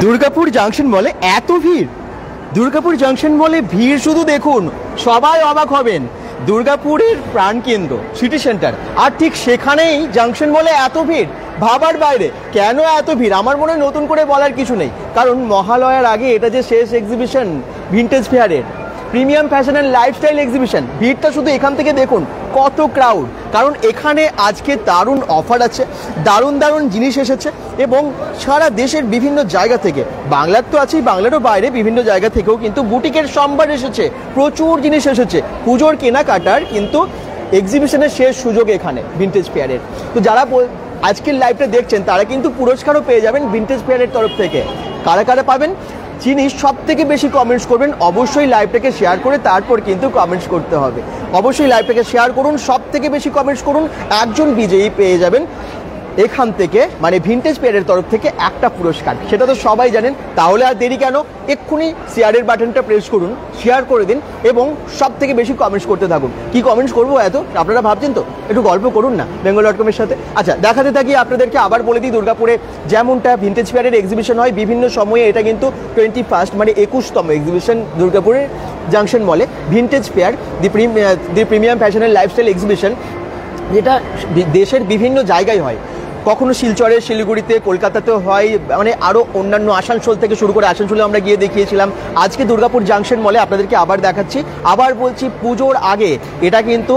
Durgapur junction মলে এত ভিড়, দুর্গাপুর জাংশন মলে ভিড় শুধু দেখুন, সবাই অবাক হবেন। দুর্গাপুরের প্রাণকেন্দ্র সিটি সেন্টার, আর ঠিক সেখানেই জাংশন মলে এত ভিড়, ভাবার বাইরে। কেন এত ভিড় আমার মনে হয় নতুন করে বলার কিছু নেই, কারণ মহালয়ার আগে এটা যে শেষ এক্সিবিশন ভিন্টেজ ফেয়ারের premium fashion and lifestyle exhibition, ভিড়টা শুধু এখান থেকে দেখুন কত ক্রাউড। কারণ এখানে আজকে দারুণ অফার আছে, দারুণ দারুণ জিনিস এসেছে এবং সারা দেশের বিভিন্ন জায়গা থেকে, বাংলার তো আছেই, বাংলারও বাইরে বিভিন্ন জায়গা থেকেও কিন্তু বুটিকের সম্ভার এসেছে, প্রচুর জিনিস এসেছে। পুজোর কেনাকাটার কিন্তু এক্সিবিশনের শেষ সুযোগ এখানে ভিন্টেজ ফেয়ারের। তো যারা আজকের লাইভটা দেখছেন তারা কিন্তু পুরস্কারও পেয়ে যাবেন ভিন্টেজ ফেয়ারের তরফ থেকে। কারা কারা পাবেন? যিনি সব থেকে বেশি কমেন্টস করবেন, অবশ্যই লাইভটাকে শেয়ার করে তারপর কিন্তু কমেন্টস করতে হবে। অবশ্যই লাইভটাকে শেয়ার করুন, সব থেকে বেশি কমেন্টস করুন, একজন বিজয়ী পেয়ে যাবেন এখান থেকে, মানে ভিন্টেজ ফেয়ারের তরফ থেকে একটা পুরস্কার। সেটা তো সবাই জানেন, তাহলে আর দেরি কেন? এক্ষুনি শেয়ারের বাটনটা প্রেস করুন, শেয়ার করে দিন এবং সব থেকে বেশি কমেন্টস করতে থাকুন। কি কমেন্টস করবো এত আপনারা ভাবছেন তো? একটু গল্প করুন না bengal.com-এর সাথে। আচ্ছা, দেখাতে থাকি আপনাদেরকে, আবার বলে দিই, দুর্গাপুরে যেমনটা ভিন্টেজ ফেয়ারের এক্সিবিশন হয় বিভিন্ন সময়ে, এটা কিন্তু 21st মানে 21তম এক্সিবিশন দুর্গাপুরের জাংশন মলে vintage fair the premium fashion and lifestyle exhibition, যেটা দেশের বিভিন্ন জায়গায় হয়। কখনো শিলচরে, শিলিগুড়িতে, কলকাতাতেও হয়, মানে আরও অন্যান্য আসানসোল থেকে শুরু করে, আসানসোলে আমরা গিয়ে দেখিয়েছিলাম। আজকে দুর্গাপুর জাংশন মলে আপনাদেরকে আবার দেখাচ্ছি। আবার বলছি, পুজোর আগে এটা কিন্তু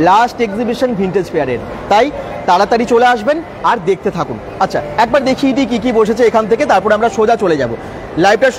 লাস্ট এক্সিবিশন ভিন্টেজ ফেয়ারের, তাই তাড়াতাড়ি চলে আসবেন আর দেখতে থাকুন। আচ্ছা, একবার দেখিয়ে দিই কী কী বসেছে এখান থেকে, তারপর আমরা সোজা চলে যাব। লাইভটা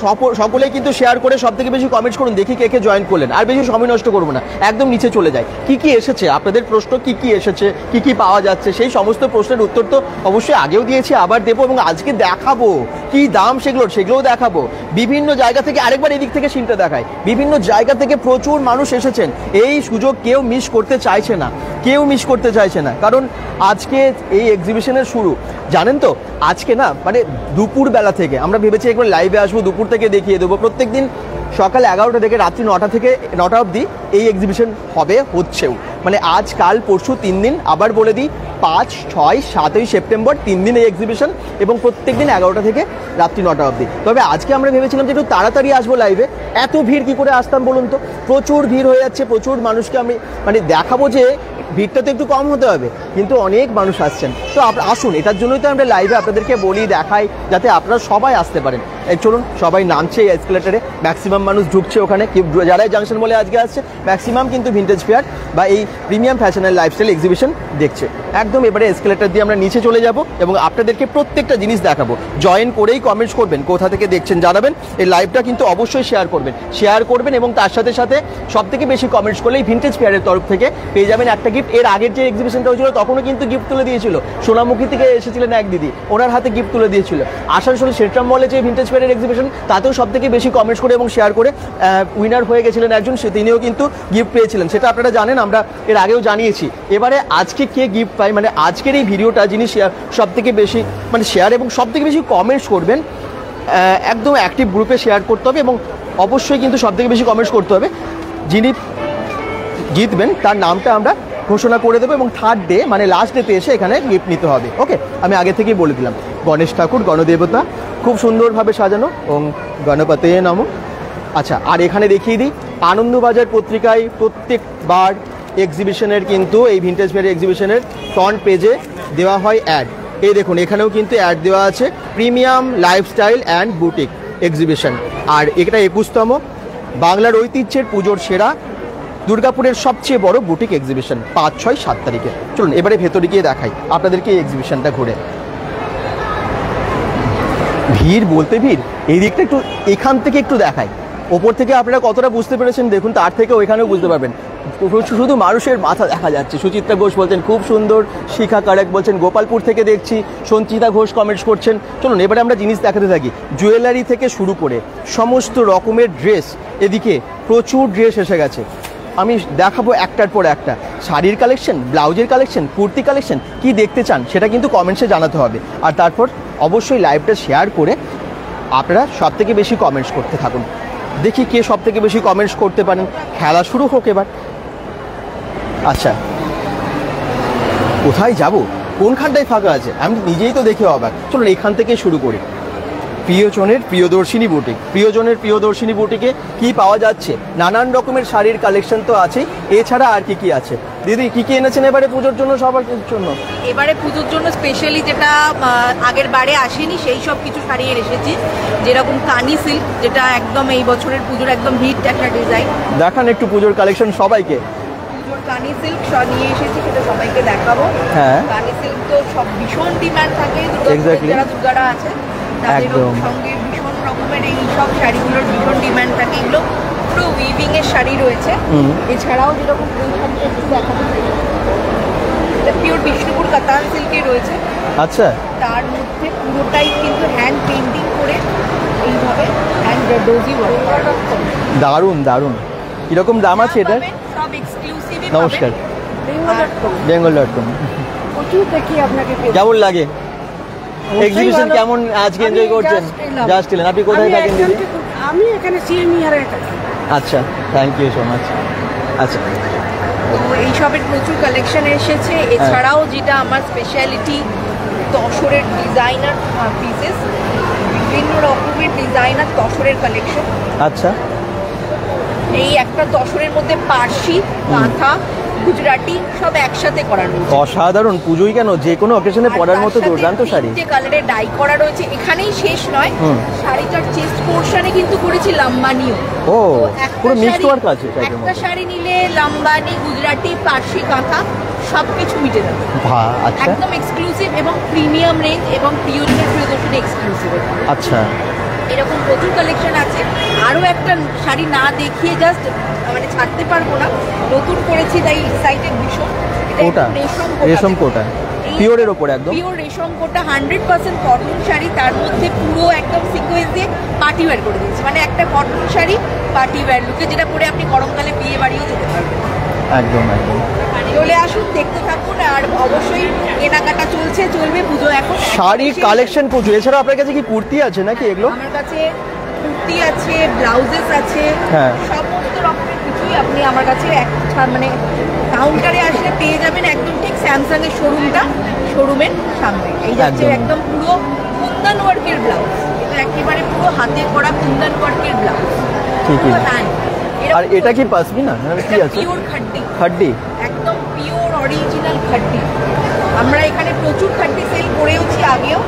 সকলেই কিন্তু শেয়ার করে সব থেকে বেশি কমেন্টস করুন, দেখি কে কে জয়েন করলেন। আর বেশি সময় নষ্ট করবো না, একদম নিচে চলে যায়। কি কি এসেছে আপনাদের প্রশ্ন, কি কি এসেছে, কি কি পাওয়া যাচ্ছে, সেই সমস্ত প্রশ্নের উত্তর তো অবশ্যই আগেও দিয়েছি, আবার দেবো এবং আজকে দেখাবো কি দাম সেগুলোও দেখাবো। বিভিন্ন জায়গা থেকে, আরেকবার এদিক থেকে সিনটা দেখায়, বিভিন্ন জায়গা থেকে প্রচুর মানুষ এসেছেন। এই সুযোগ কেউ মিস করতে চাইছে না, কেউ মিস করতে চাইছে না, কারণ আজকে এই এক্সিবিশনের শুরু জানেন তো। আজকে না মানে দুপুর বেলা থেকে আমরা ভেবেছি একবার লাইভে আসবো, দুপুর থেকে দেখিয়ে দেবো। প্রত্যেক দিন সকাল 11টা থেকে রাত্রি 9টা থেকে 9টা অবধি এই এক্সিবিশন হচ্ছেও, মানে আজ কাল পরশু 3 দিন। আবার বলে দিই, 5, 6, 7ই সেপ্টেম্বর 3 দিন এই এক্সিবিশন এবং প্রত্যেক দিন 11টা থেকে রাত্রি 9টা অবধি। তবে আজকে আমরা ভেবেছিলাম যে একটু তাড়াতাড়ি আসবো লাইভে। এত ভিড় কী করে আসতাম বলুন তো? প্রচুর ভিড় হয়ে যাচ্ছে, প্রচুর মানুষকে আমি মানে দেখাবো যে ভিড়টা তো একটু কম হতে হবে, কিন্তু অনেক মানুষ আসছেন। তো আসুন, এটার জন্যই তো আমরা লাইভে আপনাদেরকে বলি, দেখাই, যাতে আপনারা সবাই আসতে পারেন। চলুন, সবাই নামছে এই এসকেলেটারে, ম্যাক্সিমাম মানুষ ঢুকছে ওখানে। যারা জাংশন বলে আজকে আসছে ম্যাক্সিমাম কিন্তু ভিন্টেজ ফেয়ার বা এই premium fashion and lifestyle exhibition দেখছে। একদম এবারে এসকেলেটার দিয়ে আমরা নিচে চলে যাব এবং আপনাদেরকে প্রত্যেকটা জিনিস দেখাবো। জয়েন করেই কমেন্টস করবেন, কোথা থেকে দেখছেন জানাবেন। এই লাইভটা কিন্তু অবশ্যই শেয়ার করবেন এবং তার সাথে সাথে সব থেকে বেশি কমেন্টস করলেই ভিন্টেজ ফেয়ারের তরফ থেকে পেয়ে যাবেন একটা গিফট। এর আগের যে এক্সিবিশনটা হয়েছিল তখনও কিন্তু গিফট তুলে দিয়েছিল, সোনামুখী থেকে এসেছিলেন এক দিদি, ওনার হাতে গিফট তুলে দিয়েছিল। আসানসোল সেন্ট্রাম মলে যে ভিন্টেজ ফেয়ারের এক্সিবিশন, তাতেও সব থেকে বেশি কমেন্টস করে এবং শেয়ার করে উইনার হয়ে গেছিলেন একজন, তিনিও কিন্তু গিফট পেয়েছিলেন, সেটা আপনারা জানেন, আমরা এর আগেও জানিয়েছি। এবারে আজকে কে গিফট পায়, মানে আজকের এই ভিডিওটা যিনি সব থেকে বেশি মানে শেয়ার এবং সব থেকে বেশি কমেন্টস করবেন, একদম অ্যাক্টিভ গ্রুপে শেয়ার করতে হবে এবং অবশ্যই কিন্তু সব থেকে বেশি কমেন্টস করতে হবে। যিনি জিতবেন তার নামটা আমরা ঘোষণা করে দেবো এবং থার্ড ডে মানে লাস্ট ডেতে এসে এখানে গিফট নিতে হবে। ওকে, আমি আগে থেকেই বলে দিলাম। গণেশ ঠাকুর, গণদেবতা, খুব সুন্দরভাবে সাজানো, ওং গণপতে নমঃ। আচ্ছা, আর এখানে দেখিয়ে দিই, আনন্দবাজার পত্রিকায় প্রত্যেকবার এক্সিবিশনের কিন্তু এই ভিন্টেজ ফেয়ার এক্সিবিশনের ফ্রন্ট পেজে দেওয়া হয় অ্যাড। এই দেখুন, এখানেও কিন্তু অ্যাড দেওয়া আছে, premium lifestyle and boutique exhibition. আর এটা 21তম বাংলার ঐতিহ্যের পুজোর সেরা দুর্গাপুরের সবচেয়ে বড় বুটিক এক্সিবিশন, 5, 6, 7 তারিখে। চলুন এবারে ভেতরে গিয়ে দেখাই আপনাদেরকে এই এক্সিবিশনটা ঘুরে। ভিড় বলতে ভিড়, এই দিকটা একটু এখান থেকে একটু দেখাই, ওপর থেকে আপনারা কতটা বুঝতে পেরেছেন দেখুন, তার থেকে ওইখানেও বুঝতে পারবেন। শুধু মানুষের মাথা দেখা যাচ্ছে। সুচিত্রা ঘোষ বলছেন খুব সুন্দর, শিখা কারেক বলছেন গোপালপুর থেকে দেখছি, সঞ্চিতা ঘোষ কমেন্টস করছেন। চলুন এবারে আমরা জিনিস দেখাতে থাকি। জুয়েলারি থেকে শুরু করে সমস্ত রকমের ড্রেস, এদিকে প্রচুর ড্রেস এসে গেছে, আমি দেখাবো একটার পর একটা। শাড়ির কালেকশন, ব্লাউজের কালেকশন, কুর্তি কালেকশন, কি দেখতে চান সেটা কিন্তু কমেন্টসে জানাতে হবে। আর তারপর অবশ্যই লাইভটা শেয়ার করে আপনারা সব থেকে বেশি কমেন্টস করতে থাকুন। দেখি কে সব থেকে বেশি কমেন্টস করতে পারেন। খেলা শুরু হোক এবার। আচ্ছা, কোথায় যাব, কোনখানটায় ফাঁকা আছে আমি নিজেই তো দেখে অবাক। চলুন এখান থেকে শুরু করি। প্রিয়জনের প্রিয়দর্শিনী বুটিক। প্রিয়জনের প্রিয়দর্শিনী বুটিকে কি পাওয়া যাচ্ছে? নানান রকমের শাড়ির কালেকশন তো আছে, এছাড়া আর কি কি আছে? দিদি কি কি এনেছেন এবারে পুজোর জন্য, সবার জন্য? এবারে পুজোর জন্য স্পেশালি যেটা আগের বারে আসেনি সেই সব কিছু শাড়ি এসেছি, যেরকম কানি সিল্ক, যেটা একদম এই বছরের পুজোর একদম হিট একটা ডিজাইন। দেখান একটু পুজোর কালেকশন সবাইকে। পুজোর কানি সিল্ক নিয়ে এসেছি, সেটা সবাইকে দেখাবো। হ্যাঁ, কানি সিল্ক তো সব ভীষণ ডিমান্ড থাকে, যারা দুর্গারা আছে তাদের সঙ্গে ভীষণ রকমের এই সব শাড়িগুলোর ভীষণ ডিমান্ড থাকে। এগুলো পুরো উইভিং এর শাড়ি রয়েছে। এছাড়াও যেরকম পিওর বিষ্ণুপুর কাতান সিল্কে রয়েছে। আচ্ছা, তার মধ্যে পুরোটাই কিন্তু হ্যান্ড পেন্টিং করে এইভাবে হ্যান্ড ডোজি ওয়ার্ক। দারুণ দারুণ। কিরকম দাম আছে এটা? সব এক্সক্লুসিভ। নমস্কার, bengal.com। প্রচুর দেখি আপনাকে। কেমন লাগে এক্সিবিশন? কেমন আজকে এনজয় করছেন? জাস্ট এলেন। আপনি কোথায় থাকেন দিদি? আমি এখানে সিএমইআর এ থাকি। আচ্ছা, থ্যাংক ইউ সো মাচ। আচ্ছা, তো এইসবের প্রচুর কালেকশন এসেছে। এছাড়াও যেটা আমার স্পেশালিটি, তসরের ডিজাইনার পিসেস, বিভিন্ন রকমের ডিজাইনার তসরের কালেকশন। আচ্ছা, এই একটা তসরের মধ্যে পার্সি, কাঁথা, গুজরাটি সব একসাথে করা রয়েছে। অসাধারণ। পুজোই কেন, যে কোনো অকেশনে পরার মতো দুর্দান্ত শাড়ি। যে কালারে ডাই করা রয়েছে। এখানেই শেষ নয়, শাড়িটার চেস্ট পোরশনে কিন্তু করেছি লাম্বানিও। ও, পুরো মিক্সড ওয়ার্ক আছে। একটা শাড়ি নিলে লাম্বানি, গুজরাটি, পার্সি, কাঁথা সবকিছু মিটে যাবে। আচ্ছা, একদম এক্সক্লুসিভ এবং প্রিমিয়াম রেঞ্জ এবং প্রিয়জনের প্রিয়দর্শনী এক্সক্লুসিভ। আচ্ছা, এরকম প্রচুর কালেকশন আছে। আরও একটা শাড়ি না দেখিয়ে জাস্ট মানে ছাড়তে পারবো না, নতুন করেছি তাই এক্সাইটেড ভীষণ। কোটা রেশম কোটা, পিওরের ওপরে একদম পিওর রেশম কোটা 100% কটন শাড়ি, তার মধ্যে পুরো একদম সিকোয়েন্স দিয়ে পার্টি ওয়্যার করে দিয়েছি। মানে একটা কটন শাড়ি পার্টি ওয়্যার লুকে, যেটা পরে আপনি গরমকালে বিয়ে বাড়িও যেতে পারবেন। একদম একদম। চলে আসুন, দেখতে থাকুন। আর অবশ্যই কেনাকাটা চলবে। পুজো এখন শাড়ির কালেকশন প্রচুর। এছাড়া আপনার কাছে কি কুর্তি আছে নাকি? এগুলো আমার কাছে কুর্তি আছে, ব্লাউজেস আছে, সমস্ত রকমের কিছুই আপনি আমার কাছে মানে কাউন্টারে আসলে পেয়ে যাবেন। একদম ঠিক স্যামসাং এর শোরুমের সামনে। এই যাচ্ছে একদম পুরো কুন্দন ওয়ার্কের ব্লাউজ। এটা একেবারে পুরো হাতে করা কুন্দন ওয়ার্কের ব্লাউজ। ঠিকই। আর এটা কি পাসমিনা কি আছে? পিওর খাড্ডি, একদম পিওর অরিজিনাল খাড্ডি। আমরা এখানে প্রচুর খাড্ডি সেল করেওছি আগেও,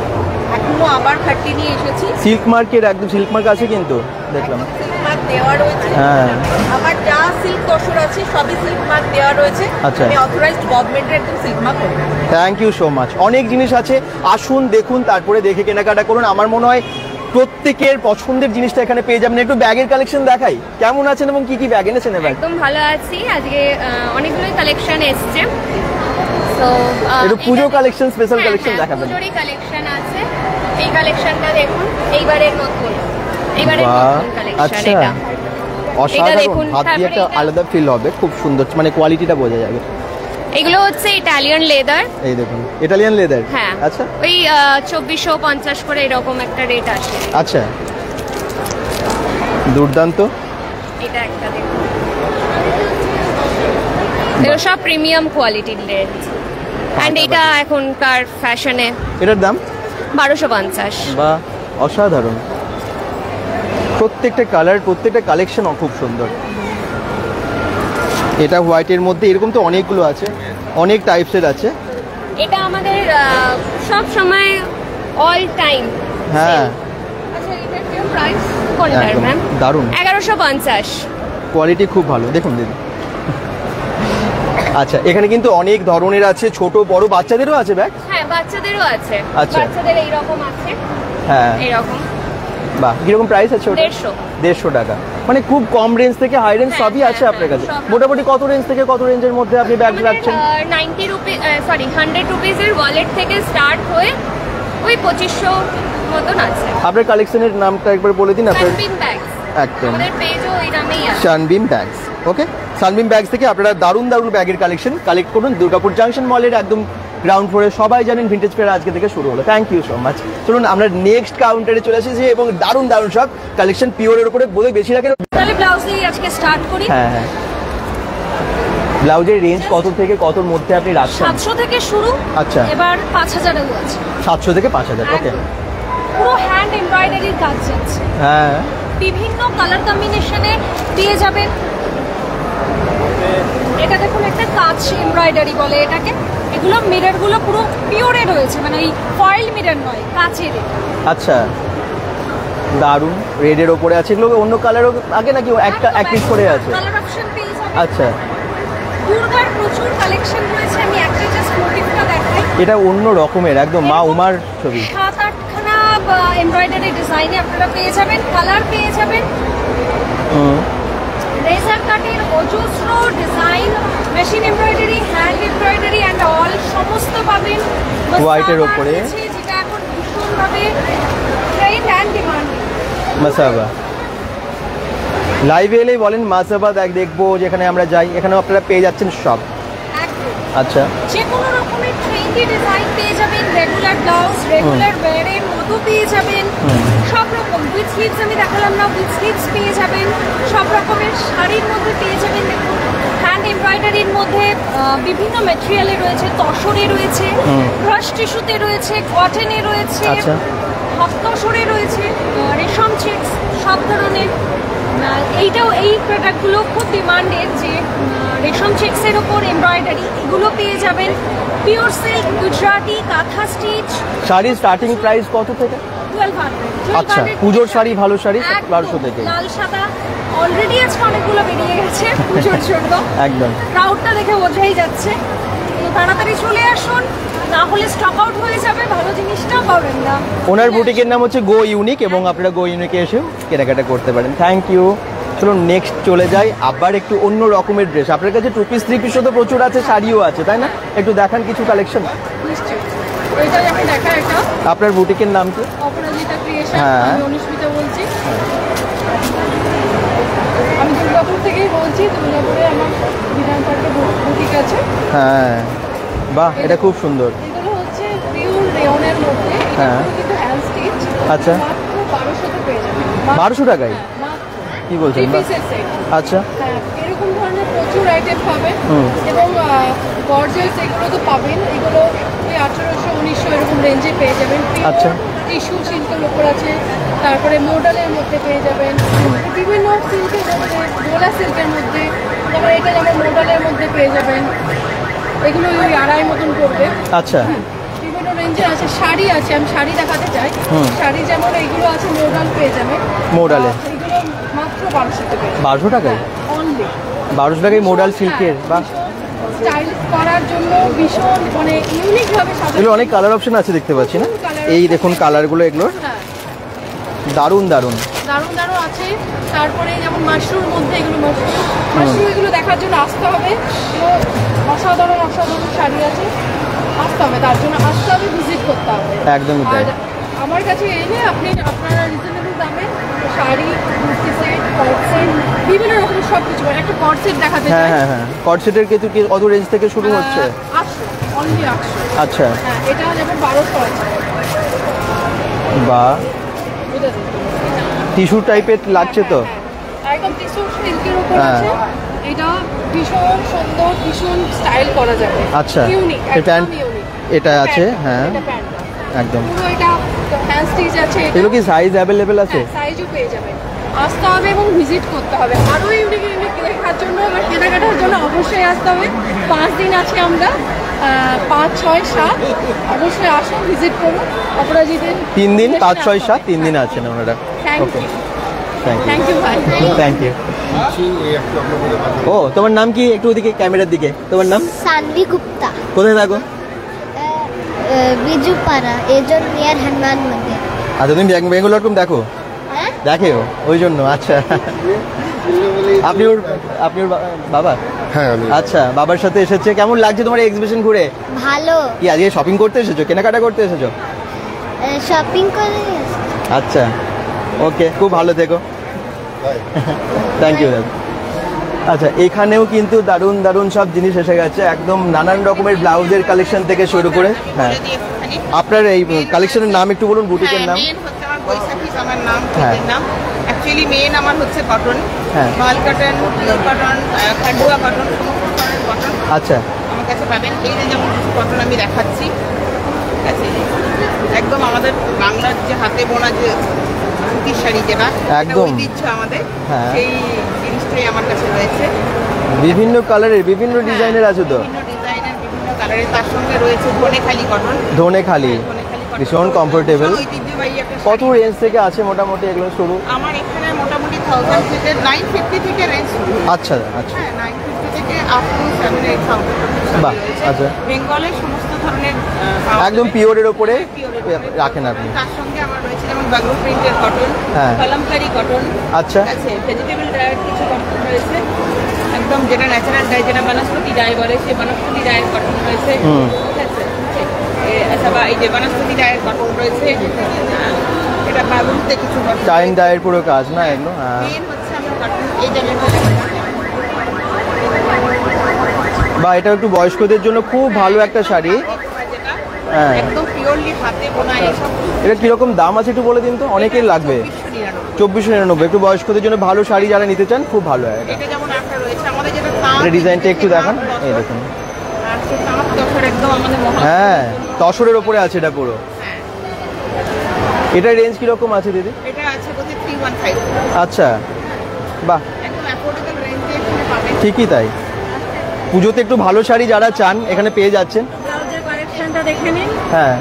এখনো আবার খাড্ডি নিয়ে এসেছি। সিল্ক মার্কের একদম সিল্ক মার্ক আছে কিন্তু দেখলাম সিল্ক মার্ক দেওয়া রয়েছে। হ্যাঁ, আমার যা সিল্ক তসর আছে সবই সিল্ক মার্ক দেওয়া রয়েছে। আমি অথরাইজড গভর্নমেন্টের একদম সিল্ক মার্ক করি। Thank you so much. অনেক জিনিস আছে, আসুন দেখুন, তারপরে দেখে কেনাকাটা করুন। আমার মনে হয় প্রত্যেকের পছন্দের জিনিসটা এখানে পেয়ে যাবেন। একটু ব্যাগের কালেকশন দেখাই, কেমন আছেন এবং কি কি ব্যাগ এনেছেন এবার? একদম ভালো আছি। আজকে অনেকগুলোই কালেকশন এসছে। তো একটু পুজো কালেকশন, স্পেশাল কালেকশন দেখাবেন। পুজোরই কালেকশন আছে। এই কালেকশনটা দেখুন, এইবারের নতুন কালেকশন। এটা অসাধারণ, হাত দিয়ে একটা আলাদা ফিল হবে, খুব সুন্দর, মানে কোয়ালিটিটা বোঝা যাবে। এগুলো হচ্ছে ইটালিয়ান লেদার। এই দেখুন, ইটালিয়ান লেদার। হ্যাঁ, আচ্ছা, ওই 2450 করে এরকম একটা রেট আসে। আচ্ছা, দুর্দান্ত। এটা একটা দেখুন, এগুলো সব প্রিমিয়াম কোয়ালিটির লেদ। এন্ড এটা এখনকার ফ্যাশনে। এটার দাম 1250। বাহ, অসাধারণ। প্রত্যেকটা কালার, প্রত্যেকটা কালেকশন খুব সুন্দর। এটা হোয়াইটের মধ্যে এরকম তো অনেকগুলো আছে, অনেক টাইপসের আছে। এটা আমাদের সব সময় অল টাইম। হ্যাঁ, আচ্ছা, এটার কি প্রাইস কোনটার ম্যাম? দারুণ, 1150। কোয়ালিটি খুব ভালো, দেখুন দিদি। আচ্ছা, এখানে কিন্তু অনেক ধরনের আছে, ছোট বড়, বাচ্চাদেরও আছে ব্যাগ। হ্যাঁ, বাচ্চাদেরও আছে। আচ্ছা, বাচ্চাদের এই রকম আছে। হ্যাঁ, এই রকম। বাহ, কিরকম প্রাইস আছে ওটা? 150 টাকা। মানে খুব কম রেঞ্জ থেকে হাই রেঞ্জ সবই আছে আপনার কাছে। মোটামুটি কত রেঞ্জ থেকে কত রেঞ্জের মধ্যে আপনি ব্যাগ রাখছেন? 90 রুপিস, সরি 100 রুপিসের ওয়ালেট থেকে স্টার্ট হয়ে ওই 2500 মতন আছে। আপনার কালেকশনের নামটা একবার বলে দিন। আপনার সানবিম ব্যাগস, একদম আমাদের পেজও এই নামেই আছে, সানবিম ব্যাগস। ওকে, সানবিম ব্যাগস থেকে আপনারা দারুণ দারুণ ব্যাগের কালেকশন কালেক্ট করুন। দুর্গাপুর জাংশন মলের একদম গ্রাউন্ড ফ্লোরে। সবাই জানেন ভিন্টেজ ফেয়ার আজকে থেকে শুরু হলো। Thank you so much. চলুন আমরা নেক্সট কাউন্টারে চলে এসেছি এবং দারুণ দারুণ সব কালেকশন পিওরের উপরে বলে বেশি রাখেন। তাহলে ব্লাউজ দিয়ে আজকে স্টার্ট করি। হ্যাঁ হ্যাঁ, ব্লাউজের রেঞ্জ কত থেকে কতর মধ্যে আপনি রাখছেন? 700 থেকে শুরু। আচ্ছা, এবার 5000 এও আছে। 700 থেকে 5000। ওকে, পুরো হ্যান্ড এমব্রয়ডারি হ্যাঁ, বিভিন্ন কালার কম্বিনেশনে পেয়ে যাবেন। এটা দেখুন একটা কাচ এমব্রয়ডারি বলে এটাকে। এগুলো মিররগুলো পুরো পিওরে রয়েছে, মানে এই ফয়েল মিরর নয়, কাচের। আচ্ছা, দারুণ। রেডের ওপরে আছে, এগুলো অন্য কালারও আগে নাকি একটা এক পিস করে আছে? কালার অপশন পেয়ে যাবেন। আচ্ছা, দুর্গার প্রচুর কালেকশন রয়েছে, আমি একটা জাস্ট মোটিভটা দেখাই। এটা অন্য রকমের, একদম মা উমার ছবি। 7-8খানা এমব্রয়ডারি ডিজাইনে আপনারা পেয়ে যাবেন, কালার পেয়ে যাবেন। লেজার কাটের অজস্র design, machine embroidery, hand embroidery and all সমস্ত পাবেন। হোয়াইটের ওপরে, যেটা এখন ভীষণভাবে ট্রেন্ড অ্যান্ড ডিমান্ড। মাসাবা লাইভে এলেই বলেন মাসাবা দেখবো, যেখানে আমরা যাই এখানেও আপনারা পেয়ে যাচ্ছেন সব। একদম। আচ্ছা, যে কোনো রকমের ট্রেন্ডি ডিজাইন পেয়ে যাবেন, রেগুলার ব্লাউজ, রেগুলার ওয়্যারের মতো পেয়ে যাবেন, সব রকম। উইথ স্লিভস আমি দেখালাম না, উইথ স্লিভস পেয়ে যাবেন, সব রকমের শাড়ির মধ্যে পেয়ে যাবেন। দেখুন হ্যান্ড এমব্রয়ডারির মধ্যে বিভিন্ন ম্যাটেরিয়ালে রয়েছে, তসরে রয়েছে, ক্রাশ টিস্যুতে রয়েছে, কটনে রয়েছে, হাফ তসরে রয়েছে, রেশম চেক্স, সব ধরনের। এইটাও, এই প্রোডাক্টগুলো খুব ডিমান্ডের, যে রেশম চেক্সের ওপর এমব্রয়ডারি, এগুলো পেয়ে যাবেন। পিওর সিল্ক, গুজরাটি, কাঁথা স্টিচ। শাড়ির স্টার্টিং প্রাইস কত থেকে? 1200। আচ্ছা, পুজোর শাড়ি, ভালো শাড়ি 1200 থেকে। লাল সাদা অলরেডি আজকে অনেকগুলো বেরিয়ে গেছে পুজোর জন্য, একদম ক্রাউডটা দেখে বোঝাই যাচ্ছে। তাড়াতাড়ি চলে আসুন, না হলে স্টক আউট হয়ে যাবে, ভালো জিনিসটা পাবেন না। ওনার বুটিকের নাম হচ্ছে গো ইউনিক, এবং আপনারা গো ইউনিকে এসেও কেনাকাটা করতে পারেন। Thank you. চলো নেক্সট চলে যাই, আবার একটু অন্য রকমের ড্রেস। আপনার কাছে 2 পিস 3 পিসও তো প্রচুর আছে, শাড়িও আছে, তাই না? একটু দেখান কিছু কালেকশন। এটা আমি দেখা, এটা আপনার বুটিকের নাম কি? অপরাজিতা ক্রিয়েশন। হ্যাঁ। আমি অনুষ্মিতা বলছি। আমি দুর্গাপুর থেকেই বলছি। দুর্গাপুরে আমার বিধান পার্কে বুটিক আছে। হ্যাঁ, বাহ, এটা খুব সুন্দর। এগুলো হচ্ছে পিওর রেয়নের মধ্যে। হ্যাঁ। এগুলো কিন্তু হ্যান্ড স্টিচ। আচ্ছা, মাত্র 1200 পেয়ে যাবেন। 1200 টাকায়? কি বলছেন? 3 পিসের সেট। আচ্ছা, হ্যাঁ, এরকম ধরনের প্রচুর আইটেম পাবেন। এবং গর্জিয়াস এগুলো তো পাবেন। এগুলো ওই 1800-1900 এরকম রেঞ্জে পেয়ে যাবেন। আচ্ছা, টিস্যু সিল্কের উপর আছে, তারপরে মডেলের মধ্যে পেয়ে যাবেন, বিভিন্ন সিল্কের মধ্যে, ডোলা সিল্কের মধ্যে, তারপরে এটা যেমন মডেলের মধ্যে পেয়ে যাবেন। এগুলো ওই 2.5 মতন করবে। আচ্ছা, বিভিন্ন রেঞ্জে আছে। শাড়ি আছে, আমি শাড়ি দেখাতে চাই। শাড়ি যেমন এইগুলো আছে, মডেল পেয়ে যাবেন। মডেলে এগুলো মাত্র 1200 টাকা। 1200 টাকায়? অনলি 1200 টাকায় মডেল সিল্কের? বাহ, স্টাইল করার জন্য ভীষণ মানে ইউনিক ভাবে সাজানো। এগুলো অনেক কালার অপশন আছে দেখতে পাচ্ছি না? এই দেখুন কালারগুলো, এগুলোর হ্যাঁ, দারুণ দারুণ দারুণ দারুণ আছে। তারপরে যেমন মাশরুমের মধ্যে, এগুলো মাশরুম এগুলো দেখার জন্য আসতে হবে। এগুলো অসাধারণ অসাধারণ শাড়ি আছে, আসতে হবে, তার জন্য আসতে হবে, ভিজিট করতে হবে। একদমই তাই। আর আমার কাছে এলে আপনারা রিজনেবল দামে শাড়ি, কুর্তি সেট, কট সেট, বিভিন্ন রকমের সব কিছু পাবেন। একটা কট সেট দেখাতে হ্যাঁ চাই। হ্যাঁ হ্যাঁ, কট সেটের কিন্তু কি কত রেঞ্জ থেকে শুরু হচ্ছে? 800, অনলি 800। আচ্ছা, হ্যাঁ, এটা যেমন 1200 আছে। বা এটা দেখুন। টিস্যু টাইপের লাগছে তো? হ্যাঁ, একদম টিস্যু সিল্কের উপর আছে। এটা ভীষণ সুন্দর, ভীষণ স্টাইল করা যাবে। আচ্ছা, ইউনিক, এই প্যান্ট একদম ইউনিক। এটা আছে, হ্যাঁ এটা প্যান্টটা একদম। পুরো এটা হ্যান্ড স্টিচ আছে। এগুলো কি সাইজ অ্যাভেলেবেল আছে? সাইজও পেয়ে যাবেন। আসতে হবে এবং ভিজিট করতে হবে। আরও ইউনিক ইউনিক দেখার জন্য বা কেনাকাটার জন্য অবশ্যই আসতে হবে। 5 দিন আছে আমরা, 5, 6, 7। অবশ্যই আসুন, ভিজিট করুন। অপরাজিতের 3 দিন, 5, 6, 7, 3 দিন আছেন ওনারা। Thank okay, you, thank you, thank you ভাই। Thank you. ও, তোমার নাম কি? একটু ওদিকে ক্যামেরার দিকে। তোমার নাম? सानवी गुप्ता, কোথায় থাকো? बिजुपारा, एजोर नियर हनुमान मंदिर। আচ্ছা, তুমি বেঙ্গল ডট কম দেখো? হ্যাঁ, দেখেও, ওই জন্য। আচ্ছা, আপনি ওর বাবা? হ্যাঁ, আমি। আচ্ছা, বাবার সাথে এসেছে। কেমন লাগছে তোমার এক্সিবিশন ঘুরে? ভালো। কি আজকে শপিং করতে এসেছো, কেনাকাটা করতে এসেছো? শপিং করে। আচ্ছা, ওকে, খুব ভালো থেকো। থ্যাংক ইউ দাদা। আচ্ছা, এখানেও কিন্তু দারুণ দারুণ সব জিনিস এসে গেছে, একদম নানান রকমের ব্লাউজের কালেকশন থেকে শুরু করে। হ্যাঁ, আপনার এই কালেকশনের নাম একটু বলুন, বুটিকের নাম। মেন হচ্ছে আমার বৈশাখী, আমার নাম, হ্যাঁ। পেজের নাম। অ্যাকচুয়ালি মেন আমার হচ্ছে কটন, হ্যাঁ। মাল কটন, পিওর কটন, খাডুয়া কটন, সমস্ত ধরনের কটন আচ্ছা, আমার কাছে পাবেন। এই যে যেমন কিছু কটন আমি দেখাচ্ছি, ঠিক আছে? একদম আমাদের বাংলার যে হাতে বোনা যে সুতির শাড়ি যেটা একদম। ঐতিহ্য আমাদের, হ্যাঁ। সেই জিনিসটাই আমার কাছে রয়েছে। বিভিন্ন কালারের বিভিন্ন ডিজাইনের আছে তো। বিভিন্ন ডিজাইনের, বিভিন্ন কালারের, তার সঙ্গে রয়েছে ধনেখালি কটন। ধনেখালি ভীষণ কমফোর্টেবল। ঐতিহ্যবাহী একটা কত শাড়ি। রেঞ্জ থেকে আছে মোটামুটি এগুলো শুরু? আমার এখানে মোটামুটি 1000 থেকে 950 থেকে রেঞ্জ শুরু। আচ্ছা আচ্ছা, হ্যাঁ, 950 থেকে আপ টু 7,000-8,000 বাহ, আচ্ছা। বেঙ্গলের সমস্ত ধরনের একদম পিওরের ওপরে পিওরের উপরে। রাখেন আপনি। তার সঙ্গে আমার রয়েছে যেমন বাগরু প্রিন্টের কটন, হ্যাঁ। কলমকারি কটন, আচ্ছা আছে ভেজিটেবল ডায়ের কিছু কটন রয়েছে, একদম যেটা ন্যাচারাল ডাই, যেটা বনস্পতি ডাই বলে, সেই বনস্পতি ডায়ের কটন রয়েছে। ঠিক আছে, আচ্ছা, বা এই যে বনস্পতি ডায়ের কটন রয়েছে, এটা বাগরুতে কিছু কটন। চাইন ডায়ের পুরো কাজ না এগুলো? হ্যাঁ, মেন হচ্ছে আমার কটন এই জায়গাটা। বা এটা একটু বয়স্কদের জন্য খুব ভালো একটা শাড়ি। হ্যাঁ। একদম পিওরলি হাতে বোনা এসব। এটা কিরকম দাম আছে একটু বলে দিন তো, অনেকের লাগবে। 2499। একটু বয়স্কদের জন্য ভালো শাড়ি যারা নিতে চান খুব ভালো হয় এটা। এটা যেমন একটা রয়েছে আমাদের যেটা তাঁত, এটা ডিজাইনটা একটু দেখান, এই দেখুন। আর সেই তাঁত তসর একদম আমাদের মহা। হ্যাঁ, তসরের ওপরে আছে এটা পুরো। হ্যাঁ, এটার রেঞ্জ কিরকম আছে দিদি? এটা আছে বলতে 315। আচ্ছা, বাহ, একদম অ্যাফোর্ডেবল রেঞ্জে এখানে পাবেন। ঠিকই তাই। পুজোতে একটু ভালো শাড়ি যারা চান এখানে পেয়ে যাচ্ছেন। ব্লাউজের কালেকশনটা দেখে নিন, হ্যাঁ,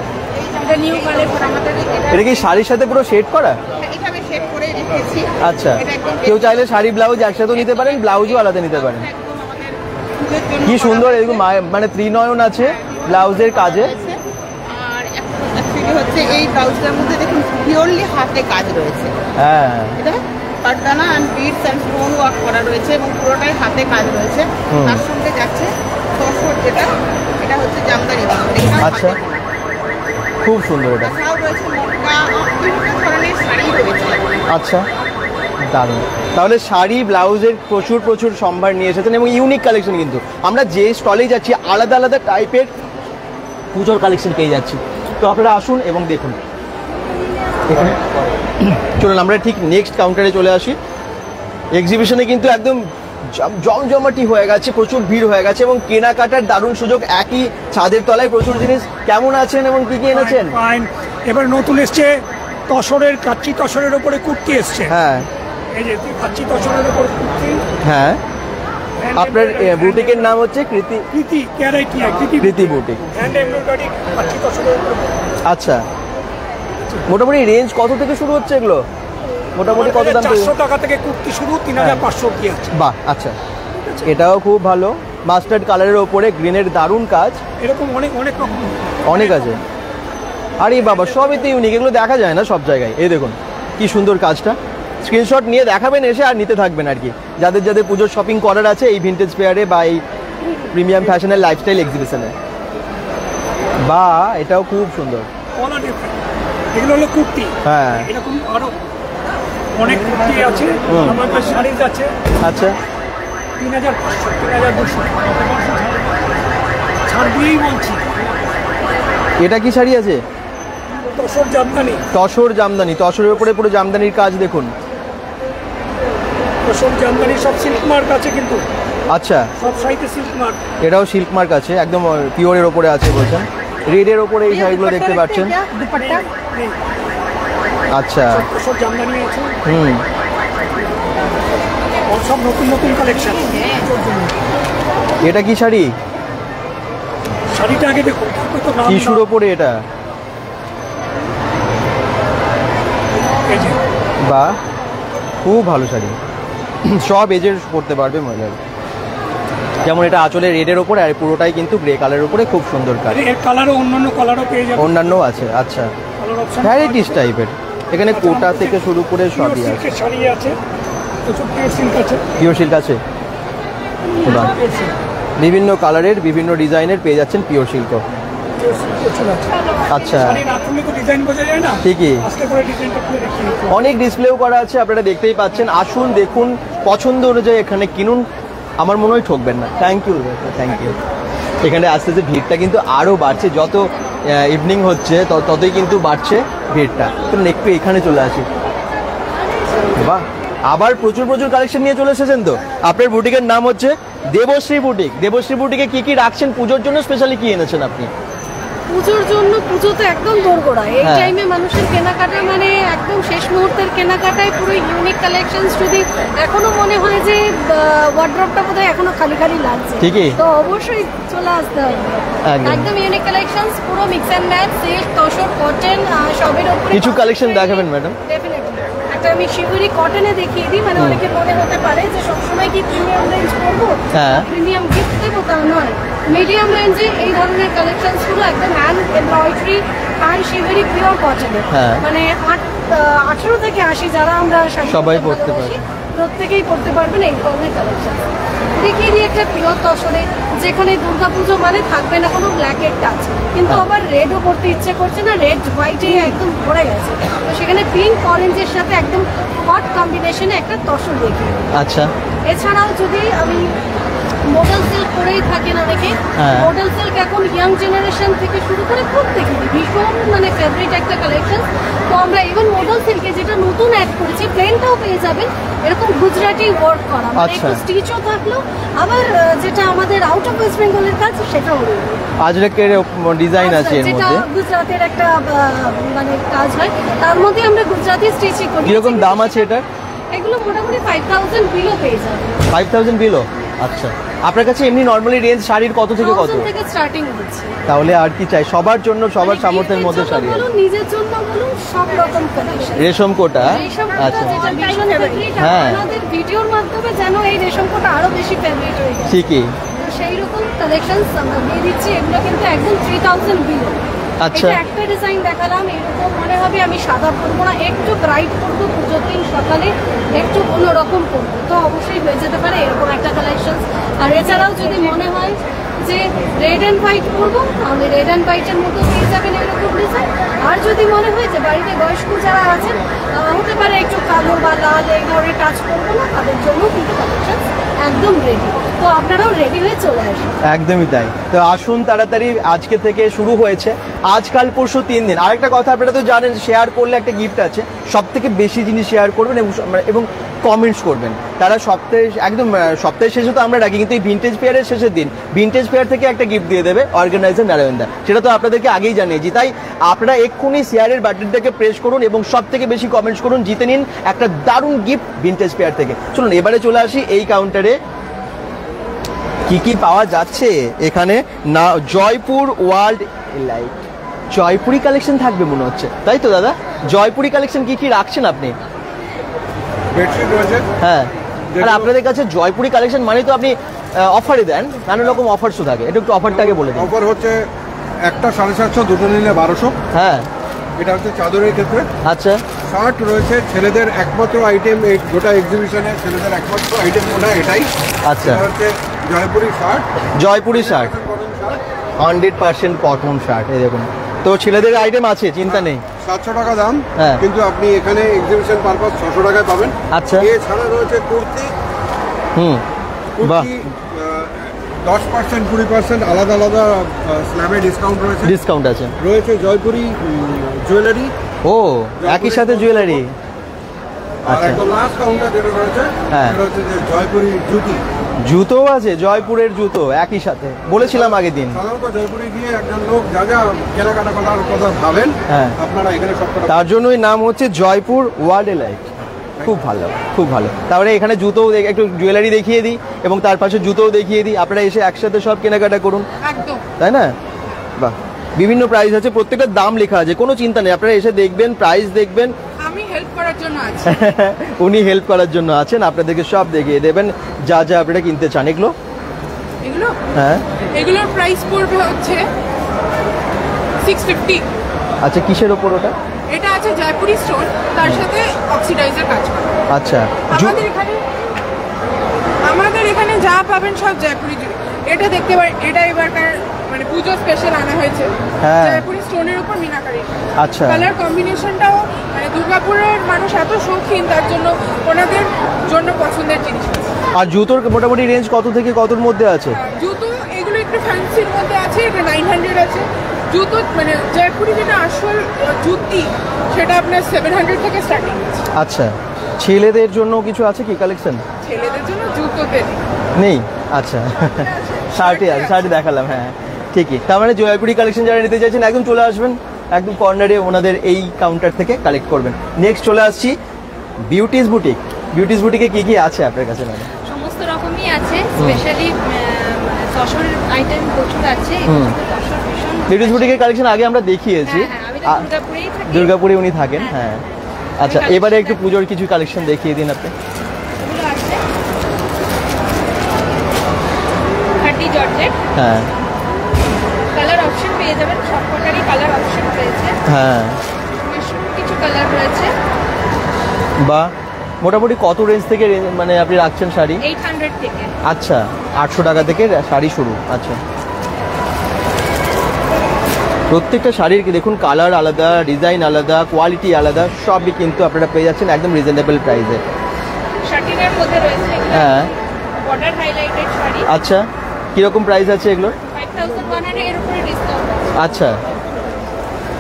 এটা নিউ কালেকশন আমাদের। এটা কি শাড়ির সাথে পুরো সেট করা? এটা আমি সেট করে রেখেছি। আচ্ছা, এটা একদম কেউ চাইলে শাড়ি ব্লাউজ একসাথেও নিতে পারেন, ব্লাউজও আলাদা নিতে পারেন। একদম আমাদের পুজোর জন্য কি সুন্দর, এরকম মানে ত্রিনয়ন আছে ব্লাউজের কাজে। রয়েছে। আর অ্যাকচুয়ালি হচ্ছে এই ব্লাউজটার মধ্যে দেখুন পিওরলি হাতে কাজ রয়েছে। হ্যাঁ, এটা পাটদানা and beads and stone work করা রয়েছে এবং পুরোটাই হাতে কাজ রয়েছে। তার সঙ্গে যাচ্ছে তসর, যেটা এটা হচ্ছে জামদানি তসর। এখানে আচ্ছা, হাতে করা। খুব সুন্দর এটা। তাছাড়াও রয়েছে মোটকা, বিভিন্ন ধরনের শাড়ি রয়েছে। আচ্ছা, দারুণ। তাহলে শাড়ি ব্লাউজের প্রচুর প্রচুর সম্ভার নিয়ে এসেছেন এবং ইউনিক কালেকশন। কিন্তু আমরা যে স্টলে যাচ্ছি আলাদা আলাদা টাইপের পুজোর কালেকশন পেয়ে যাচ্ছি। তো আপনারা আসুন এবং দেখুন এখানে। চলুন আমরা ঠিক নেক্সট কাউন্টারে চলে আসি। এক্সিবিশনে কিন্তু একদম জমজমাটি হয়ে গেছে, প্রচুর ভিড় হয়ে গেছে এবং কেনাকাটার দারুণ সুযোগ। একই ছাদের তলায় প্রচুর জিনিস। কেমন আছেন এবং কি কি এনেছেন? ফাইন। এবার নতুন এসছে তসরের, কাচ্চি তসরের ওপরে কুর্তি এসছে। হ্যাঁ এই যে কাচ্চি তসরের ওপর কুর্তি। হ্যাঁ, আপনার বুটিকের নাম হচ্ছে কৃতি? কৃতি ক্যারাইটি, কৃতি বুটিক। হ্যান্ড এমব্রয়ডারি কাচ্চি তসরের ওপর। আচ্ছা, মোটামুটি রেঞ্জ কত থেকে শুরু হচ্ছে এগুলো? মোটামুটি কত দাম? 400 টাকা থেকে কুর্তি শুরু, 3500 অবধি আছে। বাহ, আচ্ছা, এটাও খুব ভালো। মাস্টার্ড কালারের ওপরে গ্রিনের দারুণ কাজ। এরকম অনেক অনেক রকম অনেক আছে। আরে বাবা, সবই তো ইউনিক, এগুলো দেখা যায় না সব জায়গায়। এই দেখুন কি সুন্দর কাজটা। স্ক্রিনশট নিয়ে দেখাবেন এসে আর নিতে থাকবেন আর কি। যাদের যাদের পুজোর শপিং করার আছে এই ভিন্টেজ ফেয়ারে বা এই প্রিমিয়াম ফ্যাশনের লাইফস্টাইল এক্সিবিশনে। বা এটাও খুব সুন্দর। অনেক ডিফারেন্ট। এগুলো হলো কুর্তি। হ্যাঁ, এরকম আরো অনেক কুর্তি আছে। আমার কাছে শাড়িজ আছে। আচ্ছা, 3500, 3200 ছাড় দিয়েই বলছি। এটা কি শাড়ি আছে? তসর জামদানি। তসর জামদানি, তসরের উপরে পুরো জামদানির কাজ দেখুন। তসর জামদানি সব সিল্ক মার্ক আছে কিন্তু। আচ্ছা, সব সাইডে সিল্ক মার্ক। এটাও সিল্ক মার্ক আছে, একদম পিওরের ওপরে আছে বলছেন। রেডের ওপরে এই শাড়িগুলো দেখতে পাচ্ছেন। দুপাট্টা আচ্ছা, তসর জামদানি আছে। হুম, সব নতুন নতুন কালেকশন। এটা কি শাড়ি? শাড়িটা আগে দেখুন, কত নাম। টিস্যুর ওপরে এটা। এই যে বা খুব ভালো শাড়ি, সব এজের পরতে পারবে মহিলারা। যেমন এটা আঁচলে রেডের ওপরে আর পুরোটাই কিন্তু গ্রে কালারের উপরে, খুব সুন্দর কাজ। এর কালারও অন্যান্য কালারও পেয়ে যাবেন। অন্যান্য আছে। আচ্ছা, কালার অপশন ভ্যারাইটিস টাইপের। এখানে কোটা থেকে শুরু করে সবই আছে। সিল্কের শাড়ি আছে, প্রচুর পিওর সিল্ক আছে। পিওর সিল্ক আছে। বাহ, বিভিন্ন কালারের বিভিন্ন ডিজাইনের পেয়ে যাচ্ছেন পিওর সিল্ক। আচ্ছা, শাড়ি না খুললে তো ডিজাইন বোঝা যায় না। ঠিকই। আজকে করে ডিজাইনটা খুলে দেখিয়ে দিচ্ছি। অনেক ডিসপ্লেও করা আছে, আপনারা দেখতেই পাচ্ছেন। আসুন দেখুন, পছন্দ অনুযায়ী এখানে কিনুন। আমার মনে হয় ঠকবেন না। Thank you, thank you. এখানে আস্তে আস্তে ভিড়টা কিন্তু আরও বাড়ছে, যত ইভিনিং হচ্ছে ততই কিন্তু বাড়ছে ভিড়টা। তো একটু এখানে চলে আসি। বাহ, আবার প্রচুর প্রচুর কালেকশন নিয়ে চলে এসেছেন তো। আপনার বুটিকের নাম হচ্ছে দেবশ্রী বুটিক। দেবশ্রী বুটিকে কি কি রাখছেন পুজোর জন্য? স্পেশালি কি এনেছেন আপনি? পুজোর জন্য, পুজোতে একদম দোরগোড়া এই হ্যাঁ। টাইমে মানুষের কেনাকাটা মানে একদম শেষ মুহূর্তের কেনাকাটায় পুরো ইউনিক কালেকশনস। যদি এখনো মনে হয় যে ওয়ার্ড্রপটা বোধহয় এখনো খালি খালি লাগছে, ঠিকই। তো অবশ্যই চলে আসতে হবে। একদম। একদম ইউনিক কালেকশনস, পুরো mix and match, silk, tussar, cotton, সবের উপরে কিছু কালেকশন দেখাবেন ম্যাডাম? ডেফিনেটলি। একটা আমি শিবুরি কটনে দেখিয়ে দিই, মানে অনেকে মনে হতে পারে যে সবসময় কি প্রিমিয়াম রেঞ্জ করবো, হ্যাঁ। প্রিমিয়াম গিফট দেবো, তা নয়। মিডিয়াম রেঞ্জে এই ধরনের কালেকশনস গুলো একদম হ্যান্ড এমব্রয়ডারি আর শিবুরি পিওর কটনে, হ্যাঁ। মানে 18 থেকে 80 যারা আমরা শাড়ি সবাই পরতে পরতে ভালোবাসি, পারবে। প্রত্যেকেই পড়তে পারবেন এই ধরনের কালেকশন। দেখিয়ে দিই একটা পিওর তসরে, যেখানে দুর্গাপুজো মানে থাকবে না কোনো ব্ল্যাকের টাচ, কিন্তু আবার রেডও পরতে ইচ্ছে করছে না, রেড হোয়াইটে একদম ভরে গেছে, তো সেখানে পিঙ্ক অরেঞ্জের সাথে একদম হট কম্বিনেশনে একটা তসর দেখি। আচ্ছা, এছাড়াও যদি আমি মডেল সিল্ক করেই থাকেন অনেকে, হ্যাঁ। মডেল সিল্ক এখন ইয়াং জেনারেশন থেকে শুরু করে প্রত্যেকেই ভীষণ মানে ফেভারিট একটা কালেকশন। তো আমরা ইভেন মডেল সিল্কে যেটা নতুন অ্যাড করেছি, প্লেনটাও পেয়ে যাবেন এরকম গুজরাটি ওয়ার্ক করা, মানে আচ্ছা। একটু স্টিচও থাকলো, আবার যেটা আমাদের আউট অফ ওয়েস্ট বেঙ্গলের কাজ সেটাও রইলো। আজরাকের ডিজাইন আছে এর যেটা মধ্যে। গুজরাটের একটা মানে কাজ হয়, তার মধ্যে আমরা গুজরাটি স্টিচিং করি। কিরকম দাম আছে এটার? এগুলো মোটামুটি 5000 বিলো পেয়ে যাবে। 5000 বিলো। আচ্ছা, আপনার কাছে এমনি নর্মালি রেঞ্জ শাড়ির কত থেকে কত? 1000 থেকে স্টার্টিং হচ্ছে। তাহলে আর কি চাই? সবার জন্য, সবার সামর্থ্যের মধ্যে শাড়ি আছে। বলুন, নিজের জন্য বলুন, সব রকম কালেকশন। রেশম কোটা, রেশম আচ্ছা, কোটা যেটা ভীষণ ফেভারিট, হ্যাঁ। আমাদের ভিডিওর মাধ্যমে যেন এই রেশম কোটা আরো বেশি ফেভারিট হয়ে যায়। ঠিকই। তো সেই রকম কালেকশনস আমরা দিয়ে দিচ্ছি। এগুলো কিন্তু একদম 3000 বিলো। আচ্ছা। এটা একটা ডিজাইন দেখালাম, এরকম মনে হবে আমি সাদা পরবো না, একটু ব্রাইট পরবো, পুজোর দিন সকালে একটু অন্যরকম পরবো, তো অবশ্যই হয়ে যেতে পারে এরকম একটা কালেকশন। আর এছাড়াও যদি মনে হয় যে রেড অ্যান্ড হোয়াইট পরবো, তাহলে রেড অ্যান্ড হোয়াইটের মতো পেয়ে যাবেন এরকম ডিজাইন। আর যদি মনে হয় যে বাড়িতে বয়স্ক যারা আছেন, হতে পারে একটু কালো বা লাল এই ধরনের টাচ করবো না, তাদের জন্য কিন্তু কালেকশন একদম রেডি। তো আপনারাও রেডি হয়ে চলে আসুন। একদমই তাই। তো আসুন তাড়াতাড়ি, আজকে থেকে শুরু হয়েছে, আজকাল পরশু 3 দিন। আরেকটা কথা আপনারা তো জানেন, শেয়ার করলে একটা গিফট আছে, সব থেকে বেশি জিনিস শেয়ার করবেন এবং কমেন্টস করবেন। তারা সপ্তাহের শেষে তো আমরা রাখি, কিন্তু এই ভিন্টেজ ফেয়ারের শেষের দিন ভিন্টেজ ফেয়ার থেকে একটা গিফট দিয়ে দেবে অর্গানাইজার নারায়ণদা, সেটা তো আপনাদেরকে আগেই জানিয়েছি। তাই আপনারা এক্ষুনি শেয়ারের বাটনটাকে প্রেস করুন এবং সব থেকে বেশি কমেন্টস করুন, জিতে নিন একটা দারুণ গিফট ভিন্টেজ ফেয়ার থেকে। চলুন এবারে চলে আসি এই কাউন্টারে কি কি পাওয়া যাচ্ছে এখানে। না, Jaipur world light, Jaipuri collection থাকবে মনে হচ্ছে, তাই তো দাদা? জয়পুরি কালেকশন কি কি রাখছেন আপনি? বেডশিট রয়েছে, হ্যাঁ, আর আপনাদের কাছে জয়পুরি কালেকশন মানে তো আপনি অফারে দেন, নানা রকম অফারসও থাকে, এটা একটু অফারটাকে বলে দিন। অফার হচ্ছে একটা 750, দুটো নিলে 1200। হ্যাঁ, এটা হচ্ছে চাদরের ক্ষেত্রে। আচ্ছা, শার্ট রয়েছে, ছেলেদের একমাত্র আইটেম, এই গোটা এক্সিবিশনে ছেলেদের একমাত্র আইটেম ওটা এটাই। আচ্ছা। এটা হচ্ছে Jaipuri shirt, Jaipuri shirt, 100% cotton shirt, এই দেখুন। তো ছেলেদের আইটেম আছে, চিন্তা নেই। 700 টাকা দাম, হ্যাঁ। কিন্তু আপনি এখানে এক্সিবিশন পারপাস 600 টাকায় পাবেন। আচ্ছা। এছাড়া রয়েছে কুর্তি, বাহ, 10%, 20% আলাদা আলাদা স্ল্যাবে ডিসকাউন্ট রয়েছে। ডিসকাউন্ট আছে। রয়েছে জয়পুরি জুয়েলারি, ও, একই সাথে জুয়েলারি। আর আচ্ছা, একদম লাস্ট কাউন্টার যেটা রয়েছে, হ্যাঁ। সেটা হচ্ছে যে জয়পুরি জুতি। জুতো আছে, জয়পুরের জুতো একই সাথে, বলেছিলাম আগের দিন। সাধারণত জয়পুরে গিয়ে একজন লোক যা যা কেনাকাটা করার কথা ভাবেন, হ্যাঁ। আপনারা এখানে সবকটা তার জন্যই নাম হচ্ছে জয়পুর ওয়ার্ল্ড লাইট। খুব ভালো, খুব ভালো। তারপরে এখানে জুতোও একটু জুয়েলারি দেখিয়ে দিই এবং তার পাশে জুতোও দেখিয়ে দিই, আপনারা এসে একসাথে সব কেনাকাটা করুন, একদম। তাই না? বাহ, বিভিন্ন প্রাইস আছে, প্রত্যেকটা দাম লেখা আছে, কোনো চিন্তা নেই, আপনারা এসে দেখবেন, প্রাইস দেখবেন। আমি হেল্প করার জন্য আছি। উনি হেল্প করার জন্য আছেন, আপনাদেরকে সব দেখিয়ে দেবেন যা যা আপনারা কিনতে চান। এগুলো, হ্যাঁ, এগুলোর প্রাইস পড়বে হচ্ছে 650। আচ্ছা, কিসের ওপর ওটা? এটা আছে জয়পুরি স্টোন, তার সাথে অক্সিডাইজার কাজ করে। আচ্ছা, আমাদের এখানে যা পাবেন সব জয়পুরি জুড়ি। এটা দেখতে পারেন, এটা এবারকার মানে পুজো স্পেশাল আনা হয়েছে, হ্যাঁ। জয়পুরি স্টোনের উপর মিনাকারি। আচ্ছা, কালার কম্বিনেশনটাও মানে দুর্গাপুরের মানুষ এত শৌখিন, তার জন্য ওনাদের জন্য পছন্দের জিনিস আছে। আর জুতোর মোটামুটি রেঞ্জ কত থেকে কতর মধ্যে আছে? জুতো এগুলো একটু ফ্যান্সির মধ্যে আছে, এটা 900 আছে। জুতো মানে জয়পুরি যেটা আসল জুতি, সেটা আপনার 700 থেকে স্টার্টিং আছে। আচ্ছা, ছেলেদের জন্য কিছু আছে কি কালেকশন? ছেলেদের জন্য জুতোতে নেই, আচ্ছা, শার্টে আছে, শার্টে দেখালাম, হ্যাঁ ঠিকই, তার মানে জয়পুরি কালেকশন যারা নিতে চাইছেন একদম চলে আসবেন, একদম কর্নারে ওনাদের এই কাউন্টার থেকে কালেক্ট করবেন। নেক্সট চলে আসছি বিউটিস বুটিক। বিউটিস বুটিকে কি কি আছে আপনার কাছে ম্যাডাম? সমস্ত রকমই আছে, স্পেশালি তসরের আইটেম প্রচুর আছে। তসর ভীষণ বিউটিস বুটিকের কালেকশন আগে আমরা দেখিয়েছি, আমি তো দুর্গাপুরেই থাকি। দুর্গাপুরে উনি থাকেন, হ্যাঁ। আচ্ছা, এবারে একটু পুজোর কিছু কালেকশন দেখিয়ে দিন আপনি। এগুলো আছে 30 জর্জেট, হ্যাঁ কালার অপশন পেয়ে যাবেন, সবকটারই কালার অপশন রয়েছে। হ্যাঁ, মাশরুম কিছু কালার রয়েছে। বা মোটামুটি কত রেঞ্জ থেকে মানে আপনি রাখছেন শাড়ি? 800 থেকে। আচ্ছা, 800 টাকা থেকে শাড়ি শুরু। আচ্ছা, প্রত্যেকটা শাড়ির কি দেখুন কালার আলাদা, ডিজাইন আলাদা, কোয়ালিটি আলাদা, সবই কিন্তু আপনারা পেয়ে যাচ্ছেন একদম রিজনেবল প্রাইসে। শার্টিনের মধ্যে রয়েছে এগুলো, হ্যাঁ বর্ডার হাইলাইটেড শাড়ি। আচ্ছা, কিরকম প্রাইস আছে এগুলোর? 5100 এর উপরে ডিসকাউন্ট আছে। আচ্ছা,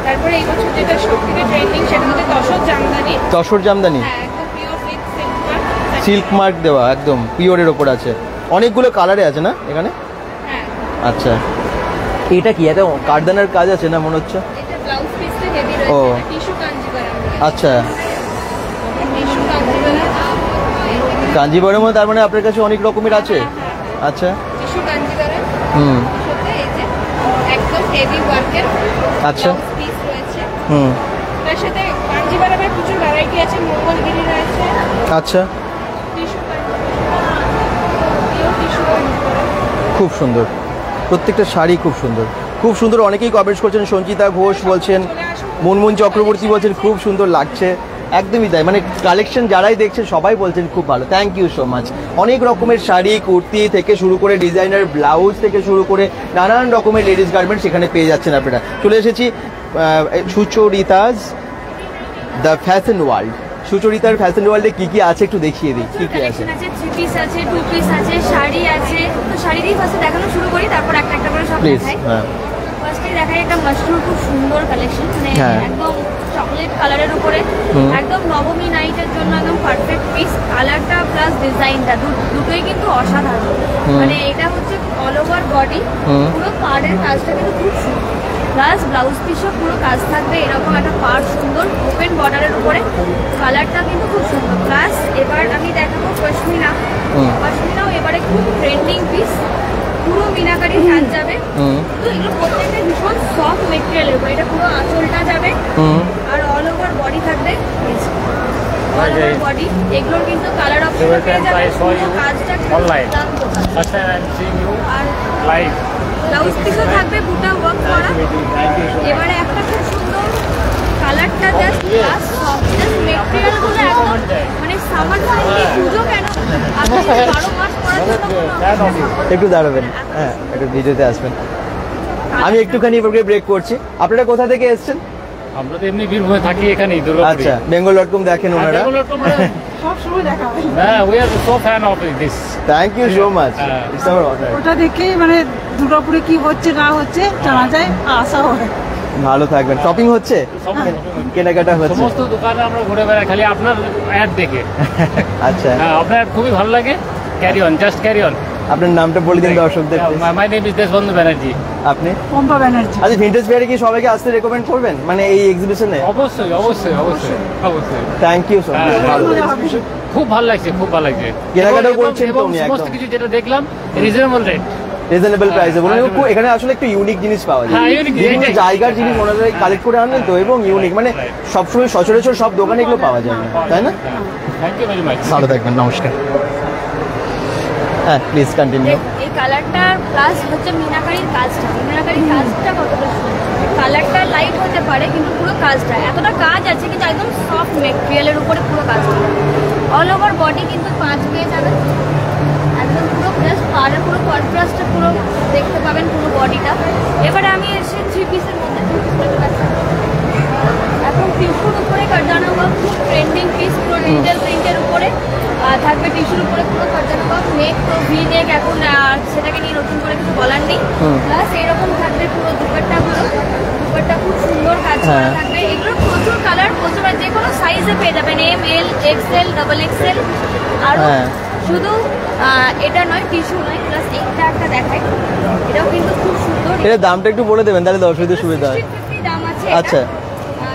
তারপরে এই বছর যেটা সবথেকে ট্রেন্ডিং সেটা হচ্ছে তসর জামদানি। তসর জামদানি, হ্যাঁ, একদম pure with silk mark. Silk mark দেওয়া, একদম পিওরের ওপর আছে, অনেকগুলো কালারে আছে না এখানে? হ্যাঁ, আচ্ছা, এটা কি এত কারদানার কাজ আছে না মনে হচ্ছে? এটা ব্লাউজ পিসটা হেভি ও। রয়েছে, টিস্যু কাঞ্জিভারাম। আচ্ছা, টিস্যু কাঞ্জিভারাম, কাঞ্জিভারমও তার মানে আপনার কাছে অনেক রকমের আছে? আচ্ছা, টিস্যু কাঞ্জিভারাম। হুম, সাথে এই যে একদম হেভি ওয়ার্কের আচ্ছা, ব্লাউজ পিস রয়েছে। হুম, তার সাথে কাঞ্জিভারামের প্রচুর ভ্যারাইটি আছে, মঙ্গলগিরি রয়েছে, আচ্ছা, tissue Kanjivaram, pure tissue Kanjivaram. খুব সুন্দর, প্রত্যেকটা শাড়ি খুব সুন্দর, খুব সুন্দর। অনেকেই কমেন্টস করছেন, সঞ্চিতা ঘোষ বলছেন, মুনমুন চক্রবর্তী বলছেন খুব সুন্দর লাগছে, একদমই তাই, মানে কালেকশন যারাই দেখছেন সবাই বলছেন খুব ভালো। Thank you so much. অনেক রকমের শাড়ি, কুর্তি থেকে শুরু করে ডিজাইনার ব্লাউজ থেকে শুরু করে নানান রকমের লেডিস গার্মেন্টস এখানে পেয়ে যাচ্ছেন আপনারা। চলে এসেছি সুচরিতাজ দ্য ফ্যাশন ওয়ার্ল্ড। সুচরিতার ফ্যাশন ওয়ার্ল্ডে কি কি আছে একটু দেখিয়ে দিই, কি কি আছে? কালেকশন আছে, 3 পিস আছে, 2 পিস আছে, শাড়ি আছে। তো শাড়িরই ফার্স্টে দেখানো শুরু করি, তারপর একটা একটা করে সব প্লিজ। দেখাই। হ্যাঁ, ফার্স্টে দেখাই একটা মাশরুম, খুব সুন্দর কালেকশন, মানে হ্যাঁ। একদম চকলেট কালারের উপরে, হুম। একদম নবমী নাইটের জন্য একদম পারফেক্ট পিস। কালারটা প্লাস ডিজাইনটা দুটোই কিন্তু অসাধারণ। হুম। মানে এটা হচ্ছে অল ওভার বডি, হুম। পুরো পাড়ের কাজটা কিন্তু খুব সুন্দর, প্লাস ব্লাউজ পিসও পুরো কাজ থাকবে, এরকম একটা পাড় সুন্দর ওপেন বর্ডারের উপরে, কালারটা কিন্তু খুব সুন্দর। প্লাস এবার আমি দেখাবো পশমিনা। হুম। পশমিনাও এবারে খুব ট্রেন্ডিং পিস, পুরো মিনাকারি কাজ যাবে। হুম, তো এগুলো প্রত্যেকটা ভীষণ সফট মেটেরিয়ালের উপর, এটা পুরো আঁচলটা যাবে হুম, আর অল ওভার বডি থাকবে, অল ওভার বডি। এগুলোর কিন্তু কালার অপশন পেয়ে যাবে, পুরো কাজটা Online. দারুণ। First time I'm seeing you আর live. ব্লাউজ পিসও থাকবে বুটা ওয়ার্ক করা। এবারে একটা খুব সুন্দর কালারটা, জাস্ট প্লাস সফট, জাস্ট মেটেরিয়ালগুলো একদম মানে সামার ফ্রেন্ডলি। পুজো কেন, আপনি 12 মাস পরার জন্য কোনো একটু দাঁড়াবেন, হ্যাঁ একটু ভিডিওতে আসবেন। আমি একটুখানি ব্রেক করছি। আপনারা কোথা থেকে এসেছেন? আমরা তো এমনি বীরভূমে থাকি, এখানেই দুর্গাপুরে। আচ্ছা, বেঙ্গল.com দেখেন ওনারা। হ্যাঁ, we are so fan of this. Thank you so much, হ্যাঁ। It's our honour. ওটা দেখেই মানে দুর্গাপুরে কি হচ্ছে না হচ্ছে জানা যায়, আশা হয়। ভালো থাকবেন। শপিং হচ্ছে, কেনাকাটা হচ্ছে? সমস্ত দোকানে আমরা ঘুরে বেড়াই খালি আপনার অ্যাড দেখে। আচ্ছা, হ্যাঁ, আপনার ad খুবই ভালো লাগে। Carry on, just carry on. আপনার নামটা বলে দিন দর্শকদের please। My name is Deshbandhu Banerjee. আপনি? পম্পা ব্যানার্জি। আচ্ছা, ভিন্টেজ ফেয়ারে কি সবাইকে আসতে রেকমেন্ড করবেন মানে এই এক্সিবিশনে? অবশ্যই অবশ্যই অবশ্যই অবশ্যই। থ্যাংক ইউ সো মাচ, ভালো। খুব ভালো লাগছে, খুব ভালো লাগছে। কেনাকাটাও এবং- করছেন তো এবং উনি সমস্ত একদম? কিছু যেটা দেখলাম রিজনেবল রেট। রিজনেবল প্রাইসে বলুন। হ্যাঁ, এখানে আসলে একটু ইউনিক জিনিস পাওয়া যায়, হ্যাঁ, unique, বিভিন্ন এটাই। জায়গার জিনিস ওনারা কালেক্ট করে আনেন তো, এবং ইউনিক, মানে সবসময় সচরাচর সব দোকানে এগুলো পাওয়া যায় না, তাই না? Thank you very much. ভালো থাকবেন, নমস্কার। হ্যাঁ, প্লিজ কন্টিনিউ। এই কালারটা প্লাস হচ্ছে মিনাকারির কাজটা, মিনাকারির কাজটা কতটা সুন্দর। কালারটা লাইট হতে পারে কিন্তু পুরো কাজটা এতটা কাজ আছে, কিন্তু একদম সফট মেটেরিয়ালের উপরে পুরো কাজটা। অল ওভার বডি কিন্তু 5 পেয়ে যাবে, একদম পুরো প্লাস পাড়ের পুরো কন্ট্রাস্টটা পুরো দেখতে পাবেন পুরো বডিটা। এবারে আমি এসে 3 পিসের মধ্যে 2 পিস দেখাচ্ছি। এখন টিস্যুর উপরে কারদানা ওয়ার্ক, খুব ট্রেন্ডিং পিস, পুরো ডিজিটাল প্রিন্টের উপরে থাকবে, টিস্যুর উপরে পুরো কারদানা ওয়ার্ক। নেক তো ভি নেক, এখন সেটাকে নিয়ে নতুন করে কিছু বলার নেই। প্লাস এরকম থাকবে পুরো দুপাট্টাগুলো, দুপাট্টা খুব সুন্দর কাজ করা হ্যাঁ। থাকবে। এগুলো প্রচুর কালার, প্রচুর যে কোনো সাইজে পেয়ে যাবেন, এম, এল, এক্সেল, ডাবল এক্সেল। আর শুধু এটা নয়, টিস্যু নয়, প্লাস এইটা একটা দেখাই, এটাও কিন্তু খুব সুন্দর। এর দামটা একটু বলে দেবেন তাহলে দর্শকদের সুবিধা হয়। 1650 দাম আছে। আচ্ছা,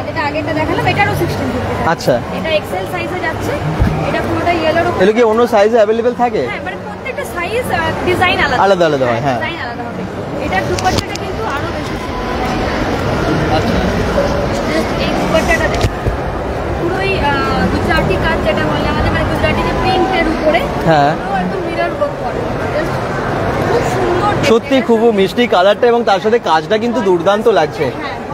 যেটা আগেটা দেখালাম এটারও 1650। আচ্ছা, এটা এক্সেল সাইজে যাচ্ছে, এটা পুরোটা ইয়েলোর উপর। এগুলো কি অন্য সাইজে অ্যাভেলেবেল থাকে? হ্যাঁ, মানে প্রত্যেকটা সাইজ ডিজাইন আলাদা আলাদা আলাদা হয়। হ্যাঁ, ডিজাইন আলাদা হবে। এটার দুপাট্টাটা কিন্তু আরো বেশি সুন্দর। আচ্ছা, এই দুপাট্টাটা দেখুন, পুরোই গুজরাটি কাজ যেটা বলে আমাদের, মানে গুজরাটি যে প্রিন্টের উপরে, হ্যাঁ, পুরো একদম মিরর ওয়ার্ক করা, Just খুব সুন্দর দেখতে। সত্যি খুব মিষ্টি কালারটা এবং তার সাথে কাজটা কিন্তু দুর্দান্ত লাগছে।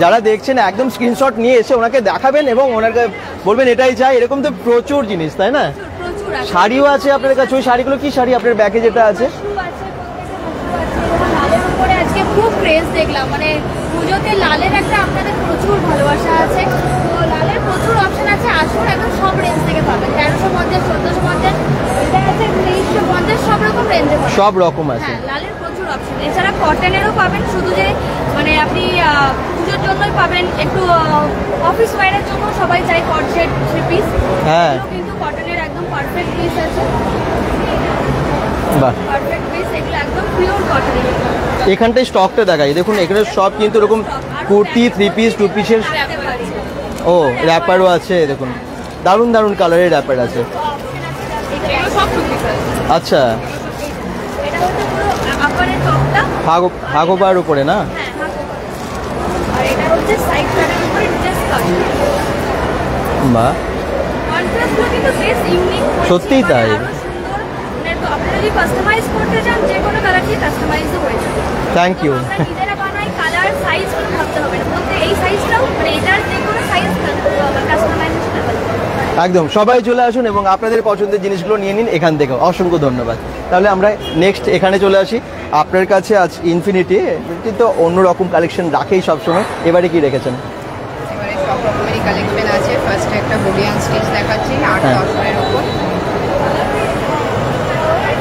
যারা দেখছেন একদম স্ক্রিনশট নিয়ে এসে ওনাকে দেখাবেন এবং ওনাকে বলবেন এটাই চাই। এরকম তো প্রচুর জিনিস, তাই না? প্রচুর আছে। শাড়িও আছে আপনার কাছে। ওই শাড়িগুলো কি শাড়ি আপনার ব্যাগে যেটা আছে? Shoe আছে, প্রত্যেকটা আছে। লালের উপরে আজকে খুব ক্রেজ দেখলাম, মানে পুজোতে লালের একটা আপনাদের প্রচুর ভালোবাসা আছে, তো লালের প্রচুর অপশন আছে। আসুন, একদম সব রেঞ্জ থেকে পাবেন, 1350, 1450, এটা আছে 2350, সব রকম রেঞ্জে পাবেন। সব রকম আছে। হ্যাঁ, লালের প্রচুর অপশন। এছাড়া কটনেরও পাবেন, শুধু যে মানে আপনি পুজোর জন্যই পাবেন, একটু অফিস ওয়্যারের জন্য সবাই চাই কট সেট 3 পিস। হ্যাঁ, কিন্তু কটনের একদম পারফেক্ট পিস আছে, বাহ, পারফেক্ট পিস, এগুলো একদম পিওর কটন। এখানটায় স্টকটা দেখাই দেখুন। এখানে সব কিন্তু এরকম কুর্তি, 3 পিস, 2 পিসের। ও, র্যাপারও আছে দেখুন, দারুণ দারুণ কালারের র্যাপার আছে। এগুলো সব 2 পিস আছে। আচ্ছা, এটা হচ্ছে পুরো আপারের টপটা, হাগোবার উপরে না? হ্যাঁ, আর এটা হচ্ছে সাইড প্যানেলের উপরে নিচে স্কার্ট। বাহ, কন্ট্রাস্টগুলো কিন্তু বেশ ইউনিক। সত্যিই তাই। আরো সুন্দর, মানে তো আপনারা যদি কাস্টমাইজ করতে চান, যে কোনো কালার দিয়ে কাস্টমাইজও হয়ে যাবে। Thank you. আমরা নিজেরা বানাই, কালার সাইজ কোনো ভাবতে হবে না, বলতে এই সাইজটাও, মানে এটার যে কোনো সাইজ কাস্টমাইজেশন অ্যাভেলেবল। একদম, সবাই চলে আসুন এবং আপনাদের পছন্দের জিনিসগুলো নিয়ে নিন এখান থেকে। অসংখ্য ধন্যবাদ। তাহলে আমরা নেক্সট এখানে চলে আসি। আপনার কাছে আজ ইনফিনিটি কিন্তু অন্যরকম কালেকশন রাখেই সবসময়, এবারে কি রেখেছেন? এবারে সব রকমেরই কালেকশন আছে। ফার্স্টে একটা বুলিয়ান স্টিচ দেখাচ্ছি 8-10 এর উপর।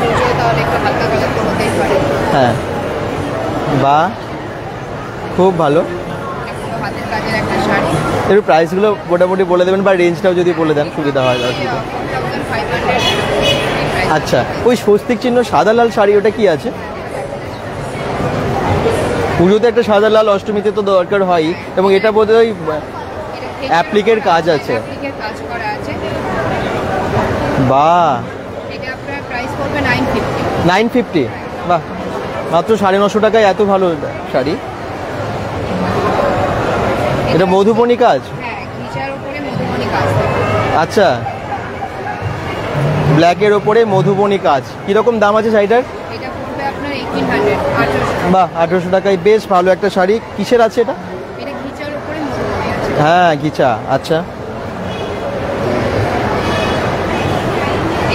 পুজো তাহলে একটু হালকা কালার তো হতেই পারে। হ্যাঁ, বা খুব ভালো। পুরো হাতের কাজের একটা শাড়ি, একটু প্রাইসগুলো মোটামুটি বলে দেবেন বা রেঞ্জটাও যদি বলে দেন সুবিধা হয়। অসুবিধা। 4500। আচ্ছা, ওই স্বস্তিক চিহ্ন সাদা লাল শাড়ি ওটা কি আছে? পুজোতে একটা সাদা লাল, অষ্টমীতে তো দরকার হয়, এবং এটা বোধহয় অ্যাপ্লিকের কাজ আছে। অ্যাপ্লিকের কাজ করা আছে। বাহ, এটা আপনার প্রাইস পড়বে 950। 950, বাহ, মাত্র 950 টাকায় এত ভালো শাড়ি। এটা মধুবনী কাজ? হ্যাঁ, ঘিচার উপরে মধুবনী কাজ। আচ্ছা, ব্ল্যাকের ওপরে মধুবনী কাজ। কিরকম দাম আছে শাড়িটার? এটা পড়বে আপনার 1800। বাহ, 1800 টাকায় বেশ ভালো একটা শাড়ি। কিসের আছে এটা? এটা ঘিচার উপরে মধুবনী আছে। হ্যাঁ, গিচা। আচ্ছা,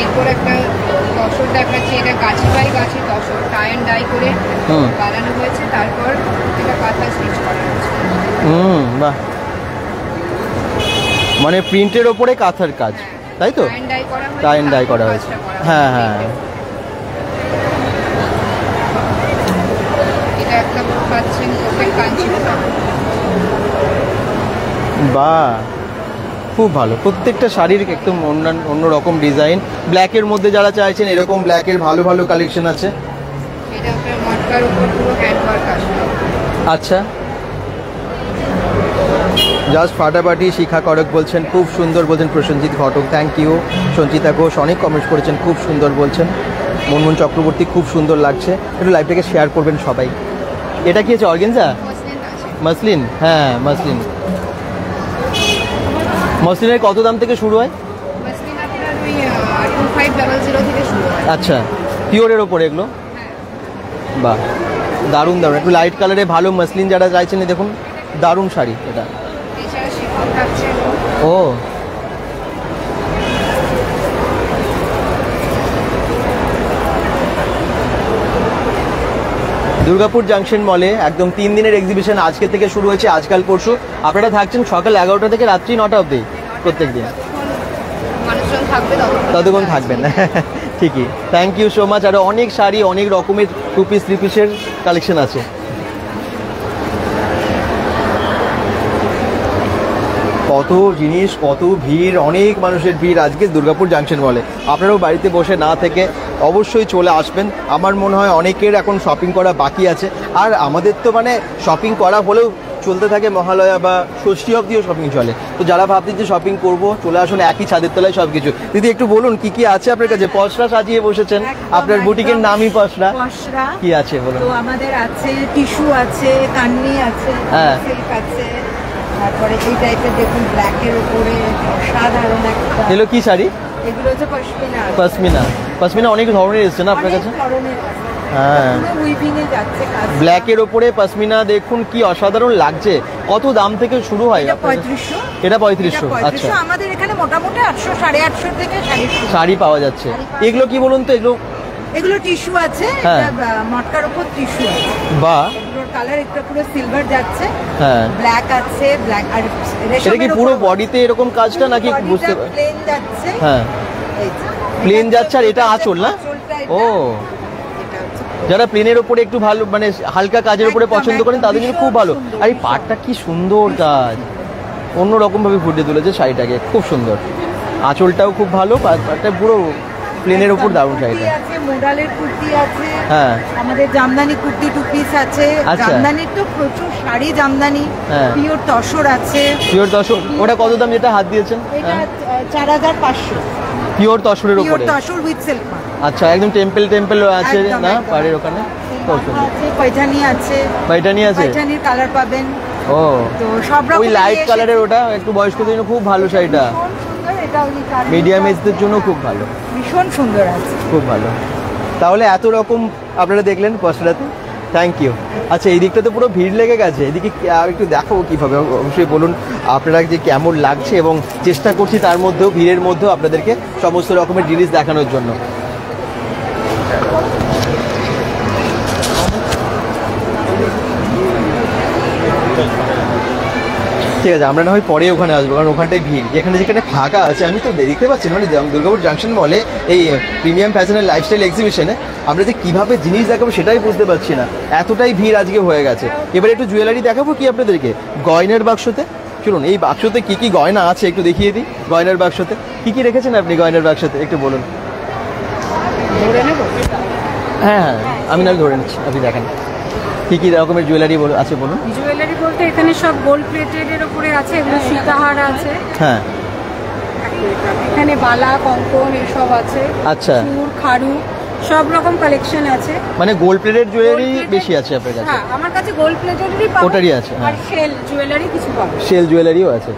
এরপর একটা তসর দেখাচ্ছি। এটা গাছি by Gachhi tussar, tie and dye করে বানানো হয়েছে, তারপর এটা কাঁথা স্টিচ করা হয়েছে। বাহ, মানে প্রিন্টের ওপরে কাঁথার কাজ, তাই তো? টাই অ্যান্ড ডাই করা হয়েছে। টাই অ্যান্ড ডাই করা হয়েছে। হ্যাঁ, হ্যাঁ, এটা একটা পাচ্ছেন কোটের কাঞ্চিপুরম। বাহ, খুব ভালো। প্রত্যেকটা শাড়ির একদম অন্য রকম ডিজাইন। ব্ল্যাকের মধ্যে যারা চাইছেন এরকম ব্ল্যাকের ভালো ভালো কালেকশন আছে। এটা আপনার মটকার উপর পুরো হ্যান্ড ওয়ার্ক আসবে। আচ্ছা, জাস্ট ফাটাফাটি। শিখা করক বলছেন খুব সুন্দর, বলছেন প্রসেনজিৎ ঘটক। Thank you. সঞ্চিতা ঘোষ অনেক কমেন্টস করেছেন, খুব সুন্দর বলছেন। মুনমুন চক্রবর্তী খুব সুন্দর লাগছে। একটু লাইভটাকে শেয়ার করবেন সবাই। এটা কি আছে? অর্গেনজা? মসলিন? হ্যাঁ, মসলিন। মসলিনের কত দাম থেকে শুরু হয়? মসলিন আপনার ওই 2500 থেকে শুরু হয়। আচ্ছা, পিওরের ওপরে এগুলো? বাহ, দারুণ দারুণ। একটু লাইট কালারে ভালো মসলিন যারা চাইছেন, দেখুন দারুণ শাড়ি এটা। এছাড়া শিফন থাকছে। ও, দুর্গাপুর জাংশন মলে একদম 3 দিনের এক্সিবিশন আজকে থেকে শুরু হয়েছে, আজকাল পরশু। আপনারা থাকছেন সকাল 11টা থেকে রাত্রি 9টা অবধি প্রত্যেক দিন। মানুষজন থাকবে ততক্ষণ থাকবেন। ঠিকই। Thank you so much. আরও অনেক শাড়ি, অনেক রকমের 2 পিস 3 পিসের কালেকশন আছে। কত জিনিস, কত ভিড়, অনেক মানুষের ভিড় আজকে দুর্গাপুর জাংশন মলে। আপনারাও বাড়িতে বসে না থেকে অবশ্যই চলে আসবেন। আমার মনে হয় অনেকের এখন শপিং করা বাকি আছে, আর আমাদের তো মানে শপিং করা হলেও চলতে থাকে মহালয়া বা ষষ্ঠী অবধিও শপিং চলে। তো যারা ভাবছেন যে শপিং করবো, চলে আসুন একই ছাদের তলায় সব কিছু। দিদি একটু বলুন কি কি আছে আপনার কাছে? পসরা সাজিয়ে বসেছেন, আপনার বুটিকের নামই পসরা। পসরা কি আছে বলুন? তো আমাদের আছে টিস্যু আছে, কান্নি আছে, হ্যাঁ। সিল্ক আছে, তারপরে এই টাইপের দেখুন ব্ল্যাকের উপরে অসাধারণ একটা। এগুলো কি শাড়ি? এগুলো হচ্ছে পশমিনা। পশমিনা, পশমিনা অনেক ধরনের এসছে না আপনার কাছে? অনেক ধরনের আছে। হ্যাঁ, উইভিং এ যাচ্ছে কাজ। ব্ল্যাকের ওপরে পশমিনা দেখুন কি অসাধারণ লাগছে। কত দাম থেকে শুরু হয়? এটা 3500। এটা 3500। আচ্ছা, আমাদের এখানে মোটামুটি 800 850 থেকে শাড়ি শাড়ি পাওয়া যাচ্ছে। এগুলো কি বলুন তো? এগুলো টিস্যু আছে, হ্যাঁ। এটা মটকার উপর টিস্যু আছে। বাহ, এগুলোর কালার একটা পুরো সিলভার যাচ্ছে, হ্যাঁ। ব্ল্যাক আছে, ব্ল্যাক আর এটা কি পুরো বডিতে এরকম কাজটা নাকি বুঝতে পারি? প্লেন যাচ্ছে, হ্যাঁ, এই যে। প্লেন যাচ্ছে। আর এটা আঁচল না? আঁচলটা এটা, ও, এটা হচ্ছে। যারা প্লেনের ওপরে একটু ভালো মানে হালকা কাজের উপরে একদম, পছন্দ করেন তাদের জন্য ভীষণ খুব ভালো। সুন্দর, আর এই পাটটা কি সুন্দর কাজ, অন্যরকম ভাবে ফুটে তুলেছে শাড়িটাকে, খুব সুন্দর। আঁচলটাও খুব ভালো, পাটটা পুরো প্লেনের উপর দারুণ কুর্তি শাড়িটা। আছে, মোডালের কুর্তি আছে, হ্যাঁ। আমাদের জামদানি কুর্তি 2 পিস আছে। আচ্ছা। জামদানির তো প্রচুর শাড়ি, জামদানি হ্যাঁ। পিওর তসর আছে। পিওর তসর, ওটা কত দাম যেটা হাত দিয়েছেন? এটা 4500 পিওর তসরের পিওর উপরে। Tussar with silk mark. আচ্ছা, একদম টেম্পল আছে একদম, না একদম। পাড়ের ওখানে? খুব সুন্দর। আছে, পয়জানি আছে, পাইটানি আছে? পয়জানির কালার পাবেন। ও, তো সব ওই রকম লাইট কালারের, ওটা একটু বয়স্কদের জন্য খুব ভালো শাড়িটা। সুন্দর, এটা ওই কালার মিডিয়াম এজদের জন্য খুব ভালো, ভীষণ সুন্দর আছে। খুব ভালো। তাহলে এত রকম আপনারা দেখলেন পসরাতে, থ্যাংক ইউ। আচ্ছা, এই দিকটা তো পুরো ভিড় লেগে গেছে, এদিকে একটু দেখাবো কীভাবে, অবশ্যই বলুন আপনারা যে কেমন লাগছে, এবং চেষ্টা করছি তার মধ্যেও ভিড়ের মধ্যেও আপনাদেরকে সমস্ত রকমের জিনিস দেখানোর জন্য। ঠিক আছে, আমরা না হয় পরে ওখানে আসবো, কারণ ওখানটায় ভিড়। যেখানে ফাঁকা আছে, আমি তো দেখতে পাচ্ছি মানে দুর্গাপুর জাংশন মলে এই প্রিমিয়াম ফ্যাশনের লাইফস্টাইল এক্সিবিশনে আমরা যে কীভাবে জিনিস দেখাবো সেটাই বুঝতে পারছি না, এতটাই ভিড় আজকে হয়ে গেছে। এবারে একটু জুয়েলারি দেখাবো কি আপনাদেরকে, গয়নার বাক্সতে। চলুন, এই বাক্সতে কি কি গয়না আছে একটু দেখিয়ে দিই। গয়নার বাক্সতে কি কি রেখেছেন আপনি? গয়নার বাক্সতে একটু বলুন। হ্যাঁ হ্যাঁ, আমি না ধরে নিচ্ছি, আপনি দেখেন কি কি রকমের জুয়েলারি আছে বলুন। জুয়েলারি বলতে এখানে সব গোল্ড প্লেটেড উপরে আছে, এগুলো সীতাহার আছে, হ্যাঁ, এখানে বালা কঙ্কন এসব আছে, আচ্ছা, চূড় খাড়ু সব রকম কালেকশন আছে। মানে গোল্ড প্লেটেড জুয়েলারি বেশি আছে আপনার কাছে? হ্যাঁ, আমার কাছে গোল্ড প্লেটেডই পাবেন, ওটারই আছে, হ্যাঁ। আর শেল জুয়েলারি কিছু পাবেন। শেল জুয়েলারিও আছে।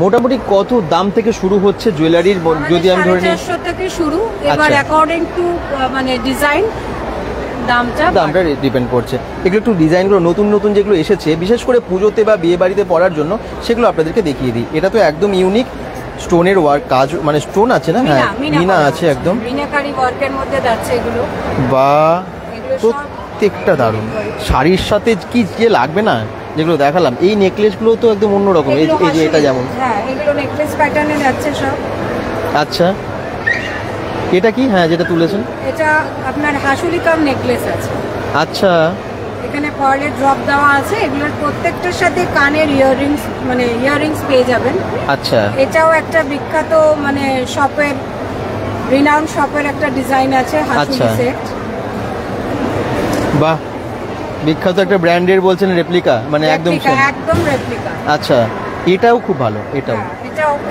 মোটামুটি কত দাম থেকে শুরু হচ্ছে জুয়েলারির, যদি আমি ধরে নিই? 450 থেকে শুরু, এবার আচ্ছা। অ্যাকর্ডিং টু মানে ডিজাইন দামটা ডিপেন্ড করছে। এগুলো একটু ডিজাইনগুলো নতুন নতুন যেগুলো এসেছে, বিশেষ করে পুজোতে বা বিয়ে বাড়িতে পরার জন্য, সেগুলো আপনাদেরকে দেখিয়ে দিই। এটা তো একদম ইউনিক স্টোনের ওয়ার্ক কাজ, মানে স্টোন আছে না? হ্যাঁ, মিনা আছে একদম, মিনাকারি ওয়ার্কের মধ্যে যাচ্ছে এগুলো। বা এগুলো সব প্রত্যেকটা দারুণ। শাড়ির সাথে কি যে লাগবে না, যেগুলো দেখালাম, এই নেকলেসগুলো তো একদম অন্যরকম। এই যে এটা যেমন, হ্যাঁ, এগুলো নেকলেস প্যাটার্নে যাচ্ছে সব। আচ্ছা, এটা কি? হ্যাঁ, যেটা তুলেছেন এটা আপনার হাসুলি কাম নেকলেস আছে। আচ্ছা, এখানে পার্লের ড্রপ দেওয়া আছে, এগুলোর প্রত্যেকটার সাথে কানের ইয়াররিংস মানে ইয়াররিংস পেয়ে যাবেন। আচ্ছা, এটাও একটা বিখ্যাত মানে শপের, রিনাউন্ড শপের একটা ডিজাইন আছে, হাসুলি আচ্ছা। সেট। বাহ, বিখ্যাত একটা ব্র্যান্ডের বলছেন, রেপ্লিকা মানে একদম রেপ্লিকা, same। একদম রেপ্লিকা। আচ্ছা, এটাও খুব ভালো, এটাও। হ্যাঁ,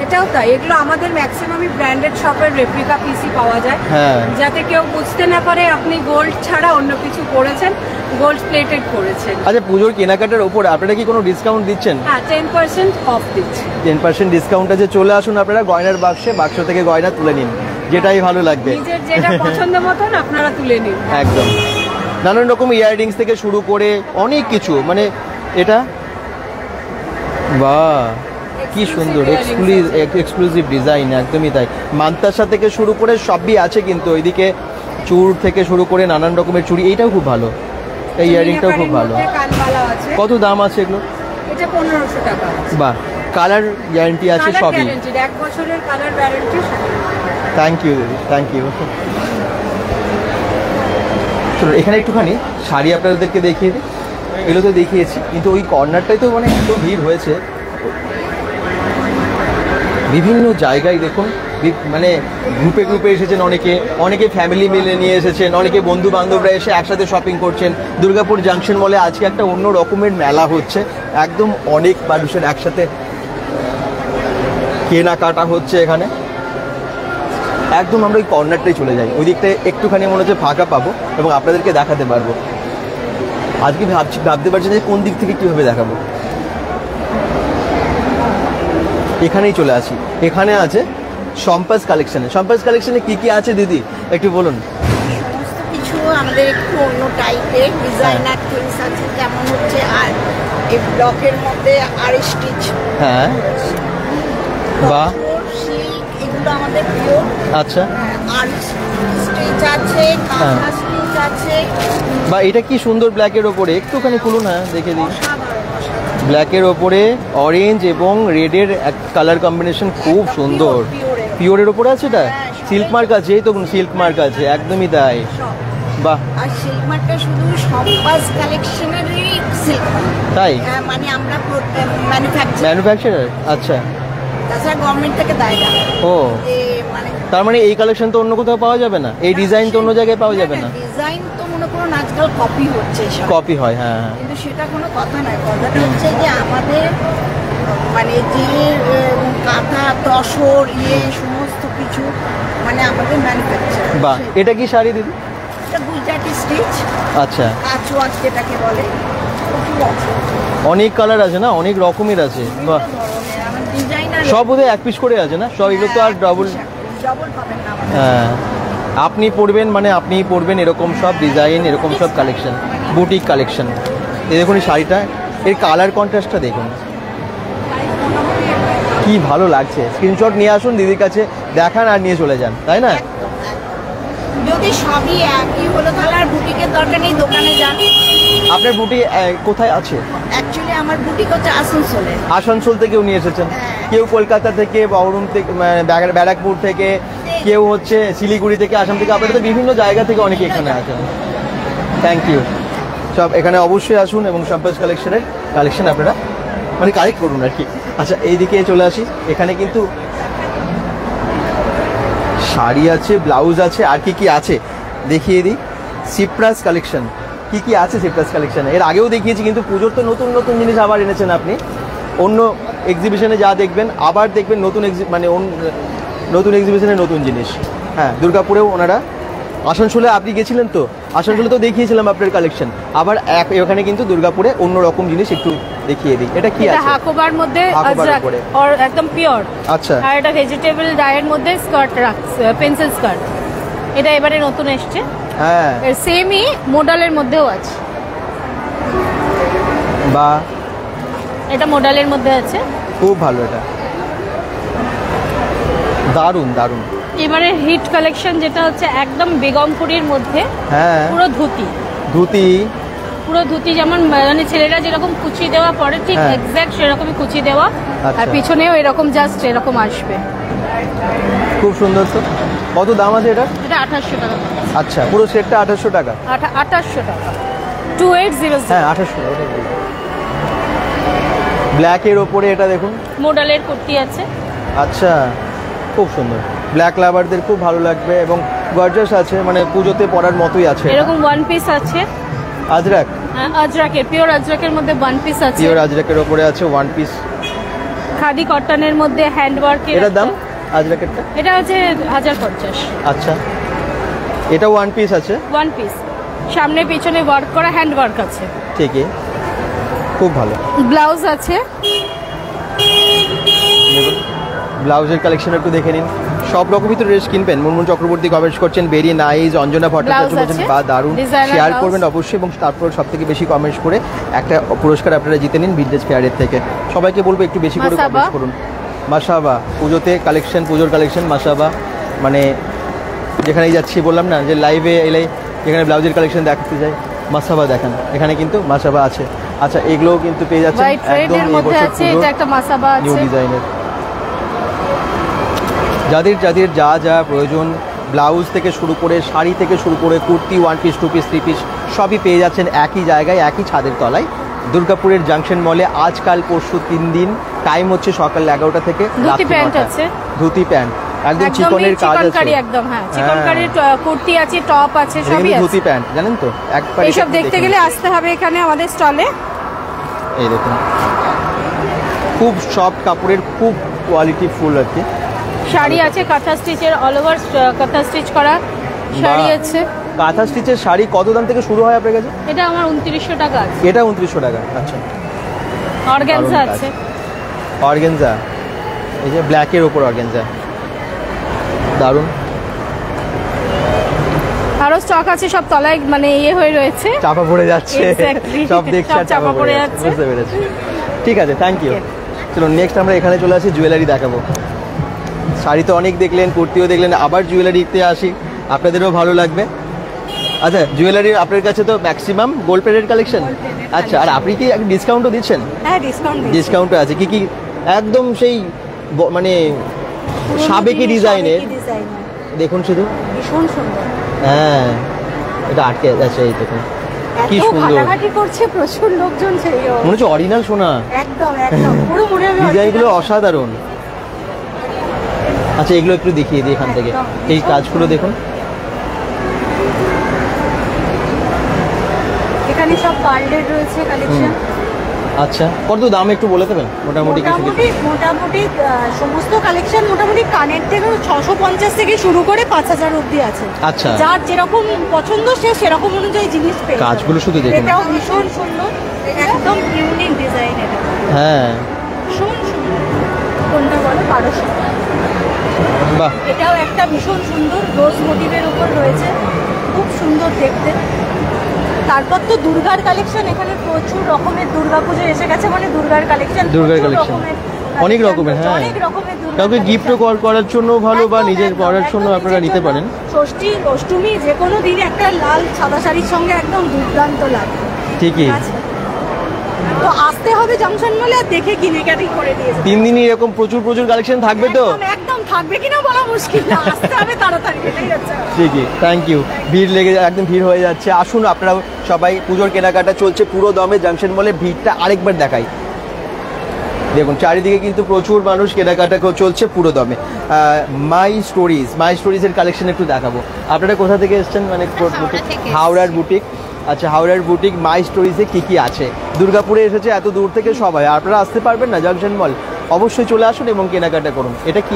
এটাও তাই। এগুলো আমাদের ম্যাক্সিমামই ব্র্যান্ডেড শপের রেপ্লিকা পিসি পাওয়া যায়, হ্যাঁ। যাতে কেউ বুঝতে না পারে আপনি গোল্ড ছাড়া অন্য কিছু করেছেন, গোল্ড প্লেটেড করেছেন। আচ্ছা, পুজোর কেনাকাটার ওপর আপনারা কি কোনো ডিসকাউন্ট দিচ্ছেন? হ্যাঁ, 10% অফ দিচ্ছি। 10% ডিসকাউন্ট আছে। চলে আসুন আপনারা গয়নার বাক্স থেকে গয়না তুলে নিন, যেটাই ভালো লাগবে। নিজের যেটা পছন্দ মতন আপনারা তুলে নিন। একদম, নানান রকম ইয়াররিংস থেকে শুরু করে অনেক কিছু, মানে এটা বাহ কি সুন্দর, এক্সক্লুসিভ ডিজাইন, একদমই তাই। মান্তাসা থেকে শুরু করে সবই আছে, কিন্তু ওইদিকে চূড় থেকে শুরু করে নানান রকমের চুড়ি, এইটাও খুব ভালো, এই ইয়াররিংটাও খুব ভালো। কানবালা আছে। কত দাম আছে এগুলো? এটা 1500 টাকা। বাহ, কালার গ্যারান্টি আছে কালার সবই? গ্যারান্টি, 1 বছরের কালার গ্যারান্টি। থ্যাংক ইউ দিদি, থ্যাংক ইউ। চলো এখানে একটুখানি শাড়ি আপনাদেরকে দেখিয়ে দিই। এগুলো তো দেখিয়েছি, কিন্তু ওই কর্নারটাই তো মানে এত ভিড় হয়েছে, বিভিন্ন জায়গায় দেখুন মানে গ্রুপে গ্রুপে এসেছেন, অনেকে ফ্যামিলি মিলে নিয়ে এসেছেন, অনেকে বন্ধু বান্ধবরা এসে একসাথে শপিং করছেন। দুর্গাপুর জাংশন মলে আজকে একটা অন্য রকমের মেলা হচ্ছে, একদম অনেক মানুষের একসাথে কেনাকাটা হচ্ছে এখানে। একদম আমরা ওই কর্নারটাই চলে যাই, ওই দিকটায় একটুখানি মনে হচ্ছে ফাঁকা পাবো এবং আপনাদেরকে দেখাতে পারবো। আজকে ভাবতে পারছি যে কোন দিক থেকে কীভাবে দেখাবো। এখানেই চলে আসি, এখানে আছে সম্পাস কালেকশনে। সম্পাস কালেকশনে কি কি আছে দিদি একটু বলুন। সমস্ত কিছু আমাদের একটু অন্য টাইপের ডিজাইনার থিংস আছে, যেমন হচ্ছে আর এই ব্লকের মধ্যে আর স্টিচ, হ্যাঁ বাহ, সিল্ক, এগুলো আমাদের পিওর। আচ্ছা, আর স্টিচ আছে, কাঁথা স্টিচ আছে। বা এটা কি সুন্দর ব্ল্যাকের ওপরে, একটুখানি খুলুন, হ্যাঁ দেখে দিই। ব্ল্যাকের ওপরে অরেঞ্জ এবং রেডের কালার কম্বিনেশন খুব সুন্দর। পিওরের ওপরে আছে এটা, সিল্ক মার্ক আছে, এই তো সিল্ক মার্ক আছে, একদমই তাই। বাহ, আর সিল্ক মার্কটা শুধু সম্পাস কালেকশনেরই সিল্ক, তাই মানে আমরা ম্যানুফ্যাকচারার। আচ্ছা, তাছাড়া গভর্নমেন্ট থেকে দেয় না। ও, মানে তার মানে এই কালেকশন তো অন্য কোথাও পাওয়া যাবে না, এই ডিজাইন তো অন্য জায়গায় পাওয়া যাবে না। ডিজাইন তো মনে করুন আজকাল কপি হচ্ছে, কপি হয়, হ্যাঁ, কিন্তু সেটা কোনো কথা নয়। কথাটা হচ্ছে যে আমাদের মানে যে কাঁথা তসর সমস্ত কিছু মানে আমাদের ম্যানুফ্যাকচার। বাহ, এটা কি শাড়ি দিদি? এটা গুজরাটি স্টিচ। আচ্ছা, কাচওয়ার্ক যেটাকে বলে, প্রচুর আছে, অনেক কালার আছে না, অনেক রকমের আছে। বাহ, সব বোধহয় এক পিস করে আছে না সব, এগুলো তো আর ডবল পাবেন না। হ্যাঁ, আপনি পরবেন মানে আপনিই পরবেন, এরকম সব ডিজাইন, এরকম সব কালেকশন, বুটিক কালেকশন। এই দেখুন এই শাড়িটা, এর কালার কন্ট্রাস্টটা দেখুন কি ভালো লাগছে। স্ক্রিনশট নিয়ে আসুন, দিদির কাছে দেখান আর নিয়ে চলে যান, তাই না? যদি সবই একই হলো তাহলে আর বুটিকের দরকার নেই, দোকানে যান। আপনার বুটি কোথায় আছে? অ্যাকচুয়ালি আমার বুটিক হচ্ছে আসানসোলে। আসানসোল থেকেও নিয়ে এসেছেন, কেউ কলকাতা থেকে, বহরম থেকে, ব্যারাকপুর থেকে, কেউ হচ্ছে শিলিগুড়ি থেকে, আসাম থেকে, আপনারা তো বিভিন্ন জায়গা থেকে অনেকে এখানে আসেন। Thank you. সব এখানে অবশ্যই আসুন এবং সম্পাস কালেকশনের কালেকশন আপনারা মানে কালেক্ট করুন আর কি। আচ্ছা, এইদিকে চলে আসি, এখানে কিন্তু শাড়ি আছে, ব্লাউজ আছে, আর কি কি আছে দেখিয়ে দিই। সিপ্রাস কালেকশন, কি কি আছে সিপ্রাস কালেকশনে? এর আগেও দেখিয়েছি, কিন্তু পুজোর তো নতুন নতুন জিনিস আবার এনেছেন আপনি। অন্য এক্সিবিশনে যা দেখবেন আবার দেখবেন নতুন নতুন এক্সিবিশনে নতুন জিনিস। হ্যাঁ, দুর্গাপুরেও ওনারা, আসানসোলে আপনি গেছিলেন তো, আসানসোলে তো দেখিয়েছিলাম আপনার কালেকশন। আবার এখানে কিন্তু দুর্গাপুরে অন্য রকম জিনিস একটু দেখিয়ে দিই। এটা কি আছে? হাকোবার মধ্যে একদম পিওর। আচ্ছা, আর এটা ভেজিটেবল ডায়ের মধ্যে স্কার্ট রাখছে, পেন্সিল স্কার্ট। এটা এবারে নতুন এসছে। হ্যাঁ, এর সেমই মডেলের মধ্যেও আছে। বা এটা মডেলের মধ্যে আছে, খুব ভালো, এটা দারুণ দারুণ। এবারে হিট কালেকশন যেটা হচ্ছে একদম বেগমপুরীর মধ্যে। হ্যাঁ, পুরো ধুতি, পুরো ধুতি, যেমন মানে ছেলেরা যেরকম কুচি দেওয়া পরে ঠিক এক্স্যাক্ট সেরকমই কুচি দেওয়া। আর পিছনেও এরকম জাস্ট এরকম আসবে। খুব সুন্দর। তো কত দাম আছে এটা? এটা 2800 টাকা। আচ্ছা, পুরো সেটটা 2800 টাকা। 2800 টাকা, 2800। হ্যাঁ, 2800 টাকা। ব্ল্যাকের ওপরে এটা দেখুন, মডেলের কুর্তি আছে। আচ্ছা, খুব সুন্দর, ব্ল্যাক লাভারদের খুব ভালো লাগবে এবং গর্জাস আছে, মানে পুজোতে পরার মতোই আছে। এরকম ওয়ান পিস আছে, আজরাক, আজরাকের, পিওর আজরাকের মধ্যে ওয়ান পিস আছে। পিওর আজরাকের ওপরে আছে ওয়ান পিস, খাদি কটনের মধ্যে হ্যান্ড ওয়ার্কের। এটার দাম আজরাকেরটা? এটা হচ্ছে 1050। আচ্ছা, এটা ওয়ান পিস আছে, ওয়ান পিস, সামনে পিছনে ওয়ার্ক করা, হ্যান্ড ওয়ার্ক আছে। ঠিকই, খুব ভালো। ব্লাউজ আছে, ব্লাউজের কালেকশন একটু দেখে নিন। সব রকমই তো ড্রেস কিনবেন। মুনমুন চক্রবর্তী কমেন্টস করছেন ভেরি নাইস, অঞ্জনা ভট্টাচার্য বলছেন বা দারুণ, শেয়ার করবেন অবশ্যই এবং তারপর সব থেকে বেশি কমেন্টস করে একটা পুরস্কার আপনারা জিতে নিন ভিন্টেজ ফেয়ারের থেকে। সবাইকে বলবো একটু বেশি করে কমেন্টস করুন। মাশাআল্লাহ, পুজোতে কালেকশন, পুজোর কালেকশন মাশাআল্লাহ। মানে যেখানেই যাচ্ছি বললাম না যে লাইভে এলে যেখানে ব্লাউজের কালেকশন দেখাতে যাই, মাশাআল্লাহ দেখেন এখানে কিন্তু মাশাআল্লাহ আছে। আচ্ছা, এগুলোও কিন্তু পেয়ে যাচ্ছেন একদম নিউ ডিজাইনের। যাদের যাদের যা যা প্রয়োজন, ব্লাউজ থেকে শুরু করে, শাড়ি থেকে শুরু করে, kurti, one piece, two piece, three piece সবই পেয়ে যাচ্ছেন একই জায়গায়, একই ছাদের তলায়, দুর্গাপুরের জাংশন মলে। আজকাল পরশু 3 দিন টাইম হচ্ছে সকাল 11টা থেকে ধুতি রাত্রি প্যান্ট 9টা। আছে, ধুতি প্যান্ট একদম চিকনের কাজ আছে, চিকনকারি একদম, হ্যাঁ চিকনকারির কুর্তি আছে, টপ আছে, এটা সবই কিন্তু আছে। ধুতি প্যান্ট জানেন তো, একবার এইসব এটা দেখতে দেখে গেলে নিন। আসতে হবে এখানে আমাদের স্টলে। এই দেখুন খুব সফট কাপড়ের, খুব কোয়ালিটি ফুল আর কি। শাড়ি আছে কাঁথা স্টিচের, অল ওভার কাঁথা স্টিচ করা শাড়ি বাহ। আছে। কাঁথা স্টিচের শাড়ি কত দাম থেকে শুরু হয় আপনার কাছে? এটা আমার 2900 টাকা আছে। এটা 2900 টাকা। আচ্ছা, অর্গানজা দারুণ কাজ। আছে, অর্গানজা, এই যে ব্ল্যাকের ওপর অর্গানজা, দারুণ। আরো স্টক আছে, সব তলায় মানে ইয়ে হয়ে রয়েছে, চাপা পড়ে যাচ্ছে, Exactly. সব দেখছি সব আর চাপা পড়ে যাচ্ছে, যাচ্ছে। বুঝতে পেরেছি। ঠিক আছে, থ্যাংক ইউ। চলো নেক্সট আমরা এখানে চলে আসি, জুয়েলারি দেখাবো। শাড়ি তো অনেক দেখলেন, কুর্তিও দেখলেন, আবার জুয়েলারিতে আসি, আপনাদেরও ভালো লাগবে। আচ্ছা, জুয়েলারি আপনার কাছে তো ম্যাক্সিমাম গোল্ড প্লেটেড কালেকশন। আচ্ছা, আর আপনি কি ডিসকাউন্টও দিচ্ছেন? হ্যাঁ ডিসকাউন্ট ডিসকাউন্টও আছে, কি কি একদম সেই মানে সাবেকি ডিজাইনের, দেখুন শুধু, ভীষণ সুন্দর। হ্যাঁ এটা আটকে আছে, এই দেখুন কি এত সুন্দর, ঘাটাঘাটি করছে প্রচুর লোকজন, সেই মনে হচ্ছে অরিজিনাল সোনা, একদম একদম পুরো মনে হবে ডিজাইনগুলো অসাধারণ। আচ্ছা, এগুলো একটু দেখিয়ে দিই এখান থেকে, এই কাজগুলো দেখুন। এখানে সব পার্লের রয়েছে কালেকশন। আচ্ছা, কত দাম একটু বলে দেবেন মোটামুটি কিছু কিছু? মোটামুটি সমস্ত কালেকশন মোটামুটি কানের থেকে 650 থেকে শুরু করে 5000 অবধি আছে। আচ্ছা, যার যেরকম পছন্দ সে সেরকম অনুযায়ী জিনিস পেয়ে যাবে। কাজগুলো শুধু দেখুন, এটাও ভীষণ সুন্দর, একদম ইউনিক ডিজাইন এটা। হ্যাঁ ভীষণ সুন্দর। কোনটা বলো? 1200। বাহ, এটাও একটা ভীষণ সুন্দর রোজ মোটিভের উপর রয়েছে, খুব সুন্দর দেখতে। তারপর তো দুর্গার কালেকশন, এখানে প্রচুর রকমের, দুর্গাপুজো এসে গেছে মানে দুর্গার কালেকশন, দুর্গার কালেকশন অনেক রকমের, হ্যাঁ অনেক রকমের কাউকে গিফটও করার জন্য ভালো, বা নিজের পরার জন্য আপনারা নিতে পারেন। ষষ্ঠী অষ্টমী যে কোনো দিন একটা লাল সাদা শাড়ির সঙ্গে একদম দুর্দান্ত লাগে। ঠিকই, আছে। তো আসতে হবে জংশন মলে, আর দেখে কিনে কাটি করে দিয়ে যাবে। 3 দিনই এরকম প্রচুর প্রচুর কালেকশন থাকবে তো? একদম একদম থাকবে কিনা বলা মুশকিল না, আসতে হবে তাড়াতাড়ি, এটাই হচ্ছে। ঠিকই, থ্যাংক ইউ। ভিড় লেগে একদম ভিড় হয়ে যাচ্ছে, আসুন আপনারা সবাই, পুজোর কেনাকাটা চলছে পুরো দমে জংশন মলে। ভিড়টা আরেকবার দেখাই, দেখুন চারিদিকে কিন্তু প্রচুর মানুষ কেনাকাটা চলছে পুরো দমে। মাই স্টোরিজের কালেকশন একটু দেখাবো। আপনারা কোথা থেকে এসেছেন? মানে হাওড়ার বুটিক। আচ্ছা, হাওড়ার বুটিক মাই স্টোরিজে কি কি আছে? দুর্গাপুরে এসেছে এত দূর থেকে সবাই, আপনারা আসতে পারবেন না জংশন মল? অবশ্যই চলে আসুন এবং কেনাকাটা করুন। এটা কি